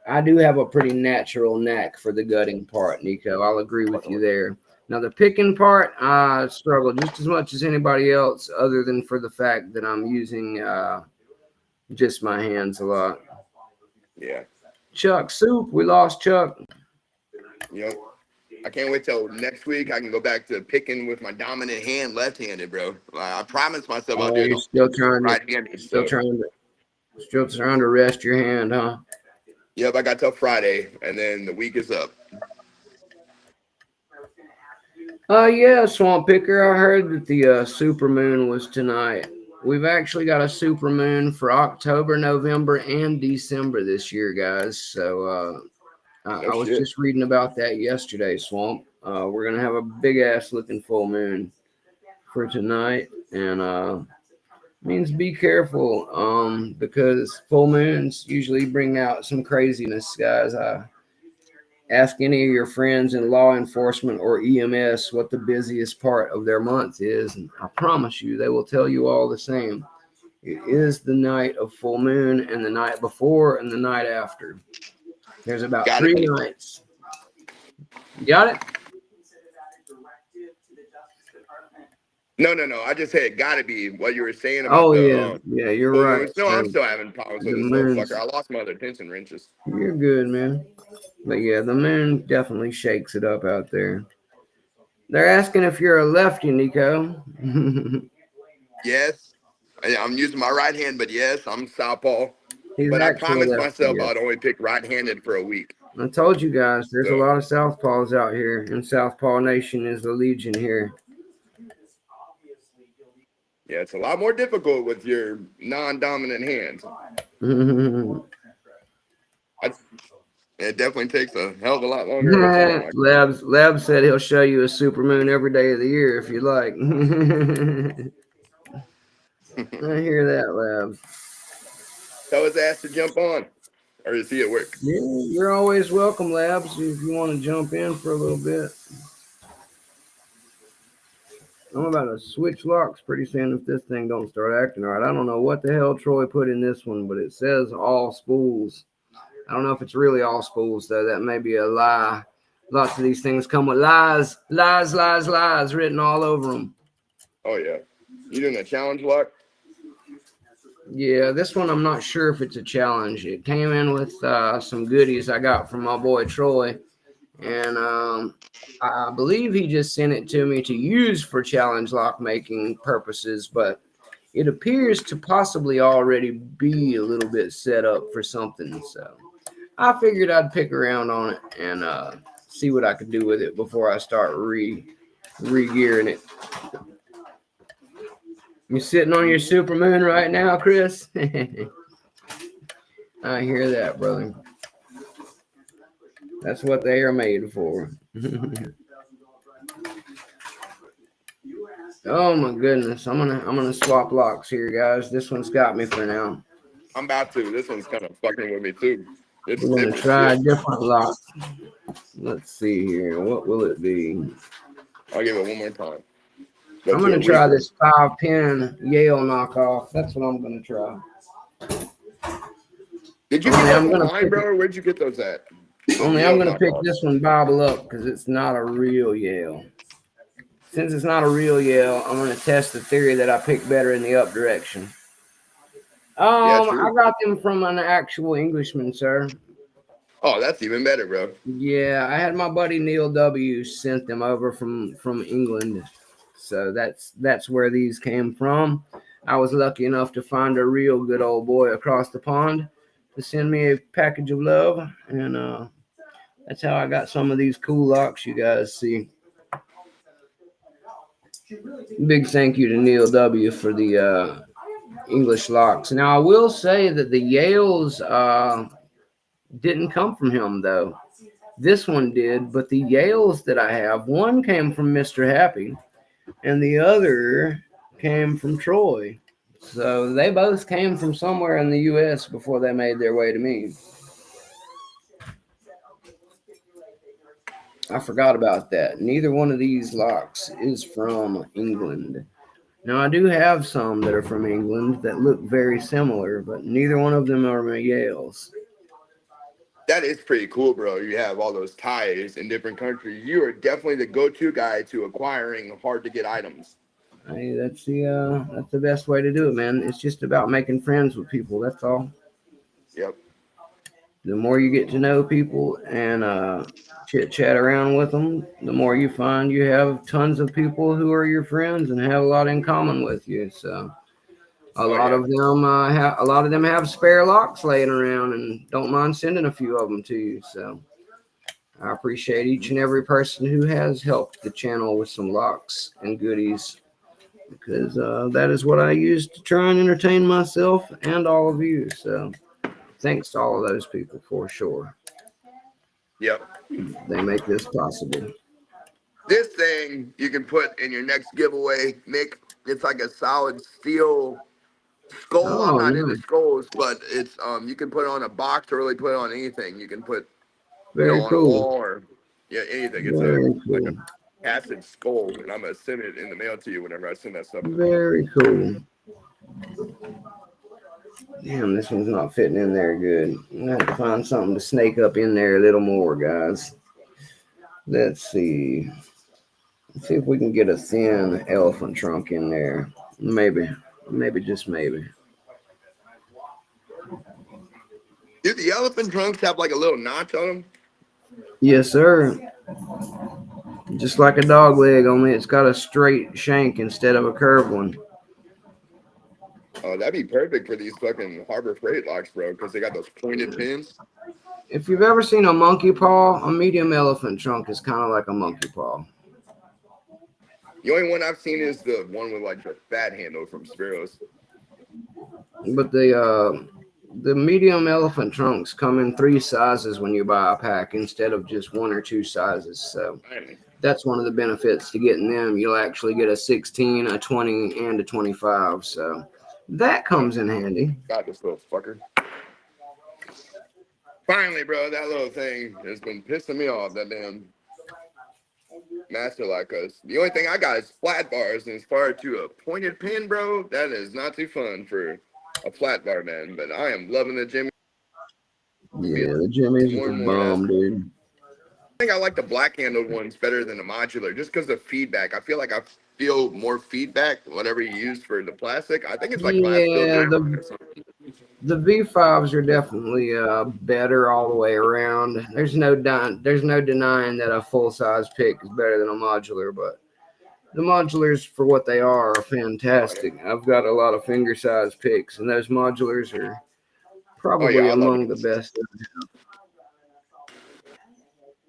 I do have a pretty natural knack for the gutting part, Nico. I'll agree with you there. Now, the picking part, I struggle just as much as anybody else, other than for the fact that I'm using just my hands a lot. Yeah. Chuck Soup, we lost Chuck. You know, I can't wait till next week. I can go back to picking with my dominant hand, left-handed, bro. I promised myself I'll do it You're on right-handed. still So, trying still trying to rest your hand, huh? yep, I got till Friday, and then the week is up. Yeah, Swamp Picker. I heard that the super moon was tonight. We've actually got a super moon for October, November, and December this year, guys. So No I was shit. just reading about that yesterday, Swamp. We're gonna have a big ass looking full moon for tonight, and Means be careful, because full moons usually bring out some craziness, guys. Ask any of your friends in law enforcement or EMS what the busiest part of their month is, and I promise you they will tell you all the same. It is the night of full moon and the night before and the night after. There's about Gotta three be. nights. You got it? No. I just said gotta be what you were saying about Oh the yeah, yeah, you're full right. moons. No, I'm So still having problems the with this little fucker. moon's I lost my other tension wrenches. you're good, man. But yeah, the moon definitely shakes it up out there. They're asking if you're a lefty, Nico. Yes, I'm using my right hand, but yes, I'm southpaw. He's But I actually a promised lefty, myself yes. I'd only pick right-handed for a week. I told you guys, there's a So lot of Southpaws out here, and Southpaw Nation is the legion here. yeah, it's a lot more difficult with your non-dominant hands. I, it definitely takes a hell of a lot longer of a time. Labs said he'll show you a supermoon every day of the year if you like. I hear that, Labs. Tell his ass to jump on, or is he at work? Yeah, you're always welcome, Labs, if you want to jump in for a little bit. I'm about to switch locks pretty soon if this thing don't start acting right. I don't know what the hell Troy put in this one, but it says all spools. I don't know if it's really all spools, though. That may be a lie. Lots of these things come with lies, lies, lies, lies written all over them. Oh yeah, you doing a challenge lock? Yeah, this one I'm not sure if it's a challenge. It came in with some goodies I got from my boy Troy, and I believe he just sent it to me to use for challenge lock making purposes, but it appears to possibly already be a little bit set up for something. So I figured I'd pick around on it and see what I could do with it before I start re-gearing it. You sitting on your supermoon right now, Chris? I hear that, brother. That's what they are made for. Oh my goodness. I'm gonna swap locks here, guys. This one's got me for now. I'm about to. This one's kind of fucking with me too. It's We're stiff gonna as try a shit. different lock. Let's see here. What will it be? I'll give it one more time. Go I'm to a gonna try weaker. this 5-pin Yale knockoff. That's what I'm gonna try. Did you get Only those I'm gonna online, pick bro? Or where'd you get those at? Those only I'm Yale gonna pick knockoffs. this one Bible up because it's not a real Yale. Since it's not a real Yale, I'm gonna test the theory that I pick better in the up direction. Yeah, I true. got them from an actual Englishman, sir. Oh, that's even better, bro. Yeah, I had my buddy Neil W. sent them over from England, so that's where these came from. I was lucky enough to find a real good old boy across the pond to send me a package of love, and that's how I got some of these cool locks you guys see. Big thank you to Neil W. for the English locks. Now I will say that the Yales didn't come from him though. This one did, but the Yales that I have, one came from Mr. Happy, and the other came from Troy. So they both came from somewhere in the U.S. before they made their way to me. I forgot about that. Neither one of these locks is from England. Now, I do have some that are from England that look very similar, but neither one of them are my Yales. That is pretty cool, bro. You have all those ties in different countries. You are definitely the go-to guy to acquiring hard to get items. Hey, that's the best way to do it, man. It's just about making friends with people. That's all. Yep. The more you get to know people and chit chat around with them, the more you find you have tons of people who are your friends and have a lot in common with you. So Oh yeah. a lot of them have spare locks laying around and don't mind sending a few of them to you. So I appreciate each and every person who has helped the channel with some locks and goodies because that is what I use to try and entertain myself and all of you. So thanks to all of those people for sure. Yep. They make this possible. This thing you can put in your next giveaway, Nick. It's like a solid steel Skull, I'm Oh, not into nice. skulls, but it's you can put it on a box or really put it on anything. You can put, Very on a cool. wall or yeah, anything. It's a Very like a cool. acid skull, and I'm gonna send it in the mail to you whenever I send that stuff to. Very cool. Damn, this one's not fitting in there good. I'm gonna have to find something to snake up in there a little more, guys. Let's see. Let's see if we can get a thin elephant trunk in there. Maybe. Maybe, just maybe. Do the elephant trunks have like a little notch on them? Yes, sir. Just like a dog leg, only it's got a straight shank instead of a curved one. Oh, that'd be perfect for these fucking Harbor Freight locks, bro, because they got those pointed pins. If you've ever seen a monkey paw, a medium elephant trunk is kind of like a monkey paw. The only one I've seen is the one with like the fat handle from Spiros. But the medium elephant trunks come in 3 sizes when you buy a pack instead of just 1 or 2 sizes. So that's one of the benefits to getting them. You'll actually get a 16, a 20, and a 25. So that comes in handy. Got this little fucker. Finally, bro, that little thing has been pissing me off. That damn master lock. Cause the only thing I got is flat bars, and as far to a pointed pin, bro, that is not too fun for a flat bar, man. But I am loving the Jimmy. Yeah, the Jimmy's More a and more of that. bomb, dude. I think I like the black handled ones better than the modular, just because of feedback. I feel like I feel more feedback whatever you use for the plastic. I think it's like glass Yeah, filter or something. the V5s are definitely better all the way around. There's no denying that a full size pick is better than a modular, but the modulars for what they are fantastic. I've got a lot of finger size picks, and those modulars are Oh yeah, probably I love among the it. best.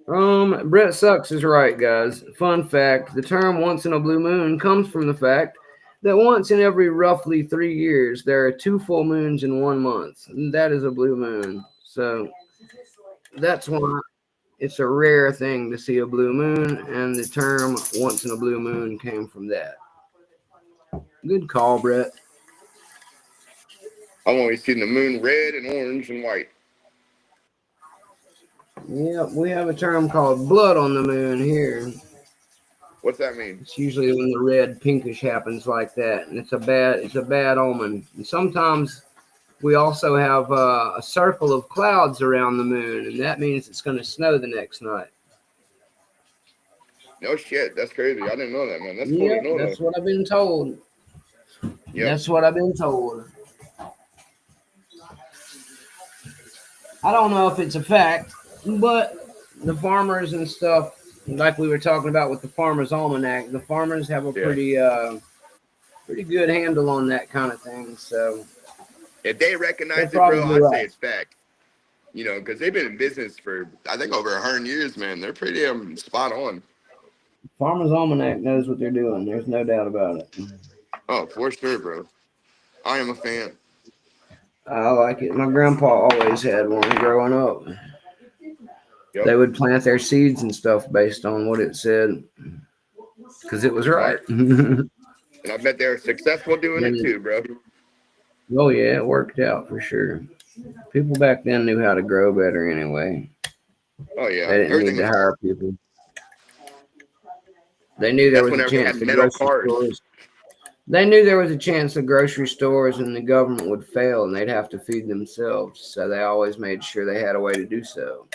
Brett Sucks is right, guys. Fun fact: the term "once in a blue moon" comes from the fact that once in every roughly 3 years there are 2 full moons in 1 month. And that is a blue moon. So that's why it's a rare thing to see a blue moon, and the term "once in a blue moon" came from that. Good call, Brett. I've only seen the moon red and orange and white. Yep, we have a term called "blood on the moon" here. What's that mean? It's usually when the red pinkish happens like that, and it's a bad omen. And sometimes we also have a circle of clouds around the moon, and that means it's going to snow the next night. No shit, that's crazy. I didn't know that, man. That's cool to Yep, know though. that's what I've been told. Yep. That's what I've been told. I don't know if it's a fact, but the farmers and stuff, like we were talking about with the Farmer's Almanac, the farmers have a pretty good handle on that kind of thing. So If they they're recognize it, bro, probably I say right. it's fact. Because they've been in business for I think over 100 years, man. They're pretty spot on. Farmer's Almanac knows what they're doing. There's no doubt about it. Oh, for sure, bro. I am a fan. I like it. My grandpa always had one growing up. They Yep. would plant their seeds and stuff based on what it said because it was right. Smart. And I bet they're successful doing it And too, bro. oh yeah, it worked out for sure. People back then knew how to grow better anyway. Oh They yeah, didn't need everything to was. hire people. They knew there That's was a whenever they chance had the metal grocery cars. stores. They knew there was a chance the grocery stores and the government would fail and they'd have to feed themselves. So they always made sure they had a way to do so.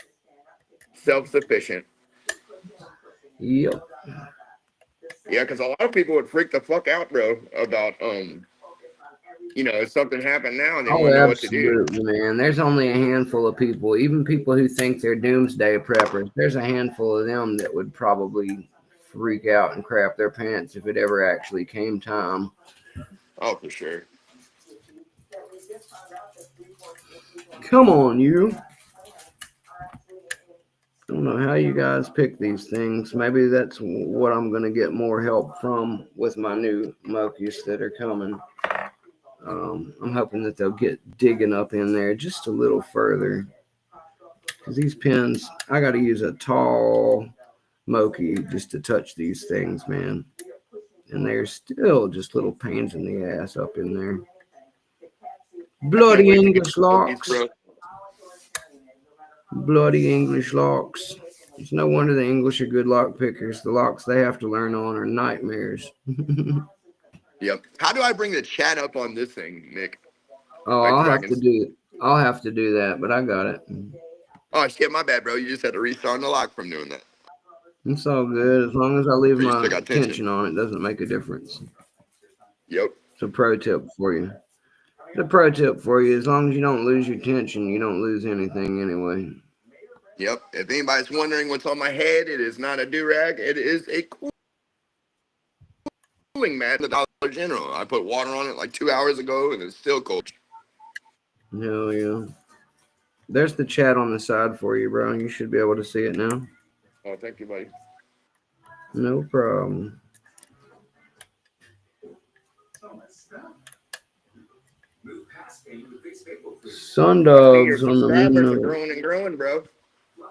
Self-sufficient. Yep. Yeah, because a lot of people would freak the fuck out, bro, about if something happened now and they Oh, wouldn't know what to do. absolutely, man. There's only a handful of people, even people who think they're doomsday preppers. There's a handful of them that would probably freak out and crap their pants if it ever actually came time. Oh, for sure. Come on, you. I don't know how you guys pick these things. Maybe that's what I'm going to get more help from with my new Mokies that are coming. I'm hoping that they'll get digging up in there just a little further. Because these pins, I got to use a tall Moki just to touch these things, man. And they're still just little pains in the ass up in there. I can't Bloody wait to get English some cookies, locks. bro. Bloody English locks. It's no wonder the English are good lock pickers. The locks they have to learn on are nightmares. Yep. How do I bring the chat up on this thing, Nick? Oh, Like, do I can? I'll have to do that, but I got it. Oh shit, my bad, bro. You just had to restart the lock from doing that. It's all good. As long as I leave Or you still my got tension. attention on it, doesn't make a difference. Yep. It's a pro tip for you. The pro tip for you, as long as you don't lose your tension, you don't lose anything anyway. Yep. If anybody's wondering what's on my head, it is not a do-rag. It is a cooling mat in the Dollar General. I put water on it like 2 hours ago, and it's still cold. Hell yeah. There's the chat on the side for you, bro. You should be able to see it now. Oh, thank you, buddy. No problem. Your Sundogs on the subscribers are menu. growing and growing, bro.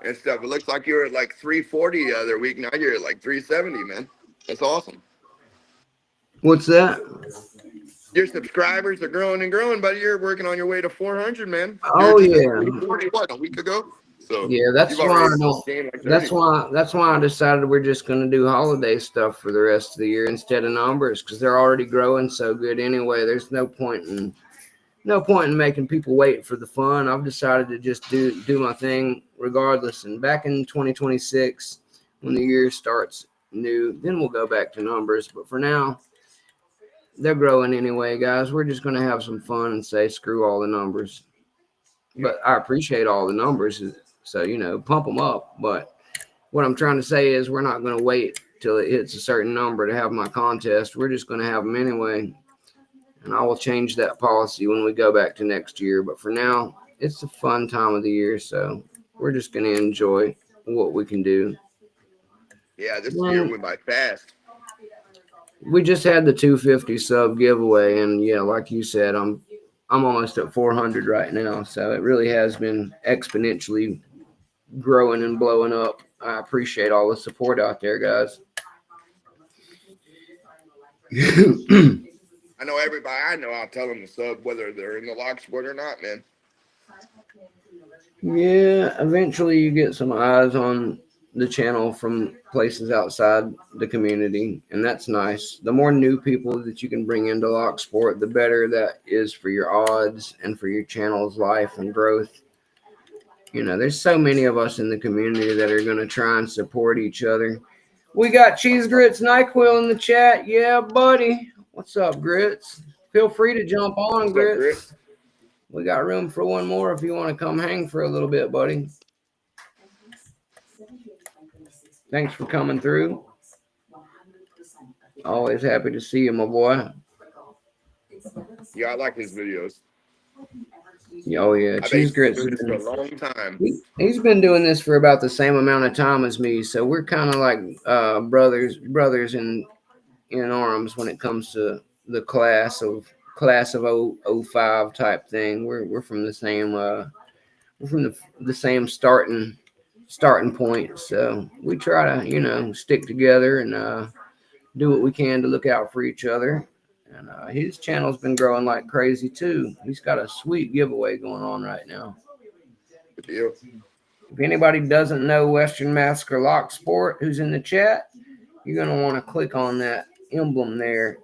And stuff. It looks like you were at like 340 the other week. Now you're at like 370, man. That's awesome. What's that? Your subscribers are growing and growing, buddy. You're working on your way to 400, man. You were Oh just at yeah. 340, what, a week ago? So Yeah, that's you've why I already don't. gained like 30. That's why I decided we're just gonna do holiday stuff for the rest of the year instead of numbers because they're already growing so good anyway. There's no point in making people wait for the fun. I've decided to just do my thing regardless. And back in 2026, when the year starts new, then we'll go back to numbers. But for now, they're growing anyway, guys. We're just gonna have some fun and say screw all the numbers. But I appreciate all the numbers, so pump them up. But what I'm trying to say is we're not gonna wait till it hits a certain number to have my contest. We're just gonna have them anyway. And I will change that policy when we go back to next year. But for now, it's a fun time of the year, so we're just going to enjoy what we can do. Yeah, this year And went by fast. we just had the 250 sub giveaway, and yeah, like you said, I'm almost at 400 right now, so it really has been exponentially growing and blowing up. I appreciate all the support out there, guys. I know everybody I know, I'll tell them to sub whether they're in the lock sport or not, man. Yeah, eventually you get some eyes on the channel from places outside the community, and that's nice. The more new people that you can bring into lock sport, the better that is for your odds and for your channel's life and growth. There's so many of us in the community that are going to try and support each other. We got Cheese Grits NyQuil in the chat. Yeah, buddy. What's up, Grits? Feel free to jump on, What's up, Grits. Grits? We got room for one more if you want to come hang for a little bit, buddy. Thanks for coming through. Always happy to see you, my boy. Yeah, I like his videos. Oh, yeah. I bet Cheese he's been Grits. doing this for a long time. He's been doing this for about the same amount of time as me, so we're kind of like brothers in arms when it comes to the class of '05 type thing. We're from the same the same starting point, so we try to stick together and do what we can to look out for each other. And his channel's been growing like crazy too. He's got a sweet giveaway going on right now. Good deal. If anybody doesn't know Western Massacre Lock Sport who's in the chat, you're going to want to click on that emblem there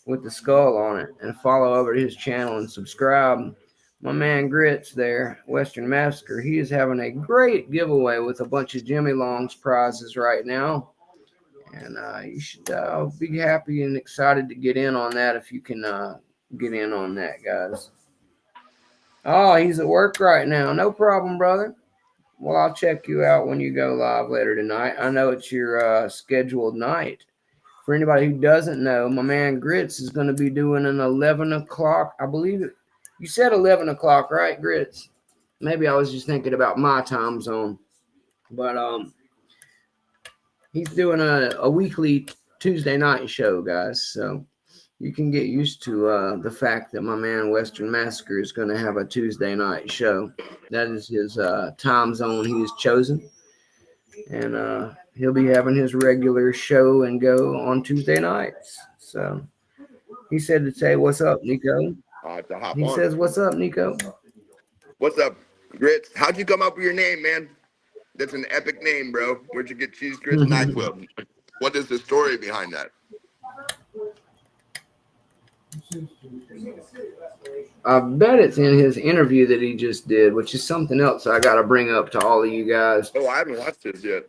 with the skull on it and follow over to his channel and subscribe. My man Grits there, Western Massacre, he is having a great giveaway with a bunch of Jimmy Long's prizes right now. And you should be happy and excited to get in on that if you can get in on that, guys. Oh, he's at work right now. No problem, brother. Well, I'll check you out when you go live later tonight. I know it's your scheduled night. For anybody who doesn't know, my man Grits is going to be doing an 11 o'clock. I believe it. You said 11 o'clock, right, Grits? Maybe I was just thinking about my time zone. But he's doing a weekly Tuesday night show, guys. So you can get used to the fact that my man Western Massacre is going to have a Tuesday night show. That is his time zone he has chosen. And he'll be having his regular show and go on Tuesday nights. So he said to say, "What's up, Nico?" I'll have to hop He on. says, "What's up, Nico?" What's up, Grits? How'd you come up with your name, man? That's an epic name, bro. Where'd you get Cheese Grits NyQuil? What is the story behind that? I bet it's in his interview that he just did, which is something else I got to bring up to all of you guys. Oh, I haven't watched this yet.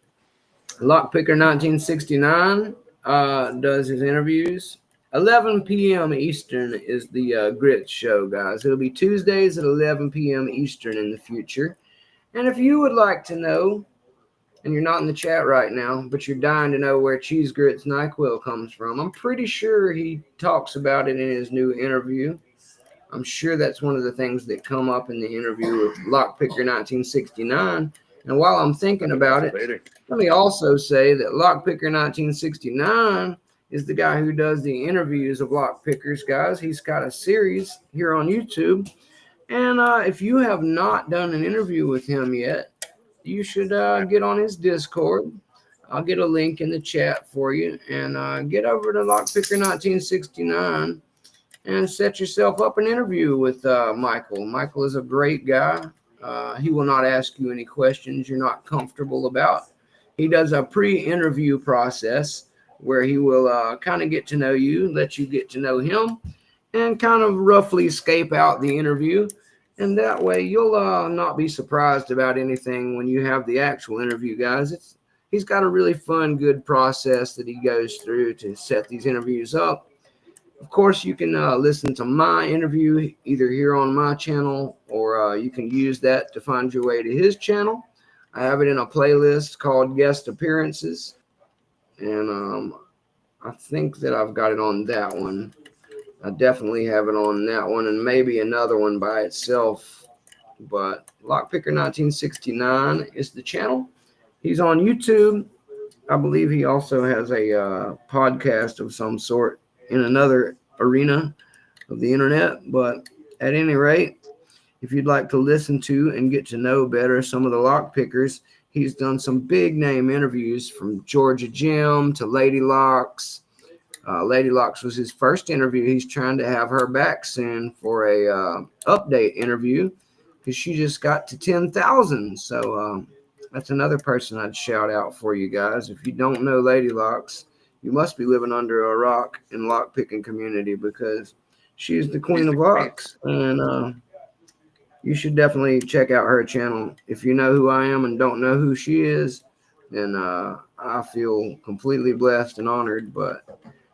Lockpicker 1969 does his interviews. 11 p.m. Eastern is the Grits show, guys. It'll be Tuesdays at 11 p.m. Eastern in the future. And if you would like to know, and you're not in the chat right now, but you're dying to know where Cheese Grits NyQuil comes from, I'm pretty sure he talks about it in his new interview. I'm sure that's one of the things that come up in the interview with Lockpicker 1969. And while I'm thinking about it, let me also say that Lockpicker 1969 is the guy who does the interviews of Lockpickers, guys. He's got a series here on YouTube. And if you have not done an interview with him yet, you should get on his Discord. I'll get a link in the chat for you. And get over to Lockpicker 1969 and set yourself up an interview with Michael. Michael is a great guy. He will not ask you any questions you're not comfortable about. He does a pre-interview process where he will kind of get to know you, let you get to know him, and kind of roughly scape out the interview. And that way you'll not be surprised about anything when you have the actual interview, guys. He's got a really fun, good process that he goes through to set these interviews up. Of course, you can listen to my interview either here on my channel or you can use that to find your way to his channel. I have it in a playlist called Guest Appearances. And I think that I've got it on that one. I definitely have it on that one and maybe another one by itself. But Lockpicker 1969 is the channel. He's on YouTube. I believe he also has a podcast of some sort in another arena of the internet. But at any rate, if you'd like to listen to and get to know better some of the lock pickers, he's done some big name interviews from Georgia Jim to Lady Locks. Lady Locks was his first interview. He's trying to have her back soon for a update interview because she just got to 10,000. So that's another person I'd shout out for you guys. If you don't know Lady Locks, you must be living under a rock in lock picking community because she's the queen of locks. And you should definitely check out her channel. If you know who I am and don't know who she is, then I feel completely blessed and honored, but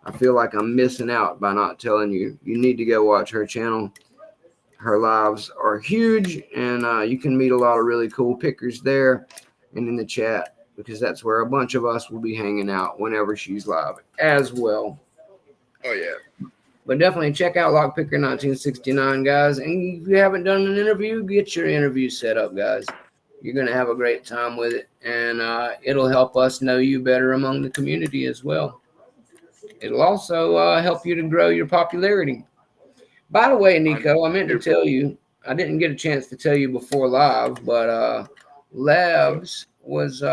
I feel like I'm missing out by not telling you. You need to go watch her channel. Her lives are huge, and you can meet a lot of really cool pickers there and in the chat because that's where a bunch of us will be hanging out whenever she's live as well. Oh, yeah. But definitely check out Lockpicker 1969, guys. And if you haven't done an interview, get your interview set up, guys. You're going to have a great time with it, and it'll help us know you better among the community as well. It'll also help you to grow your popularity. By the way, Nico, I meant to tell you, I didn't get a chance to tell you before live, but Labs was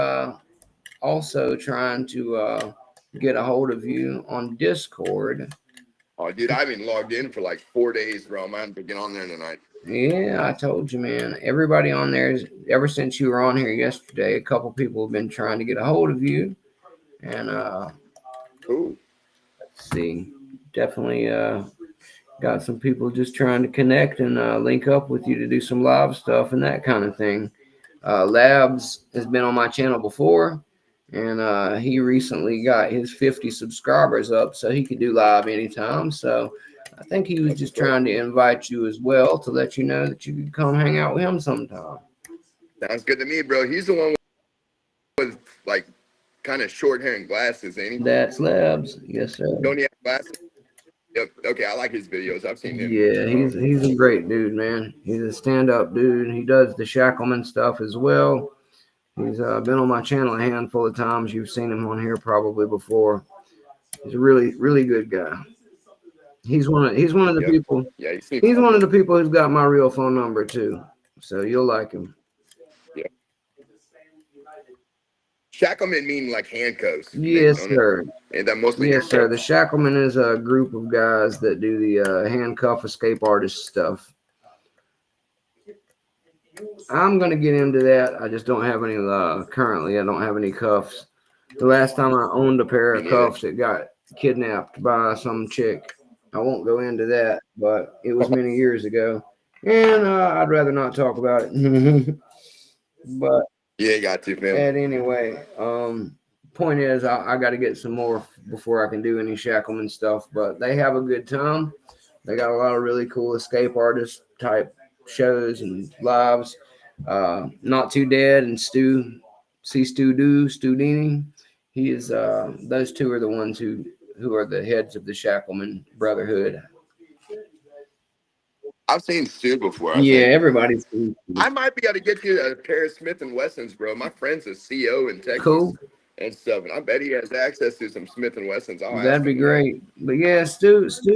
also trying to get a hold of you on Discord. Oh, dude, I've been logged in for like 4 days, bro. I'm having to get on there tonight. Yeah, I told you, man. Everybody on there, ever since you were on here yesterday, a couple people have been trying to get a hold of you. And Ooh. let's see, definitely got some people just trying to connect and link up with you to do some live stuff and that kind of thing. Labs has been on my channel before, and he recently got his 50 subscribers up so he could do live anytime. So I think he was just trying to invite you as well to let you know that you could come hang out with him sometime. Sounds good to me, bro. He's the one with like kind of short hair and glasses, ain't he? That's Labs. Yes, sir. Don't he have glasses? Yep. Okay, I like his videos. I've seen him. Yeah, he's a great dude, man. He's a stand-up dude. He does the Shackleman stuff as well. He's been on my channel a handful of times. You've seen him on here probably before. He's a really, really good guy. He's one of the people. Yeah, he's one of the people who's got my real phone number too. So you'll like him. Yeah. Shackleman mean like handcuffs. Yes, sir. Ain't that mostly Yes, sir. The handcuffs? Shackleman is a group of guys that do the handcuff escape artist stuff. I'm gonna get into that. I just don't have any currently. I don't have any cuffs. The last time I owned a pair Me of neither. cuffs, it got kidnapped by some chick. I won't go into that, but it was many years ago, and I'd rather not talk about it. But Yeah, got to, fam. at anyway, point is, I got to get some more before I can do any Shackleman stuff. But they have a good time. They got a lot of really cool escape artist type shows and lives. Not Too Dead and Stu Dini. He is those two are the ones who are the heads of the Shackleman Brotherhood. I've seen Stu before, I Yeah, think. everybody's seen Stu. I might be able to get you a pair of Smith and Wessons, bro. My friend's a CO in Cool. Texas and stuff, and I bet he has access to some Smith and Wessons. I'll That'd ask be him, man. great. But yeah, Stu's got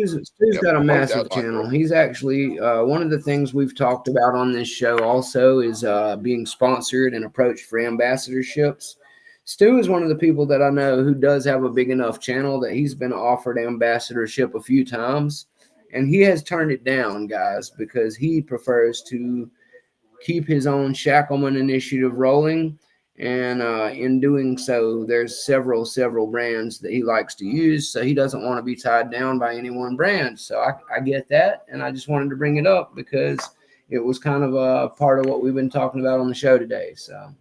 a I'll work that massive out, channel. bro. He's actually one of the things we've talked about on this show also is being sponsored and approached for ambassadorships. Stu is one of the people that I know who does have a big enough channel that he's been offered ambassadorship a few times. And he has turned it down, guys, because he prefers to keep his own Shackleman initiative rolling. And in doing so, there's several brands that he likes to use. So he doesn't want to be tied down by any one brand. So I get that. And I just wanted to bring it up because it was kind of a part of what we've been talking about on the show today. So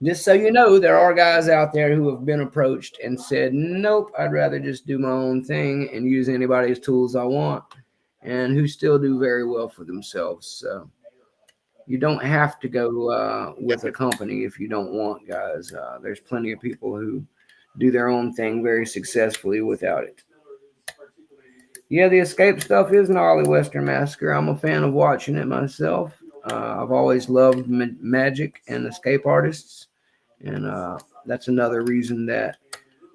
just so you know, there are guys out there who have been approached and said, nope, I'd rather just do my own thing and use anybody's tools I want, and who still do very well for themselves. So you don't have to go with a company if you don't want, guys. There's plenty of people who do their own thing very successfully without it. Yeah, the escape stuff is gnarly Western Massacre. I'm a fan of watching it myself. I've always loved magic and escape artists, and that's another reason that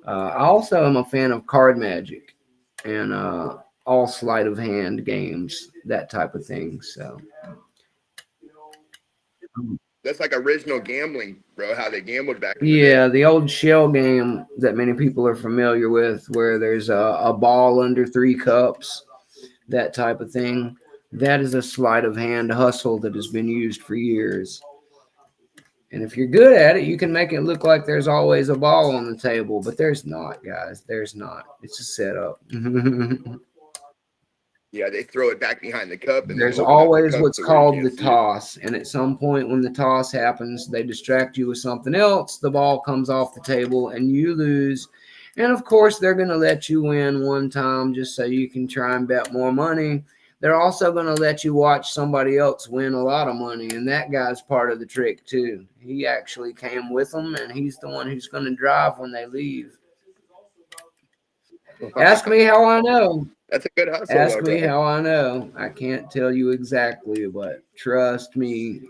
I also am a fan of card magic and all sleight of hand games, that type of thing. So That's like original gambling, bro. How they gambled back in the day. yeah, the old shell game that many people are familiar with, where there's a ball under three cups, that type of thing. That is a sleight of hand hustle that has been used for years. And if you're good at it, you can make it look like there's always a ball on the table, but there's not, guys. There's not. It's a setup. Yeah, they throw it back behind the cup and then There's open up the always cup what's to where you called can't the see it. toss. And at some point, when the toss happens, they distract you with something else. The ball comes off the table and you lose. And of course, they're going to let you win one time just so you can try and bet more money. They're also going to let you watch somebody else win a lot of money. And that guy's part of the trick, too. He actually came with them, and he's the one who's going to drive when they leave. Ask me how I know. That's a good hustle, Ask though, me bro. how I know. I can't tell you exactly, but trust me,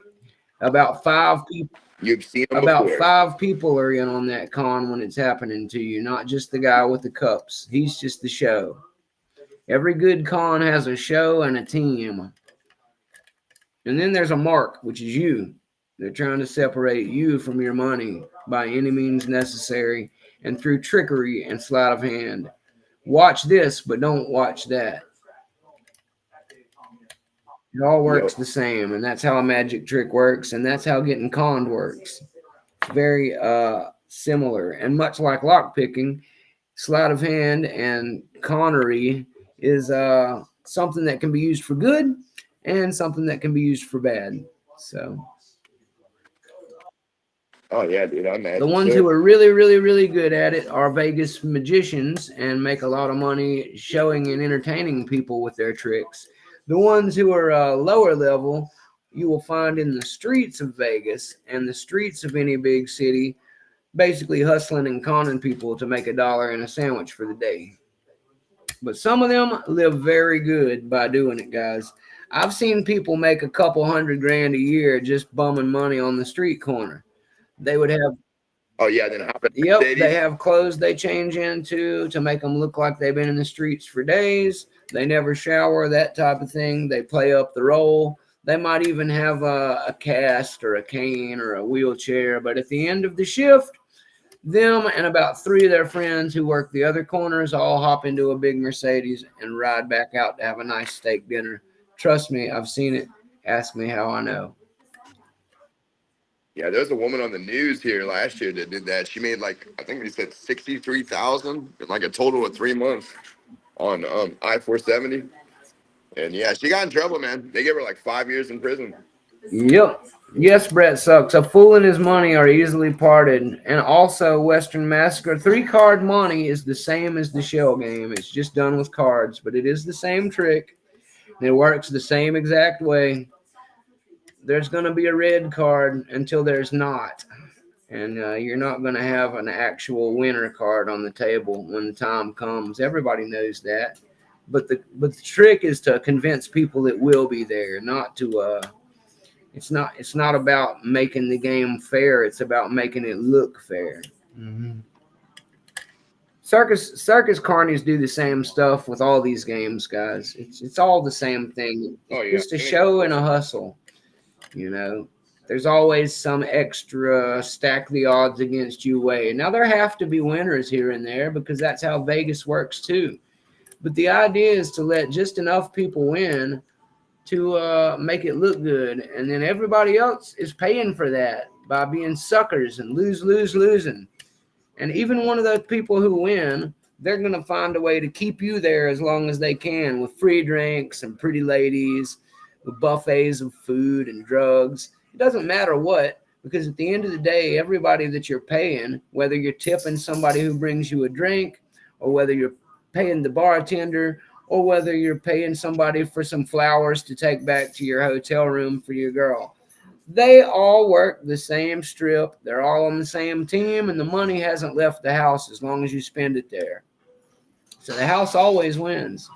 about five people. You've seen them About before. five people are in on that con when it's happening to you, not just the guy with the cups. He's just the show. Every good con has a show and a team. And then there's a mark, which is you. They're trying to separate you from your money by any means necessary and through trickery and sleight of hand. Watch this, but don't watch that. It all works Yo, the same, and that's how a magic trick works, and that's how getting conned works. It's very similar, and much like lock picking, sleight of hand and connery is something that can be used for good and something that can be used for bad. So oh yeah, dude, I the imagine ones who so. are really good at it are Vegas magicians and make a lot of money showing and entertaining people with their tricks. The ones who are lower level, you will find in the streets of Vegas and the streets of any big city, basically hustling and conning people to make $1 and a sandwich for the day. But some of them live very good by doing it, guys. I've seen people make a couple hundred grand a year just bumming money on the street corner. They would have Oh yeah, then hop in Yep, they Mercedes. have clothes they change into to make them look like they've been in the streets for days. They never shower, that type of thing. They play up the role. They might even have a cast or a cane or a wheelchair. But at the end of the shift, them and about three of their friends who work the other corners all hop into a big Mercedes and ride back out to have a nice steak dinner. Trust me, I've seen it. Ask me how I know. Yeah, there was a woman on the news here last year that did that. She made like I think they said 63,000 in like a total of 3 months on I-470. And yeah, she got in trouble, man. They gave her like 5 years in prison. Yep. Yes, Brett sucks. A fool and his money are easily parted. And also, Western Massacre 3 card money is the same as the shell game. It's just done with cards, but it is the same trick. And it works the same exact way. There's going to be a red card until there's not. And you're not going to have an actual winner card on the table when the time comes. Everybody knows that. But the trick is to convince people it will be there, not to it's not about making the game fair. It's about making it look fair. Mm-hmm. Circus carnies do the same stuff with all these games, guys. It's all the same thing. Oh It's yeah. just a show and a hustle. You know, there's always some extra stack the odds against you way. Now there have to be winners here and there because that's how Vegas works too. But the idea is to let just enough people win to make it look good, and then everybody else is paying for that by being suckers and losing. And even one of those people who win, they're going to find a way to keep you there as long as they can with free drinks and pretty ladies, with buffets of food and drugs. It doesn't matter what, because at the end of the day, everybody that you're paying, whether you're tipping somebody who brings you a drink or whether you're paying the bartender or whether you're paying somebody for some flowers to take back to your hotel room for your girl, they all work the same strip. They're all on the same team, and the money hasn't left the house as long as you spend it there. So the house always wins.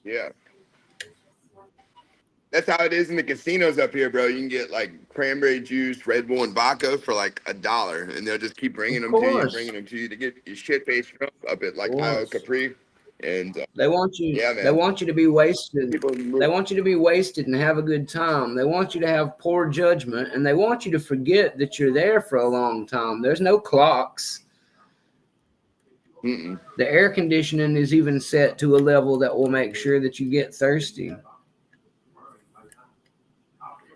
Yeah. That's how it is in the casinos up here, bro. You can get like cranberry juice, Red Bull, and vodka for like $1, and they'll just keep bringing Of them to you, course. to get your shit faced drunk up at Of like Isle course. Capri. And They want you. yeah, They man, want you to be wasted. people They move. want you to be wasted and have a good time. They want you to have poor judgment, and they want you to forget that you're there for a long time. There's no clocks. Mm-mm. The air conditioning is even set to a level that will make sure that you get thirsty.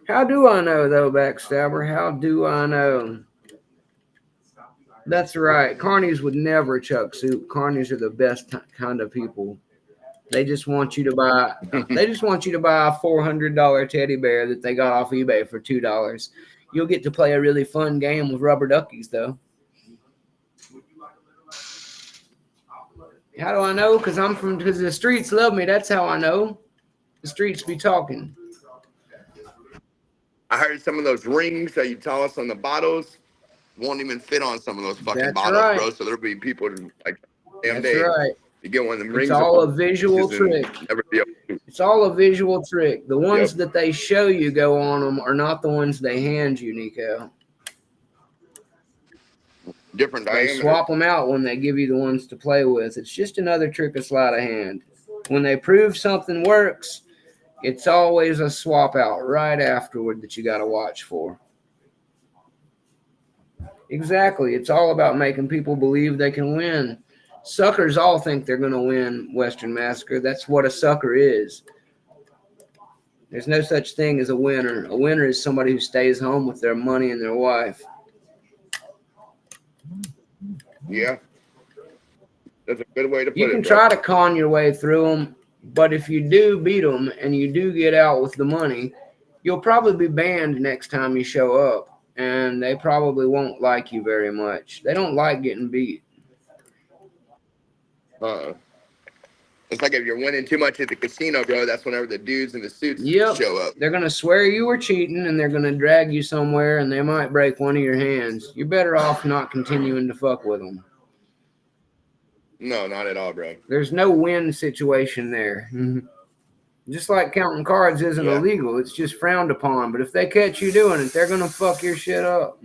How do I know, though, Backstabber? How do I know? That's right. Carnies would never chuck soup. Carnies are the best kind of people. They just want you to buy. They just want you to buy a $400 teddy bear that they got off eBay for $2. You'll get to play a really fun game with rubber duckies, though. How do I know? Because the streets love me. That's how I know. The streets be talking. I heard some of those rings that you toss on the bottles won't even fit on some of those fucking That's bottles, right. bro. So there'll be people like damn That's day right. to get one of them It's rings all on a visual and trick. never be able to. It's all a visual trick. The ones Yep. that they show you go on them are not the ones they hand you, Nico. Different They diameter. swap them out when they give you the ones to play with. It's just another trick of sleight of hand. When they prove something works, it's always a swap out right afterward that you got to watch for. Exactly. It's all about making people believe they can win. Suckers all think they're going to win Western Massacre. That's what a sucker is. There's no such thing as a winner. A winner is somebody who stays home with their money and their wife. Yeah, that's a good way to You put can it, bro. try to con your way through them, but if you do beat them and you do get out with the money, you'll probably be banned next time you show up, and they probably won't like you very much. They don't like getting beat. Uh-uh. It's like if you're winning too much at the casino, bro. That's whenever the dudes in the suits Yep. show up. They're going to swear you were cheating, and they're going to drag you somewhere, and they might break one of your hands. You're better off not continuing to fuck with them. No, not at all, bro. There's no win situation there. Just like counting cards isn't Yeah. illegal, it's just frowned upon. But if they catch you doing it, they're going to fuck your shit up.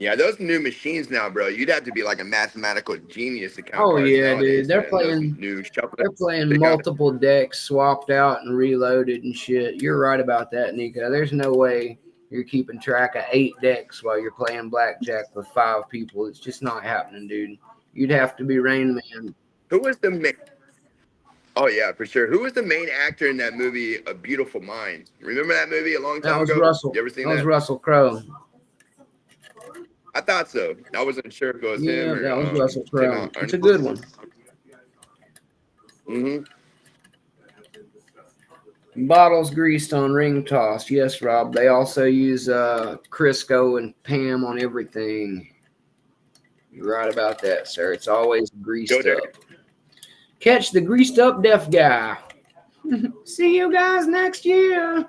Yeah, those new machines now, bro. You'd have to be like a mathematical genius to count Oh cards yeah, dude. nowadays, man. Those new They're shufflers. playing They got multiple decks swapped out and reloaded and shit. You're right about that, Nico. There's no way you're keeping track of 8 decks while you're playing blackjack with 5 people. It's just not happening, dude. You'd have to be Rain Man. who was the main? Oh yeah, for sure. Who was the main actor in that movie, A Beautiful Mind? Remember that movie a long That time was ago? Russell. You ever seen That was that? Russell Crowe. I thought so. I wasn't sure if it was him Yeah, or that was Russell Tim Crowe. It's a good Arnold. one. Mm-hmm. Bottles greased on ring toss. Yes, Rob. They also use Crisco and Pam on everything. You're right about that, sir. It's always Joe greased Dirt. up. Catch the greased up deaf guy. See you guys next year.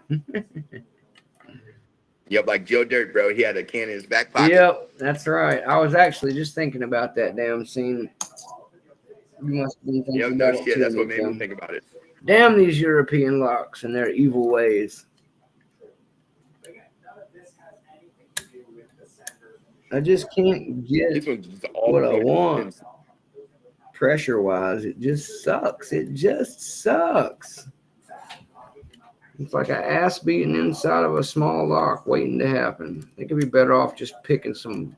Yep, like Joe Dirt, bro. He had a can in his back pocket. Yep, that's right. I was actually just thinking about that damn scene. You must have been thinking Yep, no about it shit. too, That's what made me Nico. think about it. Damn these European locks and their evil ways. I just can't get This one's just all what I the way want. in. Pressure wise, it just sucks. It just sucks. It's like an ass beating inside of a small lock waiting to happen. They could be better off just picking some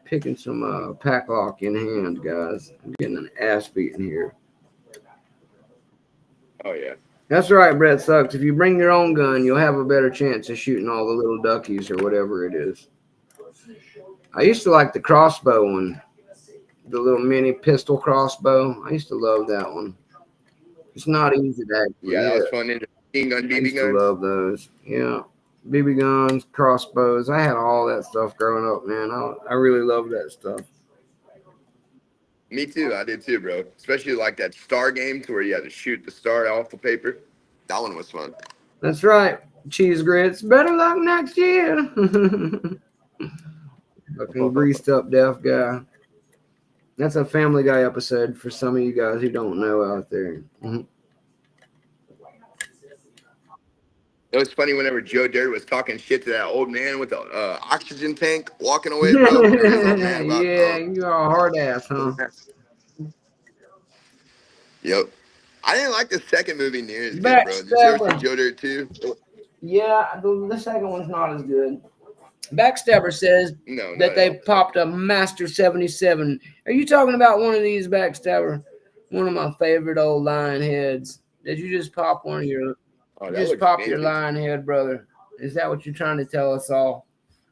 pack lock in hand, guys. I'm getting an ass beating here. Oh yeah. That's right, Brett Sucks. If you bring your own gun, you'll have a better chance of shooting all the little duckies or whatever it is. I used to like the crossbow one, the little mini pistol crossbow. I used to love that one. It's not easy to actually Yeah, that hit. was fun. Machine gun, I BB used to guns. love those. Yeah. BB guns, crossbows. I had all that stuff growing up, man. I really love that stuff. Me too. I did too, bro. Especially like that star game to where you had to shoot the star off the paper. That one was fun. That's right. Cheese grits. Better luck next year. Fucking greased up deaf guy. That's a Family Guy episode for some of you guys who don't know out there. Mm-hmm. It was funny whenever Joe Dirt was talking shit to that old man with the oxygen tank walking away, bro. Whenever he's all mad about, Yeah, you are a hard ass, huh? Yep. I didn't like the second movie near as good, bro. Did you ever see Backstabber. Joe Dirt 2? Yeah, the second one's not as good. Backstabber says No, that they popped a Master 77. Are you talking about one of these, Backstabber? One of my favorite old lion heads. Did you just pop one of your? Oh, You that just looks pop your vintage. lion head, brother. Is that what you're trying to tell us all?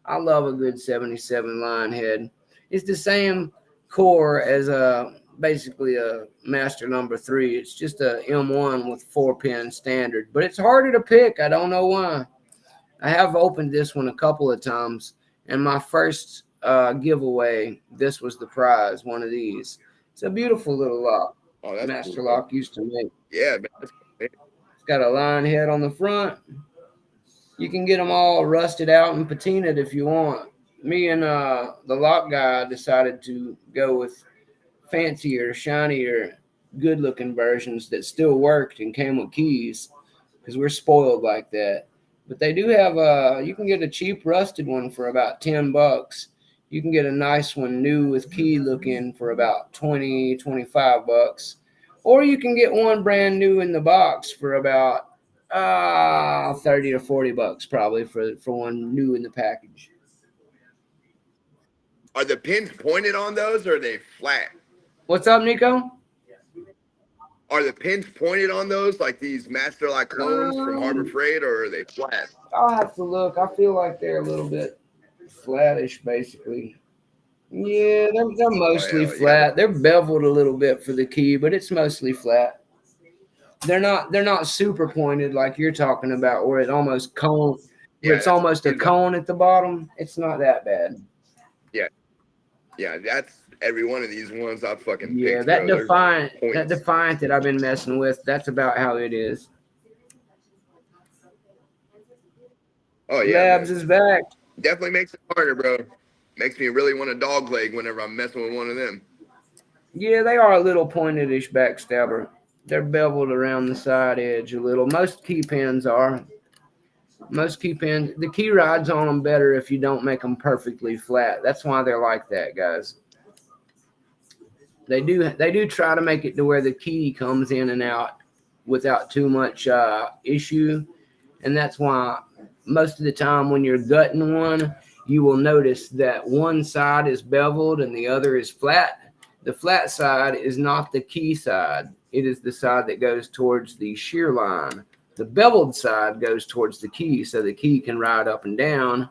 I love a good 77 lion head. It's the same core as basically a Master number 3. It's just a M1 with 4-pin standard, but it's harder to pick. I don't know why. I have opened this one a couple of times, and my first giveaway, this was the prize, one of these. It's a beautiful little lock. Oh, that's Master cool, bro. Lock used to make. Yeah, man. That's cool. It's got a lion head on the front. You can get them all rusted out and patinaed if you want. Me and the lock guy decided to go with fancier, shinier, good-looking versions that still worked and came with keys because we're spoiled like that. But they do have you can get a cheap rusted one for about $10. You can get a nice one new with key looking for about 20, 25 bucks. Or you can get one brand new in the box for about 30 or 40 bucks probably for one new in the package. Are the pins pointed on those or are they flat? What's up, Nico? Are the pins pointed on those like these Master Lock clones from Harbor Freight, or are they flat? I'll have to look. I feel like they're a little bit flattish, basically. Yeah, they're mostly yeah. flat. They're beveled a little bit for the key, but it's mostly flat. They're not super pointed like you're talking about, where it almost cone, where Yeah, it's that's almost a cone at the bottom. It's not that bad. Yeah, that's every one of these ones I fucking Yeah, picked, that bro. They're Defiant that I've been messing with, that's about how it is. Oh yeah, Labs man. is back. Definitely makes it harder, bro. Makes me really want a dog leg whenever I'm messing with one of them. Yeah, they are a little pointed-ish Backstabber. They're beveled around the side edge a little. Most key pins are. Most key pins, the key rides on them better if you don't make them perfectly flat. That's why they're like that, guys. They do try to make it to where the key comes in and out without too much issue, and that's why most of the time when you're gutting one, you will notice that one side is beveled and the other is flat. The flat side is not the key side. It is the side that goes towards the shear line. The beveled side goes towards the key, so the key can ride up and down.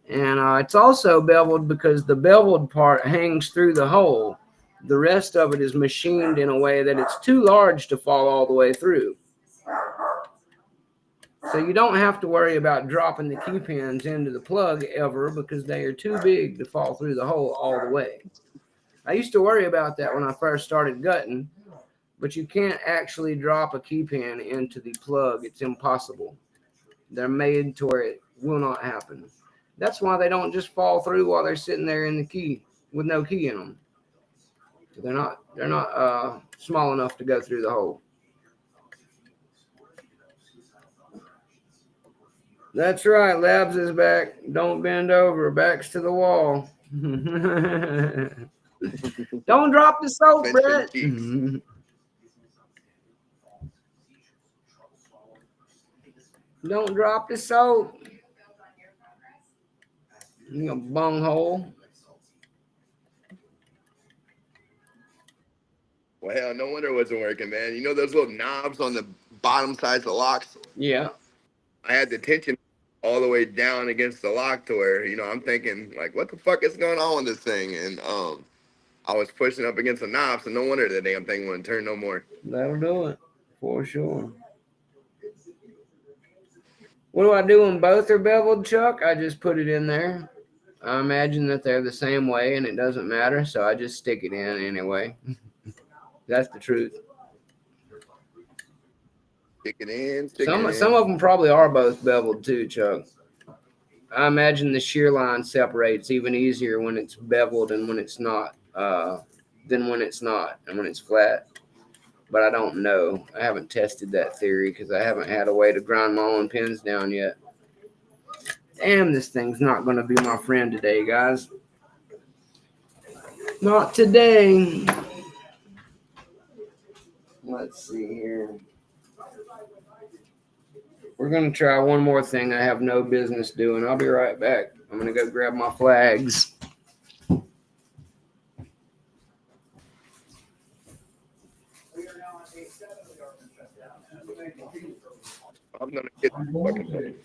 And it's also beveled because the beveled part hangs through the hole. The rest of it is machined in a way that it's too large to fall all the way through. So you don't have to worry about dropping the key pins into the plug ever because they are too big to fall through the hole all the way. I used to worry about that when I first started gutting, but you can't actually drop a key pin into the plug. It's impossible. They're made to where it will not happen. That's why they don't just fall through while they're sitting there in the key with no key in them. They're not small enough to go through the hole. That's right. Labs is back. Don't bend over. Backs to the wall. Don't drop the soap, Brett. Don't drop the soap. You bunghole. Well, hell, no wonder it wasn't working, man. You know those little knobs on the bottom sides of locks? Yeah. I had the tension all the way down against the lock to where, I'm thinking, like, what the fuck is going on with this thing? And I was pushing up against the knob, so no wonder the damn thing wouldn't turn no more. That'll do it, for sure. What do I do when both are beveled, Chuck? I just put it in there. I imagine that they're the same way and it doesn't matter, so I just stick it in anyway. That's the truth. Stick it in. Some of them probably are both beveled too, Chuck. I imagine the shear line separates even easier when it's beveled and when it's not, than when it's not and when it's flat. But I don't know. I haven't tested that theory because I haven't had a way to grind my own pins down yet. Damn, this thing's not going to be my friend today, guys. Not today. Let's see here. We're going to try one more thing I have no business doing. I'll be right back. I'm going to go grab my flags. I'm going to get fucking...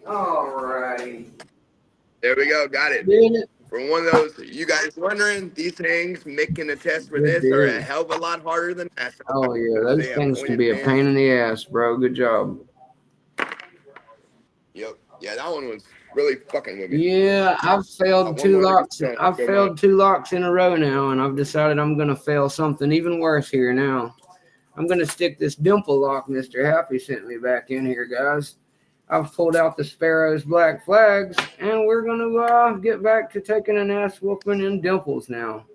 All right. There we go. Got it. Did it? For one of those, you guys wondering, these things, making a test for this are a hell of a lot harder than that. Oh, yeah. Those things can be a pain in the ass, bro. Good job. Yep. Yeah, that one was really fucking with me. Yeah, I've failed two locks. I've failed 2 locks in a row now, and I've decided I'm going to fail something even worse here now. I'm going to stick this dimple lock Mr. Happy sent me back in here, guys. I've pulled out the Sparrow's black flags, and we're going to get back to taking an ass whooping in dimples now.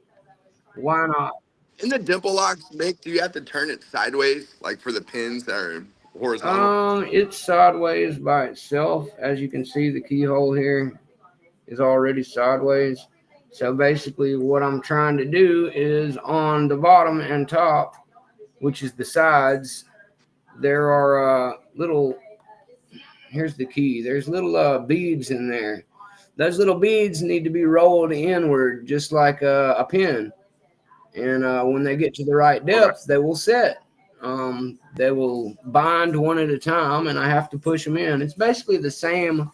Why not? In the dimple locks, do you have to turn it sideways, like for the pins that are horizontal? It's sideways by itself. As you can see, the keyhole here is already sideways. So basically what I'm trying to do is on the bottom and top, which is the sides, there are little... Here's the key. There's little beads in there. Those little beads need to be rolled inward just like a pin. And when they get to the right depth, they will set. They will bind one at a time, and I have to push them in. It's basically the same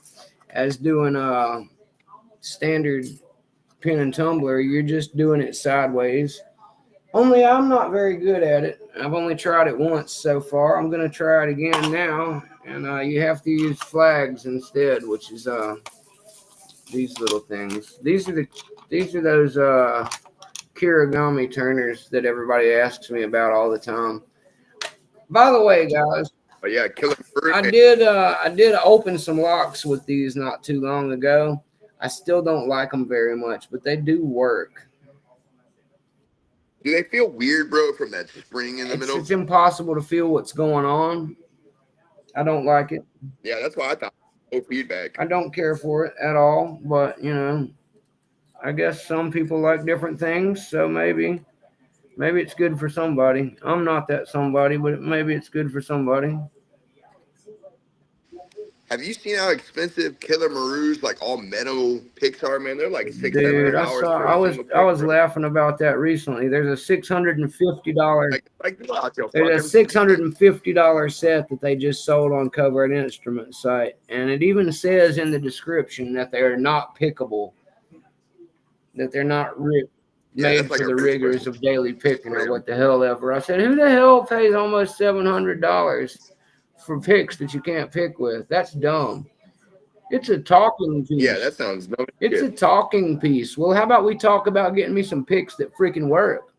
as doing a standard pin and tumbler. You're just doing it sideways. Only I'm not very good at it. I've only tried it once so far. I'm going to try it again now. And you have to use flags instead, which is these little things. These are those Kirigami turners that everybody asks me about all the time. By the way, guys, but yeah, killer fruit. I did open some locks with these not too long ago. I still don't like them very much, but they do work. Do they feel weird, bro, from that spring in the middle? It's impossible to feel what's going on. I don't like it. Yeah, that's why I thought no feedback. I don't care for it at all, but I guess some people like different things, so maybe it's good for somebody. I'm not that somebody, but maybe it's good for somebody. Have you seen how expensive Killer Maru's like all metal picks are, man? They're like six, seven Dude, hundred I dollars saw. for a single I pick, was bro. laughing about that recently. There's a $650. Go out your There's a fucking $650 set that they just sold on Cover and Instrument site, and it even says in the description that they are not pickable, that they're not Yeah, made that's like for a the rich rigors person. of daily picking or Right. what the hell ever. I said, who the hell pays almost $700 for picks that you can't pick with? That's dumb. It's a talking Yeah, piece. that sounds dumb as It's a shit. talking piece. Well, how about we talk about getting me some picks that freaking work?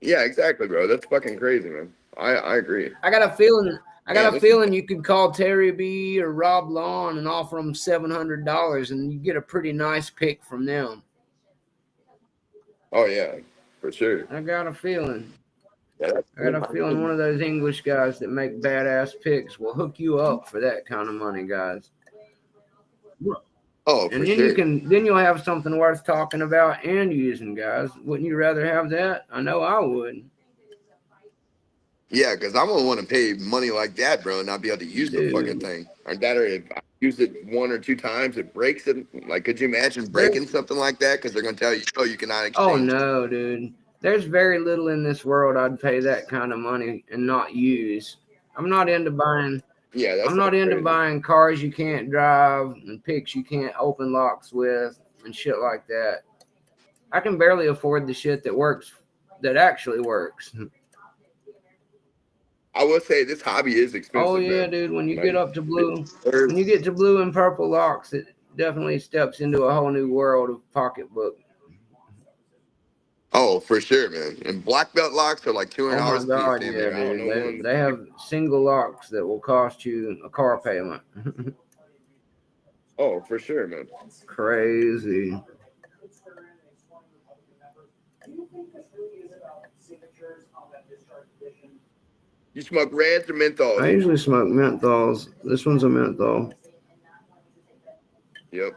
Yeah, exactly, bro. That's fucking crazy, man. I agree. I got a feeling. Man, this is You could call Terry B or Rob Lawn and offer them $700, and you get a pretty nice pick from them. oh yeah, for sure. I got a feeling. Yeah, that's I got a feeling one of those English guys that make badass picks will hook you up for that kind of money, guys. oh, for And then sure. then you'll have something worth talking about and using, guys. Wouldn't you rather have that? I know I would. Yeah, because I'm gonna want to pay money like that, bro, and not be able to use the fucking Dude, thing. Or that, or if I use it one or two times, it breaks it. Like, could you imagine there's breaking something like that? Because they're gonna tell you, oh, you cannot oh exchange. no, dude. There's very little in this world I'd pay that kind of money and not use. I'm not into buying Yeah, that's I'm not into crazy. buying cars you can't drive and picks you can't open locks with and shit like that. I can barely afford the shit that works, that actually works. I will say this hobby is Oh expensive, yeah, man. dude. When you get Like, up to blue, there's, when you get to blue and purple locks, it definitely steps into a whole new world of pocketbook. oh, for sure, man. And black belt locks are like Oh my $200 a piece, God, damn yeah, near. I don't dude. know one. They have single locks that will cost you a car payment. Oh, for sure, man. Crazy. You smoke reds or menthols? I usually smoke menthols. This one's a menthol. Yep.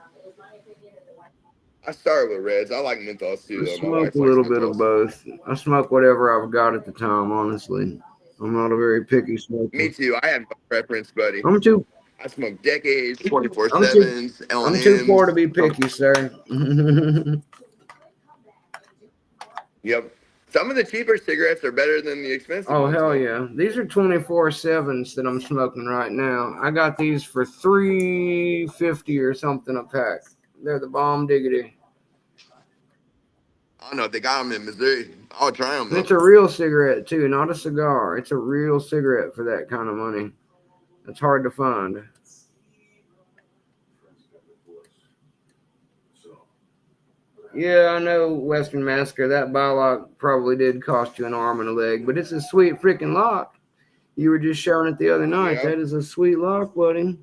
I started with reds. I like menthols too, I though. My smoke wife a likes little bit of menthols. both. I smoke whatever I've got at the time, honestly. I'm not a very picky smoker. Me too. I have no preference, buddy. I'm too I smoke decades, twenty four I'm too sevens, L and I'm too poor to M's. be picky, sir. Yep. Some of the cheaper cigarettes are better than the expensive Oh ones, hell though. yeah. These are 24/7s that I'm smoking right now. I got these for $3.50 or something a pack. They're the bomb diggity. I don't know if they got them in Missouri. I'll try them And though. it's a real cigarette too, not a cigar. It's a real cigarette for that kind of money. It's hard to find. Yeah, I know, Western Massacre. That lock probably did cost you an arm and a leg, but it's a sweet freaking lock. You were just showing it the other night. Yeah. That is a sweet lock, buddy.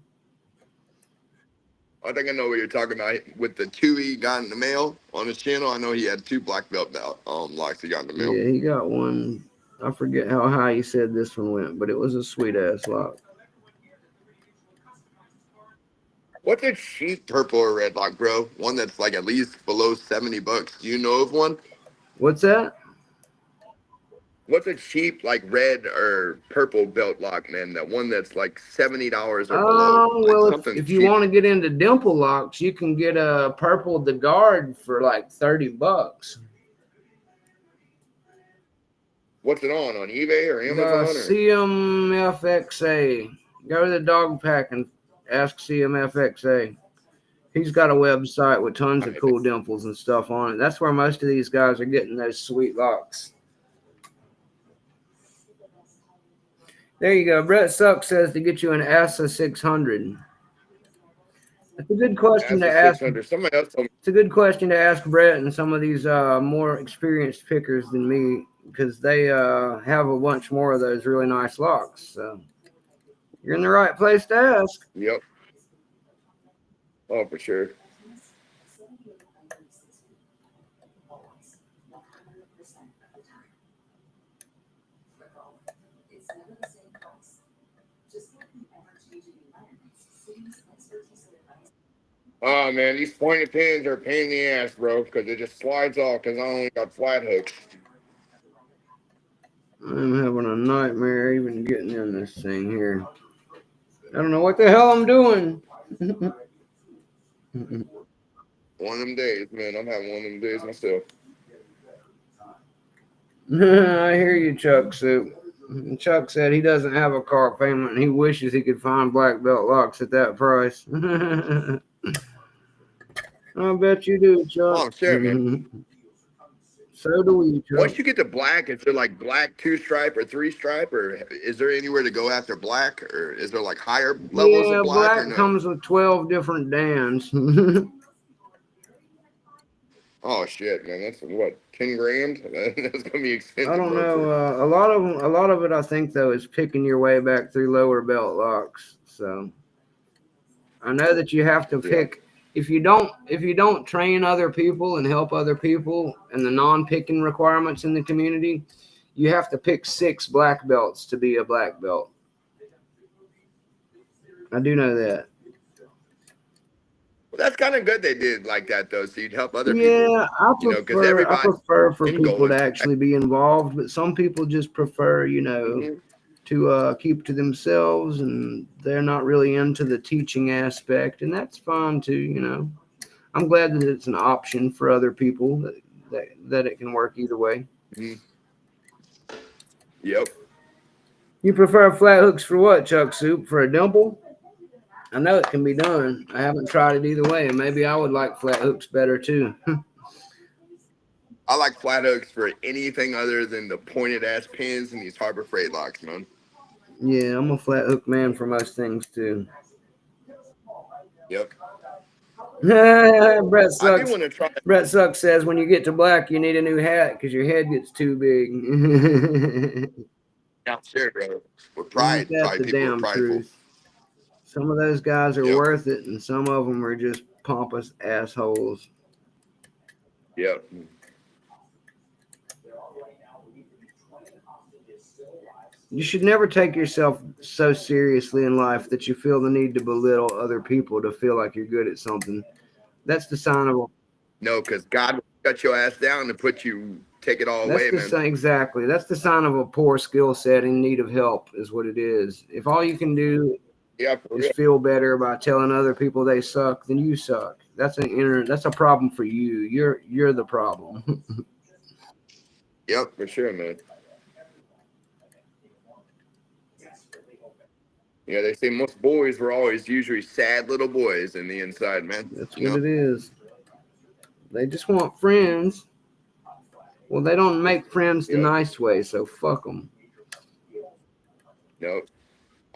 I think I know what you're talking about with the two he got in the mail on his channel. I know he had two black belt locks he got in the mail. Yeah, he got one. I forget how high he said this one went, but it was a sweet ass lock. What's a cheap purple or red lock, bro? One that's like at least below $70. Do you know of one? What's that? What's a cheap like red or purple belt lock, man? That one that's like $70 or below, like Well, something if you cheap. want to get into dimple locks, you can get a purple the guard for like $30. What's it on eBay or The Amazon or? CMFXA. Go to the dog pack and ask CMFXA. He's got a website with tons of cool dimples and stuff on it. That's where most of these guys are getting those sweet locks. There you go. Brett Suck says to get you an ASA 600. That's a good question That's to a ask. 600. Somebody else told me. It's a good question to ask Brett and some of these more experienced pickers than me, because they have a bunch more of those really nice locks. So you're in the right place to ask. Yep. Oh, for sure. Oh man, these pointed pins are a pain in the ass, bro, because it just slides off because I only got flat hooks. I'm having a nightmare even getting in this thing here. I don't know what the hell I'm doing. One of them days, man. I'm having one of them days myself. I hear you, Chuck Soup. Chuck said he doesn't have a car payment and he wishes he could find black belt locks at that price. I bet you do, Oh, Chuck. I'm sure, man. So do we, Chuck. Once you get to black, is there like black 2-stripe or 3-stripe, or is there anywhere to go after black, or is there like higher levels Yeah, of black, or black no? comes with 12 different dans. Oh shit, man, that's what, 10 grand? That's gonna be expensive. I don't bro, know. A lot of it, I think, though, is picking your way back through lower belt locks. So I know that you have to pick. If you don't train other people and help other people and the non-picking requirements in the community, you have to pick 6 black belts to be a black belt. I do know that. Well, that's kind of good they did like that though, so you'd help other Yeah, people. I Because I everybody prefer for in people to going. actually be involved, but some people just prefer, Mhm. to keep to themselves, and they're not really into the teaching aspect, and that's fine too. I'm glad that it's an option for other people that it can work either way. Mhm. Yep. You prefer flat hooks for what, Chuck Soup? For a dimple? I know it can be done. I haven't tried it either way, and maybe I would like flat hooks better too. I like flat hooks for anything other than the pointed ass pins and these Harbor Freight locks, man. Yeah, I'm a flat hook man for most things too. Yep. Brett I do sucks. want to try. Brett sucks says when you get to black, you need a new hat because your head gets too big. Yeah, sure, bro. With Ain't pride, that probably the people are damn prideful. truth? Some of those guys are Yep. worth it, and some of them are just pompous assholes. Yep. You should never take yourself so seriously in life that you feel the need to belittle other people to feel like you're good at something. That's the sign of a No, because God will cut your ass down and take it all That's away, the man. sign, exactly. That's the sign of a poor skill set in need of help, is what it is. If all you can do Yeah, for is real. feel better by telling other people they suck, then you suck. That's a problem for you. You're the problem. Yep, for sure, man. Yeah, they say most boys were always usually sad little boys in the inside, man. That's You what know? it is. They just want friends. Well, they don't make friends the Yep. nice way, so fuck them. Nope.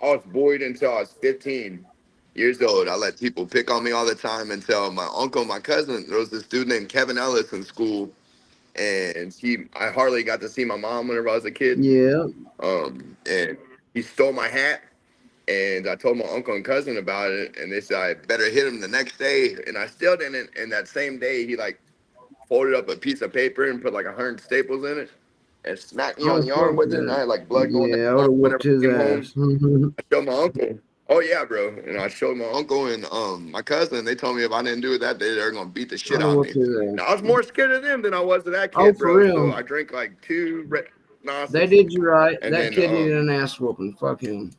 I was bullied until I was 15 years old. I let people pick on me all the time until my uncle, my cousin, there was this dude named Kevin Ellis in school, and I hardly got to see my mom whenever I was a kid. Yeah. And he stole my hat, and I told my uncle and cousin about it, and they said I better hit him the next day, and I still didn't. And that same day, he like folded up a piece of paper and put like 100 staples in it, and smacked me on Oh the arm fuck with it, and I that. had like blood going down Yeah, I my would arm have whenever whooped his I came home. ass. I showed my uncle. Oh yeah, bro. And I showed my uncle and my cousin. They told me if I didn't do it that day, they were gonna beat the I'd shit have out of whooped me. his Now ass. I was more scared of them than I was of that Oh, kid, for bro. So real. I drank like 2 Red They Gnosis, did you right. and That then kid needed an ass whooping. Fuck him.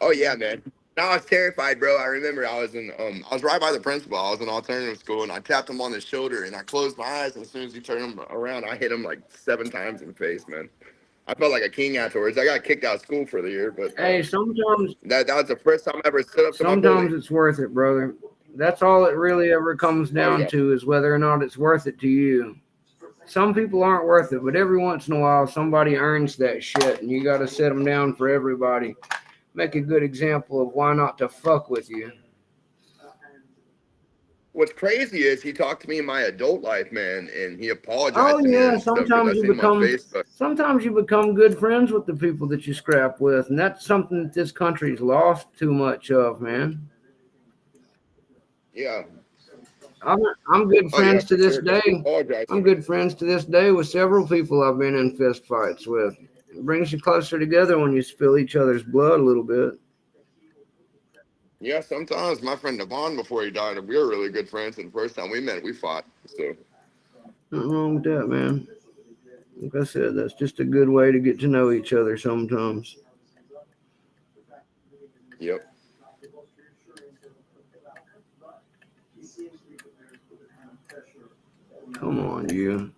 oh yeah, man. Now I was terrified, bro. I remember I was right by the principal. I was in alternative school, and I tapped him on the shoulder, and I closed my eyes. And as soon as he turned him around, I hit him like 7 times in the face, man. I felt like a king afterwards. I got kicked out of school for the year, but Hey, sometimes that was the first time I ever stood up to my sometimes bully. it's worth it, brother. That's all it really ever comes Oh down yeah. to is whether or not it's worth it to you. Some people aren't worth it, but every once in a while somebody earns that shit, and you got to set them down for everybody. Make a good example of why not to fuck with you. What's crazy is he talked to me in my adult life, man, and he Oh apologized to me yeah, and stuff because I seen him on Facebook. sometimes you become good friends with the people that you scrap with, and that's something that this country's lost too much of, man. Yeah. I'm I'm good Oh yeah, friends to for this sure. Don't day. apologize to I'm me. good friends to this day with several people I've been in fist fights with. It brings you closer together when you spill each other's blood a little bit. Yeah, sometimes my friend Devon, before he died, we were really good friends, and the first time we met, we fought. So, Nothing wrong with that, man. Like I said, that's just a good way to get to know each other sometimes. yep. Come on, you.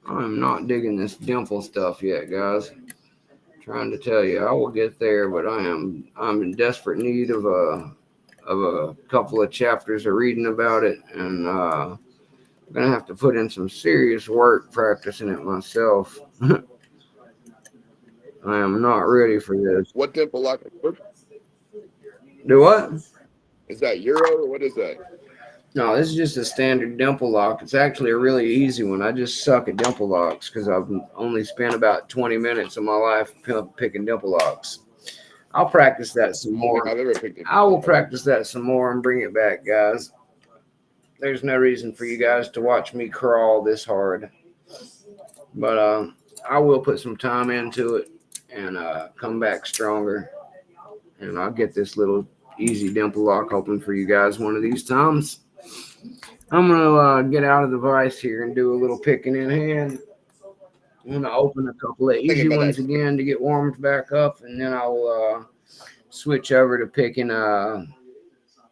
I'm not digging this dimple stuff yet, guys. Trying to tell you, I will get there, but I'm in desperate need of a couple of chapters of reading about it, and I'm gonna have to put in some serious work practicing it myself. I am not ready for this. What dimple lock? Do what? Is that Euro or what is that? No, this is just a standard dimple lock. It's actually a really easy one. I just suck at dimple locks because I've only spent about 20 minutes of my life picking dimple locks. I'll practice that some I don't think more. I've ever picked it. I will practice that some more and bring it back, guys. There's no reason for you guys to watch me crawl this hard, but I will put some time into it and come back stronger. And I'll get this little easy dimple lock open for you guys one of these times. I'm gonna get out of the vise here and do a little picking in hand. I'm gonna open a couple of Thinking easy about ones that. again to get warmed back up, and then I'll switch over to picking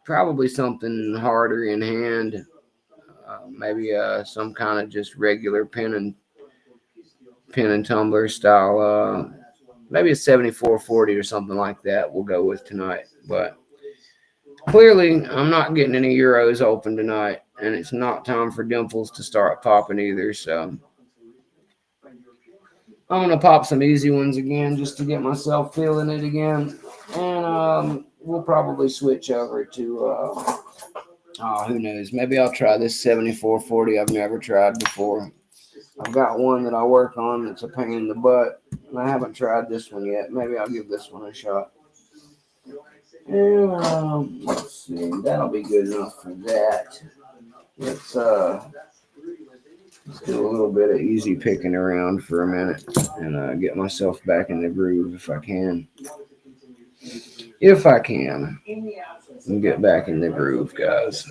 probably something harder in hand. Maybe some kind of just regular pin and tumbler style. Maybe a 7440 or something like that. We'll go with tonight, but clearly, I'm not getting any Euros open tonight, and it's not time for dimples to start popping either. So I'm gonna pop some easy ones again just to get myself feeling it again, and we'll probably switch over to who knows? Maybe I'll try this 7440 I've never tried before. I've got one that I work on that's a pain in the butt, and I haven't tried this one yet. Maybe I'll give this one a shot. And let's see, that'll be good enough for that. Let's let's do a little bit of easy picking around for a minute and get myself back in the groove if I can. If I can, and get back in the groove, guys.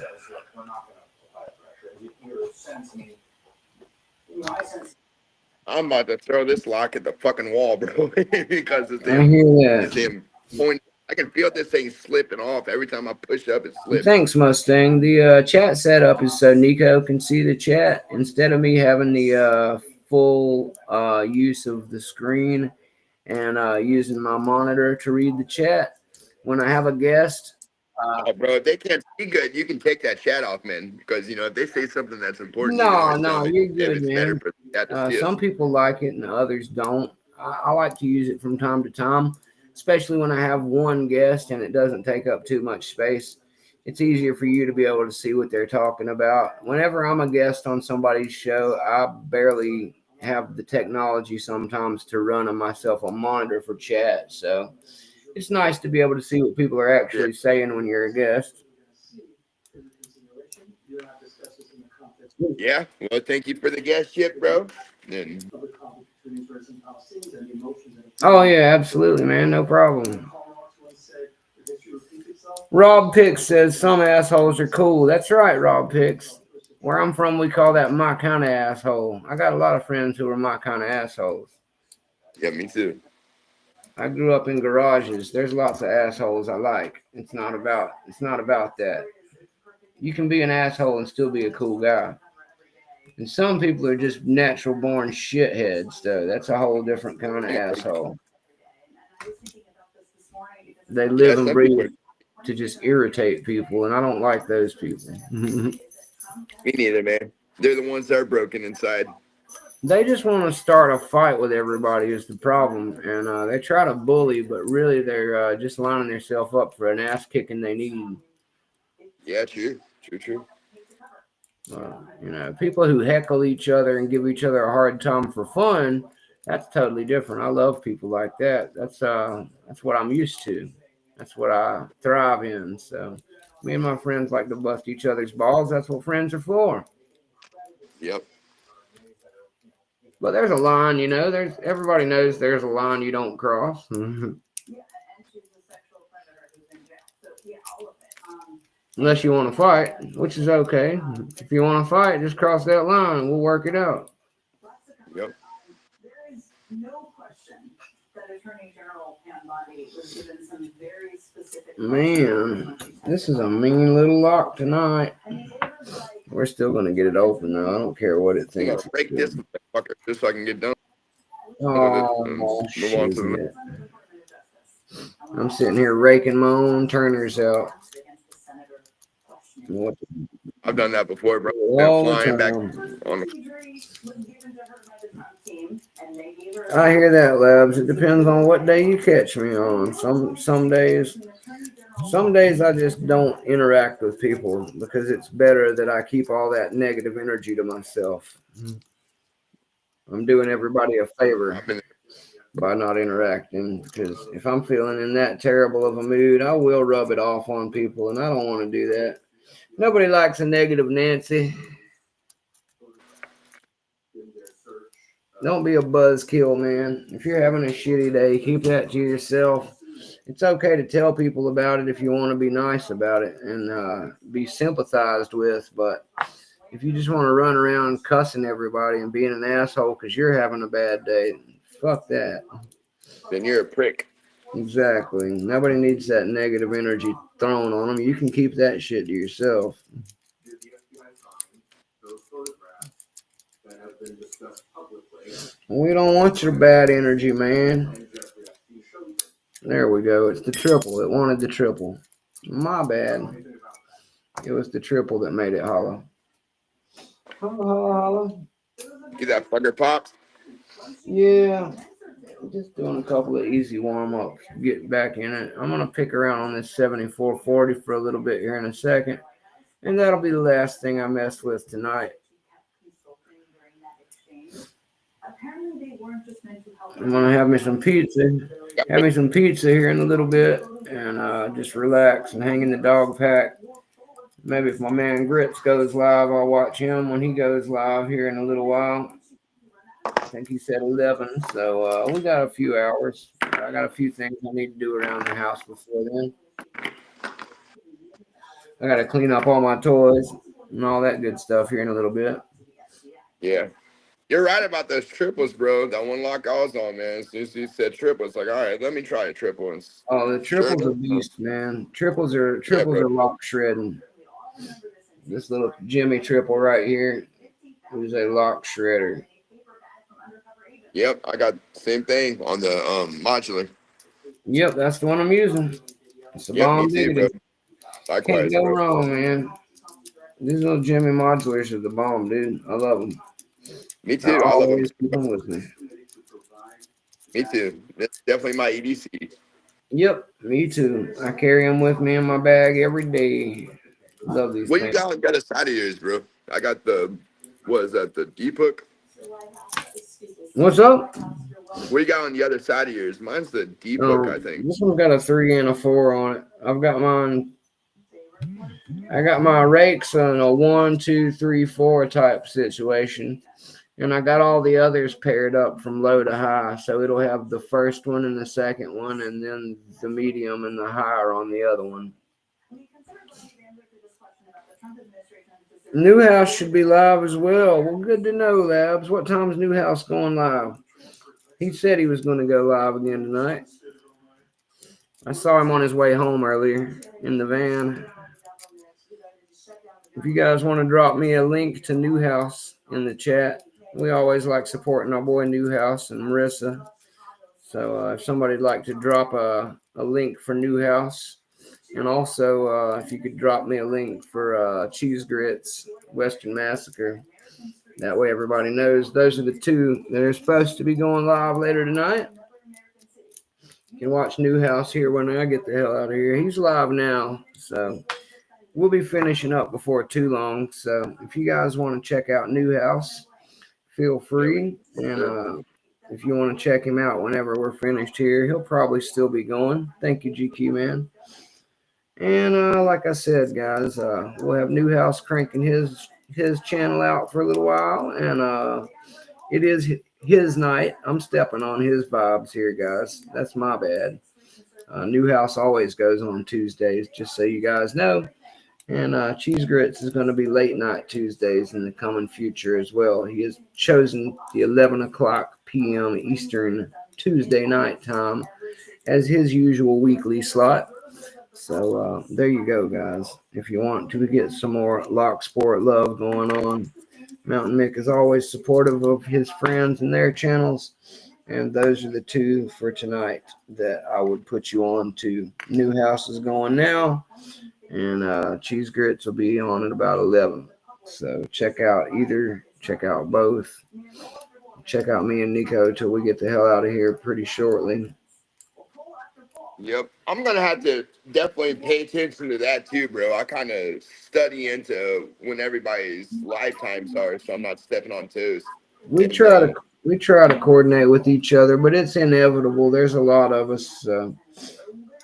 I'm about to throw this lock at the fucking wall, bro, because I hear the that. damn point. I can feel this thing slipping off every time I push up. It slips. Thanks, Mustang. The chat setup is so Nico can see the chat instead of me having the full use of the screen and using my monitor to read the chat. When I have a guest, Oh, bro, if they can't see good, you can take that chat off, man. Because if they say something that's important, you can no, always tell no, them you're if good, it's better man. for the chat to see us. Some people like it and others don't. I like to use it from time to time, especially when I have one guest and it doesn't take up too much space. It's easier for you to be able to see what they're talking about. Whenever I'm a guest on somebody's show, I barely have the technology sometimes to run on myself a monitor for chat. So it's nice to be able to see what people are Yeah, actually saying when you're a guest. yeah. Well, thank you for the guest ship, bro. And Oh yeah, absolutely, man. No problem. Rob Pix says some assholes are cool. That's right, Rob Pix. Where I'm from, we call that my kind of asshole. I got a lot of friends who are my kind of assholes. yeah, me too. I grew up in garages. There's lots of assholes I like. It's not about that. You can be an asshole and still be a cool guy. And some people are just natural born shitheads, though. That's a whole different kind of Yeah, asshole. They yeah, live and some people breathe are. to just irritate people, and I don't like those people. Me neither, man. They're the ones that are broken inside. They just want to start a fight with everybody is the problem, and they try to bully, but really they're just lining themselves up for an ass kicking they need. Yeah, true, true, true. People who heckle each other and give each other a hard time for fun, that's totally different. I love people like that. That's what I'm used to. That's what I thrive in. So Me and my friends like to bust each other's balls. That's what friends are for. Yep. But there's a line, there's everybody knows there's a line you don't cross. Unless you want to fight, which is okay. If you want to fight, just cross that line and we'll work it out. Yep. Man, this is a mean little lock tonight. We're still gonna get it open though. I don't care what it I'm thinks. gonna break this motherfucker just so I can get done with it and Oh move on to the shit! I'm sitting here raking my own turners out. What I've done that before, bro. Been all the flying back time. on the I hear that, Labs. It depends on what day you catch me on. Some days I just don't interact with people because it's better that I keep all that negative energy to myself. I'm doing everybody a favor I've been by not interacting because if I'm feeling in that terrible of a mood, I will rub it off on people, and I don't want to do that. Nobody likes a negative Nancy. Don't be a buzzkill, man. If you're having a shitty day, keep that to yourself. It's okay to tell people about it if you want to be nice about it and be sympathized with. But if you just want to run around cussing everybody and being an asshole because you're having a bad day, fuck that. then you're a prick. Exactly. Nobody needs that negative energy thrown on them. You can keep that shit to yourself. We don't want your bad energy, man. There we go. It's the triple. It wanted the triple. My bad. It was the triple that made it hollow. Hollow. Get that fucker popped. Yeah. Just doing a couple of easy warm-ups, getting back in it. I'm going to pick around on this 7440 for a little bit here in a second. And that'll be the last thing I mess with tonight. I'm going to have me some pizza. Have me some pizza here in a little bit. And just relax and hang in the dog pack. Maybe if my man Grits goes live, I'll watch him when he goes live here in a little while. I think he said 11, so we got a few hours. I got a few things I need to do around the house before then. I got to clean up all my toys and all that good stuff here in a little bit. Yeah. You're right about those triples, bro. That one lock I was on, man. As soon as you said triple, it's like, all right, let me try a triple. And Oh, the sure triples are enough, beast, man. Triples are bro. lock shredding. This little Jimmy triple right here is a lock shredder. Yep, I got same thing on the modular. Yep, that's the one I'm using. It's a Yep, me bomb too, bro. diggity. Can't Likewise, go bro. wrong, man. These little Jimmy modulars are the bomb, dude. I love them. Me I too. I love them. always keep them with me. Me too. That's definitely my EDC. Yep, me too. I carry them with me in my bag every day. Love these What you things. got on the other side of yours, bro? I got the, what is that, the deep hook? What's up? What you got on the other side of yours? Mine's the deep hook, I think. This one's got a 3 and a 4 on it. I've got mine. I got my rakes on a 1, 2, 3, 4 type situation. And I got all the others paired up from low to high. So it'll have the first one and the second one, and then the medium and the higher on the other one. Newhouse should be live as well. Well, good to know, Labs. What time's Newhouse going live? He said he was going to go live again tonight. I saw him on his way home earlier in the van. If you guys want to drop me a link to Newhouse in the chat, we always like supporting our boy Newhouse and Marissa. So if somebody'd like to drop a link for Newhouse, and also if you could drop me a link for Cheese Grits, Western Massacre. That way everybody knows those are the two that are supposed to be going live later tonight. You can watch Newhouse here when I get the hell out of here. He's live now, so we'll be finishing up before too long. So if you guys want to check out Newhouse, feel free. And if you want to check him out whenever we're finished here, he'll probably still be going. Thank you, GQ, man. And like I said, guys, we'll have Newhouse cranking his channel out for a little while, and it is his night. I'm stepping on his vibes here, guys. That's my bad. Newhouse always goes on Tuesdays, just so you guys know. And Cheese Grits is going to be late night Tuesdays in the coming future as well. He has chosen the 11 o'clock p.m. Eastern Tuesday night time as his usual weekly slot. So there you go, guys. If you want to get some more Lock Sport love going on, Mountain Mick is always supportive of his friends and their channels. And those are the two for tonight that I would put you on to. Newhouse is going now, and Cheese Grits will be on at about 11. So check out both. Check out me and Nico till we get the hell out of here pretty shortly. Yep. I'm gonna have to definitely pay attention to that too, bro. I kind of study into when everybody's lifetimes are, so I'm not stepping on toes. We And try to we try to coordinate with each other, but it's inevitable. There's a lot of us. It's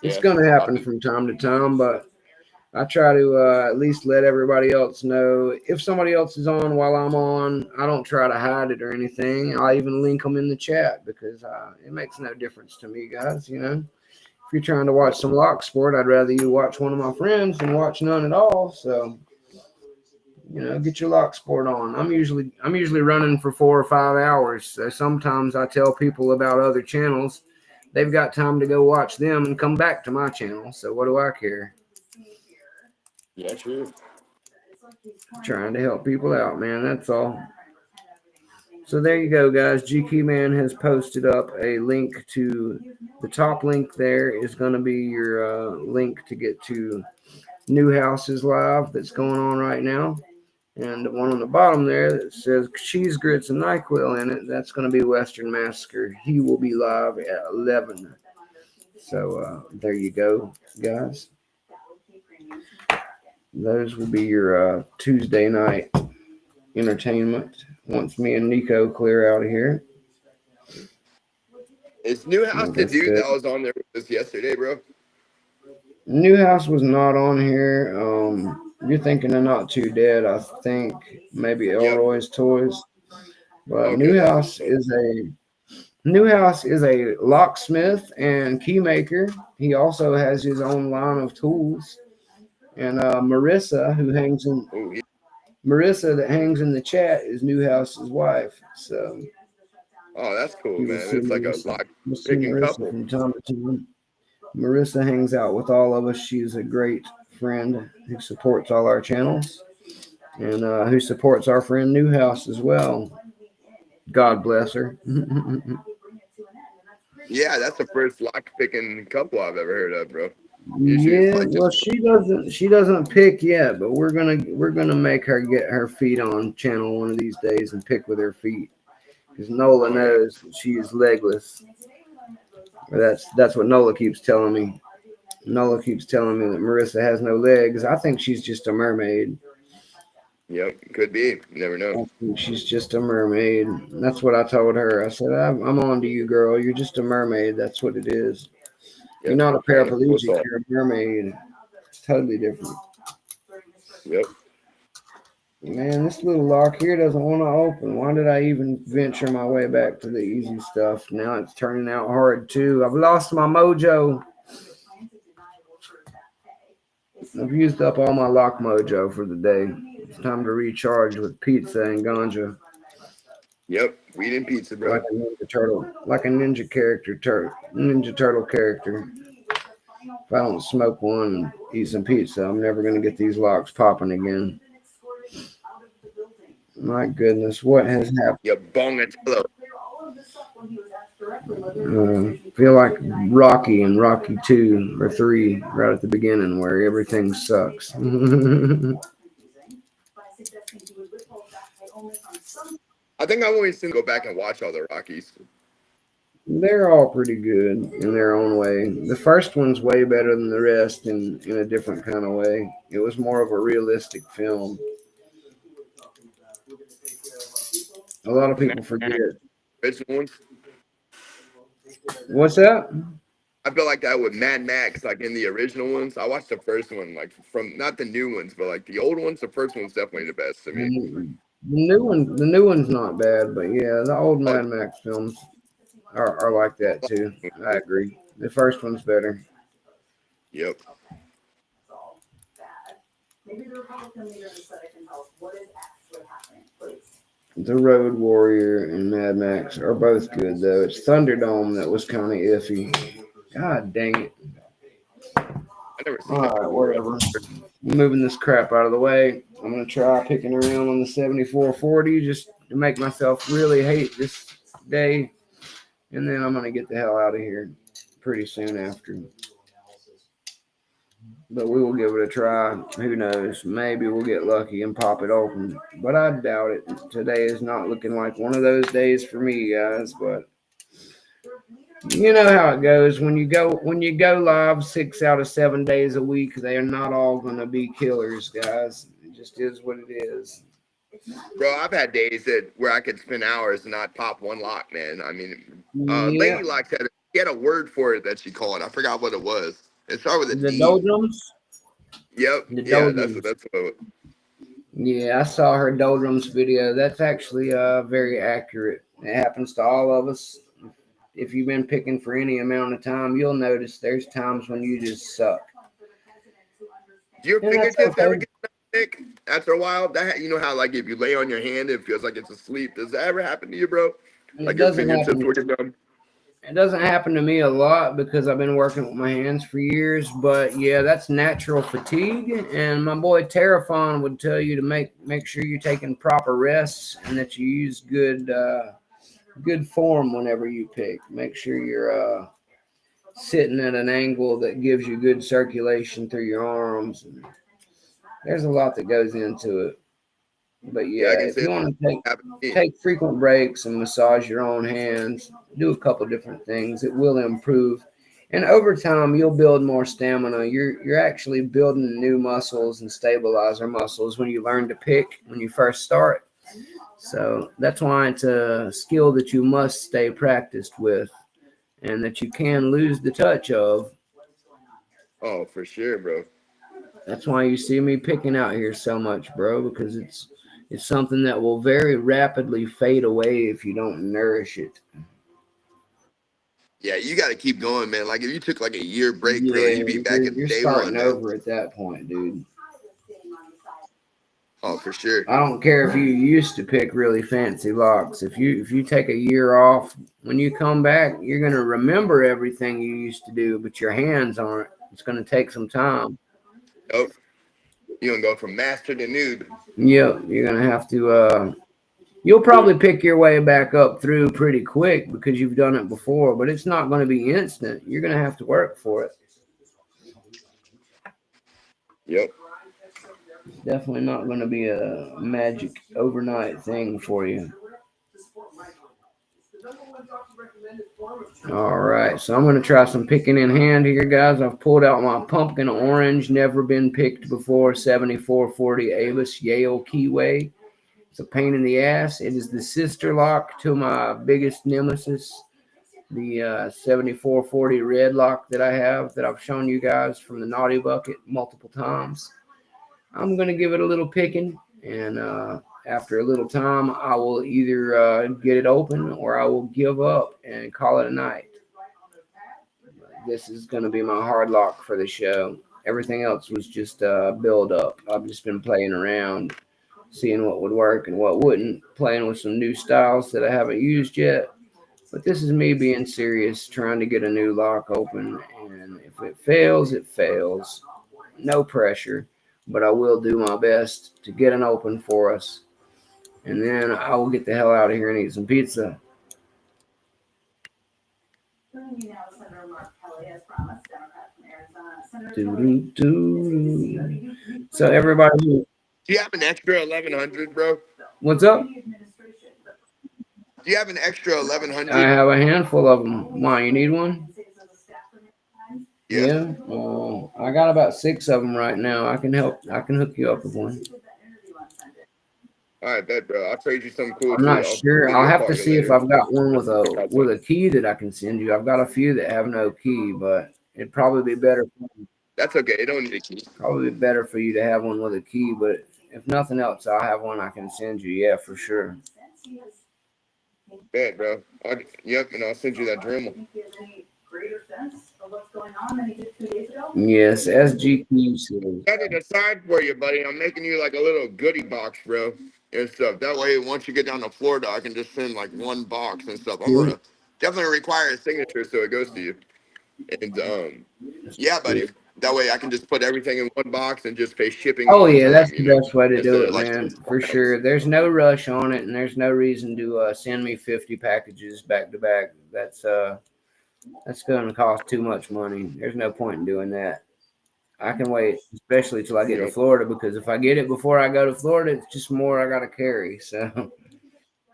yeah, going to I'll happen be from time to time, but I try to at least let everybody else know. If somebody else is on while I'm on, I don't try to hide it or anything. I even link them in the chat because it makes no difference to me, guys. You know, if you're trying to watch some lock sport, I'd rather you watch one of my friends than watch none at all. So get your lock sport on. I'm usually running for 4 or 5 hours. So sometimes I tell people about other channels. They've got time to go watch them and come back to my channel. So what do I care? yeah, true. Trying to help people out, man. That's all. So there you go, guys. GQ Man has posted up a link to the top link. There is going to be your link to get to Newhouse's live that's going on right now. And the one on the bottom there that says Cheese Grits and NyQuil in it, that's going to be Western Massacre. He will be live at 11. So there you go, guys. Those will be your Tuesday night entertainment once me and Nico clear out of here. Is Newhouse Like the I dude said, that was on there with us yesterday, bro? Newhouse was not on here. You're thinking of Not Too Dead, I think. Maybe Yep. Elroy's Toys. But Okay, that's what. Newhouse is a locksmith and keymaker. He also has his own line of tools. And Oh, Marissa that hangs in the chat is Newhouse's wife. So oh, that's cool, you will man. see It's like a Marissa. lock You'll see picking Marissa couple. from time to time. Marissa hangs out with all of us. She's a great friend who supports all our channels and who supports our friend Newhouse as well. God bless her. Yeah, that's the first lock picking couple I've ever heard of, bro. Usually it's Yeah, like well, just she doesn't pick yet, but we're gonna make her get her feet on channel one of these days and pick with her feet because Nola oh yeah, knows she is legless. That's what Nola keeps telling me. Nola keeps telling me that Marissa has no legs. I think she's just a mermaid. yep, could be. You never know. I think she's just a mermaid. That's what I told her. I said, I'm on to you, girl. You're just a mermaid. That's what it is. You're Yep, not a trying to pull us paraplegic. off. You're a mermaid. It's totally different. Yep. Man, this little lock here doesn't want to open. Why did I even venture my way back to the easy stuff? Now it's turning out hard too. I've lost my mojo. I've used up all my lock mojo for the day. It's time to recharge with pizza and ganja. Yep. Weed and pizza, bro. Like a ninja turtle character. If I don't smoke one and eat some pizza, I'm never gonna get these locks popping again. My goodness, what has happened? You bongatello. Feel like Rocky and Rocky 2 or 3 right at the beginning where everything sucks. I think I've always seen go back and watch all the Rockies. They're all pretty good in their own way. The first one's way better than the rest in a different kind of way. It was more of a realistic film. A lot of people forget. Original ones. What's that? I feel like that with Mad Max, like in the original ones. I watched the first one, like from not the new ones, but like the old ones. The first one's definitely the best to me. The new one's not bad, but yeah, the old Oh, Mad Max films are like that too. I agree. The first one's better. yep. The Road Warrior and Mad Max are both good though. It's Thunderdome that was kind of iffy. God dang it. I never All seen that right, before. whatever. Moving this crap out of the way. I'm gonna try picking around on the 7440 just to make myself really hate this day, and then I'm gonna get the hell out of here pretty soon after. But we will give it a try. Who knows? Maybe we'll get lucky and pop it open. But I doubt it. Today is not looking like one of those days for me, guys. But you know how it goes. When you go live 6 out of 7 days a week, they are not all gonna be killers, guys. It just is what it is. Bro, I've had days that where I could spend hours and not pop one lock, man. I mean, Yeah. Lady Lock had a word for it that she called. I forgot what it was. It started with a The D. doldrums? Yep. The Yeah, doldrums. that's what. Yeah, I saw her doldrums video. That's actually very accurate. It happens to all of us. If you've been picking for any amount of time, you'll notice there's times when you just suck. Do your And that's fingertips ever okay. get sick after a while? That you know how like if you lay on your hand, it feels like it's asleep. Does that ever happen to you, bro? It Like your doesn't fingertips happen. will get numb? It doesn't happen to me a lot because I've been working with my hands for years. But yeah, that's natural fatigue. And my boy Terrafon would tell you to make sure you're taking proper rests and that you use good form whenever you pick. Make sure you're sitting at an angle that gives you good circulation through your arms. And there's a lot that goes into it. But Yeah, I yeah, can if say you that want to happened to me. take frequent breaks and massage your own hands, do a couple different things, it will improve. And over time, you'll build more stamina. You're actually building new muscles and stabilizer muscles when you learn to pick when you first start. So that's why it's a skill that you must stay practiced with and that you can lose the touch of. Oh, for sure, bro. That's why you see me picking out here so much, bro, because it's something that will very rapidly fade away if you don't nourish it. Yeah, you got to keep going, man. Like if you took like a year break, bro, Yeah, you'd be back you're at you're day one, starting man. over at that point, dude. Oh, for sure. I don't care if you used to pick really fancy locks. If you take a year off, when you come back, you're gonna remember everything you used to do, but your hands aren't. It's gonna take some time. Nope. You gonna go from master to noob. Yep, you're gonna have to. You'll probably pick your way back up through pretty quick because you've done it before, but it's not going to be instant. You're going to have to work for it. Yep. It's definitely not going to be a magic overnight thing for you. All right, so I'm going to try some picking in hand here, guys. I've pulled out my pumpkin orange, never been picked before, 7440 Avis Yale Keyway. It's a pain in the ass. It is the sister lock to my biggest nemesis, the 7440 red lock that I have that I've shown you guys from the naughty bucket multiple times. I'm going to give it a little picking, and after a little time, I will either get it open or I will give up and call it a night. This is going to be my hard lock for the show. Everything else was just build up. I've just been playing around, seeing what would work and what wouldn't, playing with some new styles that I haven't used yet. But this is me being serious, trying to get a new lock open. And if it fails, it fails. No pressure, but I will do my best to get an open for us. And then I will get the hell out of here and eat some pizza. Doo-doo-doo. So everybody, Do you have an extra 1100, bro? what's up? Do you have an extra I 1100? have a handful of them. Why, you need one? Yes. Yeah. I got about 6 of them right now. I can help. I can hook you up with one. All right, bet, bro. I'll trade you something cool I'm too. not I'll sure. give I'll you a have call to here see if later. I've got one Check out with something. a key that I can send you. I've got a few that have no key, but it'd probably be better. That's okay. It don't need a key. Probably be better for you to have one with a key. But if nothing else, I'll have one I can send you. Yeah, for sure. Bet, bro. Yep, and I'll send you that Dremel. Yes, SGQ says. Got it aside for you, buddy. I'm making you like a little goodie box, bro, and stuff. That way, once you get down to Florida, I can just send like one box and stuff. I'm gonna definitely require a signature so it goes to you. And yeah, buddy. That way, I can just put everything in one box and just pay shipping Oh one yeah, that's time. the best way to do Instead of it, like man. For sure. There's no rush on it, and there's no reason to send me 50 packages back to back. That's going to cost too much money. There's no point in doing that. I can wait, especially till I get to Yep. Florida, because if I get it before I go to Florida, it's just more I got to carry. So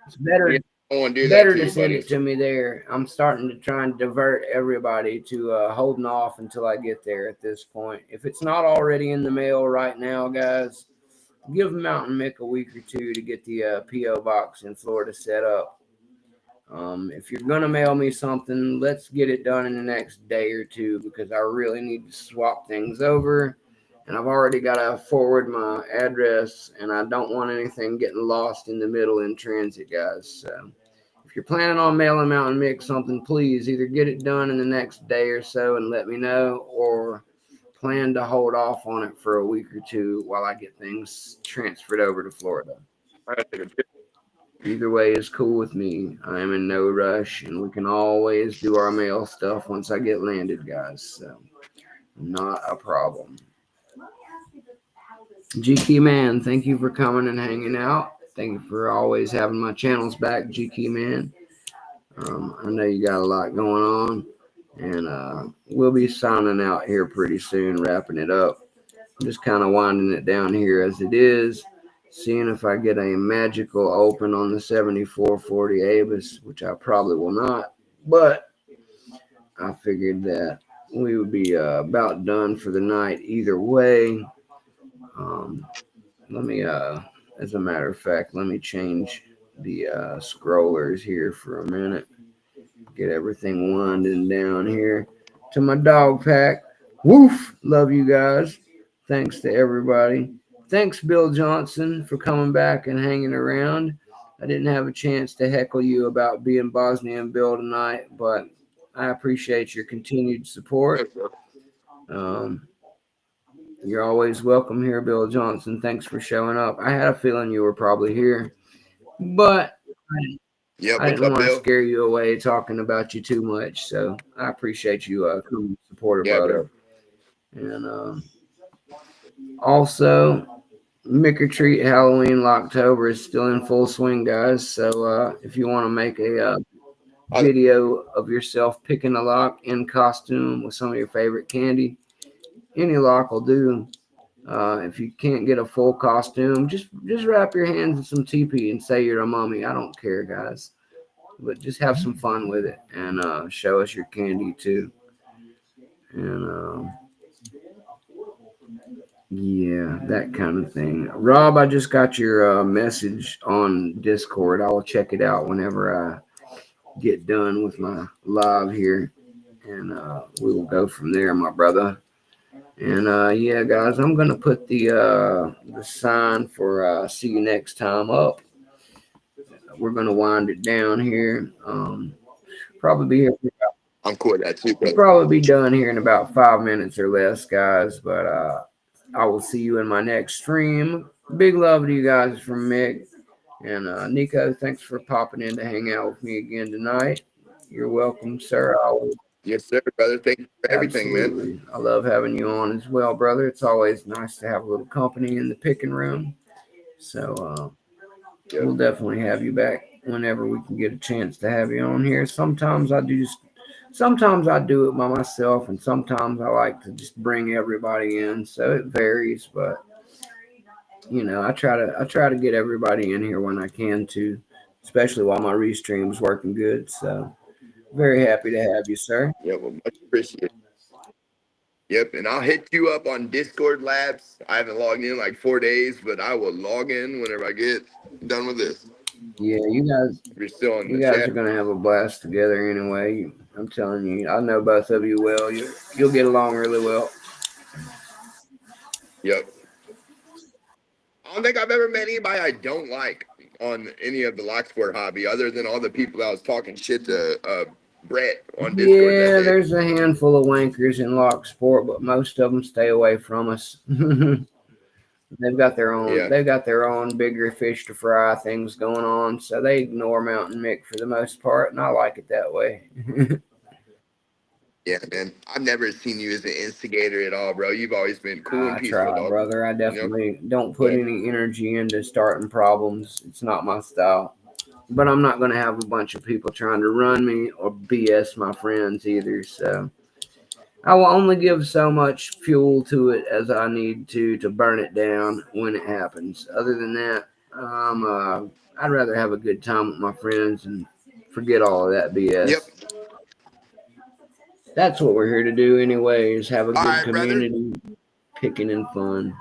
it's Yeah, I want to do that better to to you, send buddy. it to me there. I'm starting to try and divert everybody to holding off until I get there at this point. If it's not already in the mail right now, guys, give Mountain Mick a week or two to get the P.O. box in Florida set up. If you're going to mail me something, let's get it done in the next day or two because I really need to swap things over. And I've already got to forward my address, and I don't want anything getting lost in the middle in transit, guys. So if you're planning on mailing Mountain Mick something, please either get it done in the next day or so and let me know, or plan to hold off on it for a week or two while I get things transferred over to Florida. All right, Either way is cool with me. I am in no rush, and we can always do our mail stuff once I get landed, guys. So, not a problem. GK Man, thank you for coming and hanging out. Thank you for always having my channels back, GK Man. I know you got a lot going on, and we'll be signing out here pretty soon, wrapping it up. I'm just kind of winding it down here as it is, seeing if I get a magical open on the 7440 Avis, which I probably will not, but I figured that we would be about done for the night either way. Um, let me, as a matter of fact, let me change the scrollers here for a minute. Get everything winding down here to my dog pack. Woof! Love you guys. Thanks to everybody. Thanks, Bill Johnson, for coming back and hanging around. I didn't have a chance to heckle you about being Bosnian Bill tonight, but I appreciate your continued support. Um, you're always welcome here, Bill Johnson. Thanks for showing up. I had a feeling you were probably here, but Yep. I What's didn't up, want to Bill? scare you away talking about you too much. So I appreciate you coming to support a Yeah, brother. bro. And also, Mick or Treat Halloween Locktober is still in full swing, guys. So if you want to make a I, video of yourself picking a lock in costume with some of your favorite candy, any lock will do. If you can't get a full costume, just wrap your hands in some teepee and say you're a mummy. I don't care, guys. But just have some fun with it and show us your candy too. And yeah, that kind of thing. Rob, I just got your message on Discord. I'll check it out whenever I get done with my live here, and we will go from there, my brother. And yeah, guys, I'm gonna put the sign for see you next time up. We're gonna wind it down here. Probably be here. I'm cool with that too, We'll brother. probably be done here in about 5 minutes or less, guys. But I will see you in my next stream. Big love to you guys from Mick. And Nico, thanks for popping in to hang out with me again tonight. You're welcome, sir. Yes, sir, brother. Thank you for everything, man. Absolutely. I love having you on as well, brother. It's always nice to have a little company in the picking room. So Yep. we'll definitely have you back whenever we can get a chance to have you on here. Sometimes I do it by myself, and sometimes I like to just bring everybody in. So it varies, but I try to get everybody in here when I can too, especially while my restream's working good. So very happy to have you, sir. Yeah, well, much appreciated. Yep, and I'll hit you up on Discord Labs. I haven't logged in like 4 days, but I will log in whenever I get done with this. Yeah, If you're still in you the guys are chat. gonna have a blast together anyway. I'm telling you, I know both of you well. You'll get along really well. Yep. I don't think I've ever met anybody I don't like on any of the lock sport hobby, other than all the people that was talking shit to Brett on Discord that Yeah, day. there's a handful of wankers in lock sport, but most of them stay away from us. They've got their own. Yeah. They've got their own bigger fish to fry things going on, so they ignore Mountain Mick for the most part, and I like it that way. Yeah, man. I've never seen you as an instigator at all, bro. You've always been cool and I peaceful, try, dog. brother. I You know? definitely don't put But any energy into starting problems. It's not my style. But I'm not going to have a bunch of people trying to run me or BS my friends either. So I will only give so much fuel to it as I need to burn it down when it happens. Other than that, I'd rather have a good time with my friends and forget all of that yep. BS. That's what we're here to do anyway, is have a All good right, brother. community, picking and fun.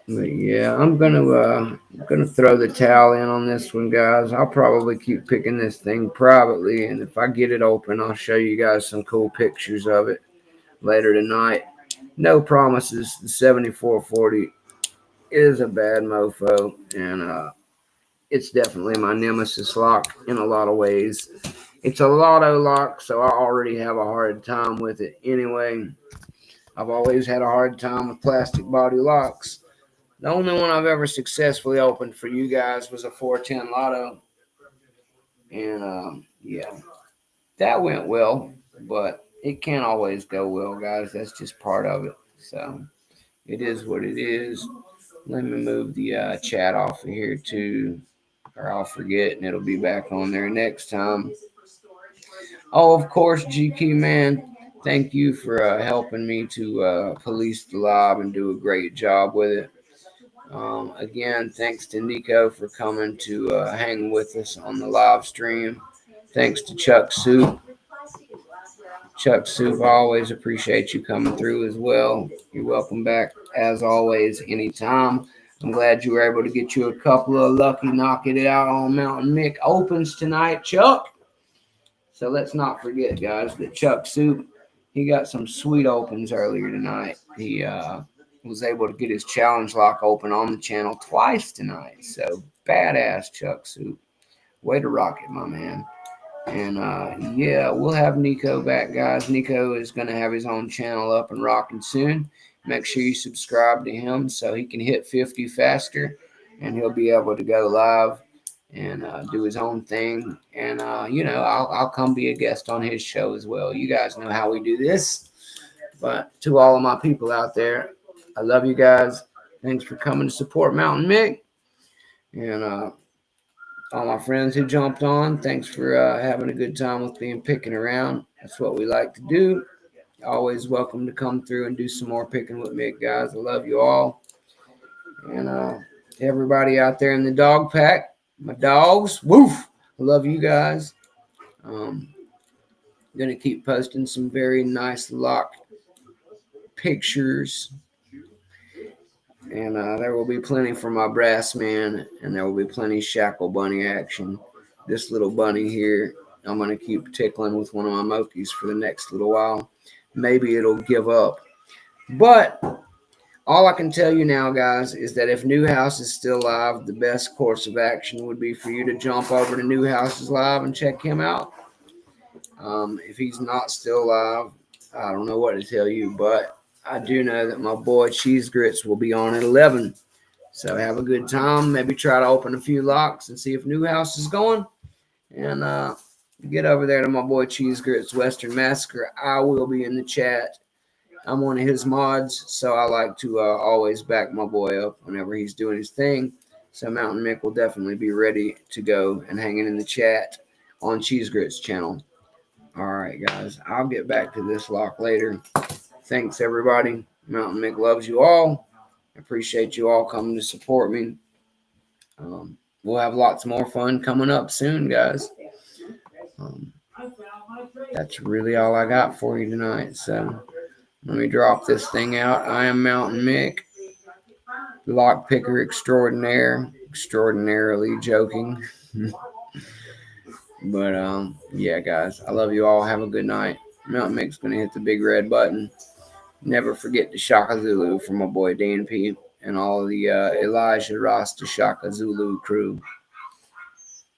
But yeah, I'm gonna throw the towel in on this one, guys. I'll probably keep picking this thing privately, and if I get it open, I'll show you guys some cool pictures of it later tonight. No promises. The 7440 is a bad mofo, and it's definitely my nemesis lock in a lot of ways. It's a lotto lock, so I already have a hard time with it anyway. I've always had a hard time with plastic body locks. The only one I've ever successfully opened for you guys was a 410 Lotto. And yeah, that went well, but it can't always go well, guys. That's just part of it. So it is what it is. Let me move the chat off of here too, or I'll forget and it'll be back on there next time. Oh, of course, GQ man. Thank you for helping me to police the live and do a great job with it. Again, thanks to Nico for coming to hang with us on the live stream. Thanks to Chuck Soup. Chuck Soup, I always appreciate you coming through as well. You're welcome back as always, anytime. I'm glad you were able to get you a couple of lucky knocking it out on Mountain Mick opens tonight, Chuck. So let's not forget, guys, that Chuck Soup, he got some sweet opens earlier tonight. He was able to get his challenge lock open on the channel twice tonight. So badass, Chuck Soup. Way to rock it, my man. And yeah, we'll have Nico back, guys. Nico is going to have his own channel up and rocking soon. Make sure you subscribe to him so he can hit 50 faster and he'll be able to go live and do his own thing. And, I'll come be a guest on his show as well. You guys know how we do this. But to all of my people out there, I love you guys. Thanks for coming to support Mountain Mick. And all my friends who jumped on, thanks for having a good time with me and picking around. That's what we like to do. Always welcome to come through and do some more picking with me, guys. I love you all. And to everybody out there in the dog pack, my dogs, woof. I love you guys. Gonna keep posting some very nice lock pictures. And there will be plenty for my brass man, and there will be plenty shackle bunny action. This little bunny here, I'm going to keep tickling with one of my Mokies for the next little while. Maybe it'll give up. But all I can tell you now, guys, is that if Newhouse is still live, the best course of action would be for you to jump over to Newhouse's live and check him out. If he's not still live, I don't know what to tell you, but I do know that my boy Cheese Grits will be on at 11. So have a good time. Maybe try to open a few locks and see if Newhouse is going. And get over there to my boy Cheese Grits Western Massacre. I will be in the chat. I'm one of his mods, so I like to always back my boy up whenever he's doing his thing. So Mountain Mick will definitely be ready to go and hanging in the chat on Cheese Grits channel. All right, guys. I'll get back to this lock later. Thanks, everybody. Mountain Mick loves you all. I appreciate you all coming to support me. We'll have lots more fun coming up soon, guys. that's really all I got for you tonight. So let me drop this thing out. I am Mountain Mick, lockpicker extraordinaire, extraordinarily joking. But yeah, guys, I love you all. Have a good night. Mountain Mick's gonna hit the big red button. Never forget the Shaka Zulu from my boy DNP and all the Elijah Rasta Shaka Zulu crew.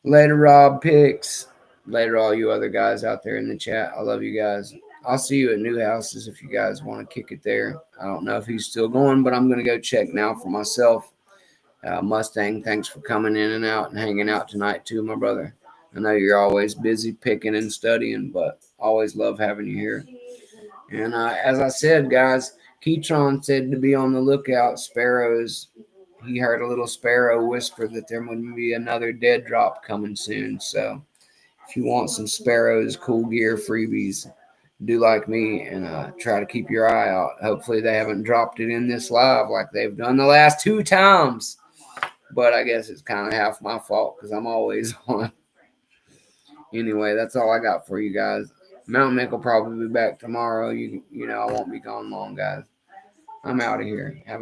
Later, Rob Picks. Later, all you other guys out there in the chat. I love you guys. I'll see you at New Houses if you guys want to kick it there. I don't know if he's still going, but I'm going to go check now for myself. Mustang, thanks for coming in and out and hanging out tonight, too, my brother. I know you're always busy picking and studying, but always love having you here. And as I said, guys, Keytron said to be on the lookout. Sparrows, he heard a little sparrow whisper that there would be another dead drop coming soon. So if you want some sparrows, cool gear freebies, do like me and try to keep your eye out. Hopefully they haven't dropped it in this live like they've done the last 2 times. But I guess it's kind of half my fault because I'm always on. Anyway, that's all I got for you guys. Mountain Mick will probably be back tomorrow. You know I won't be gone long, guys. I'm out of here. Have a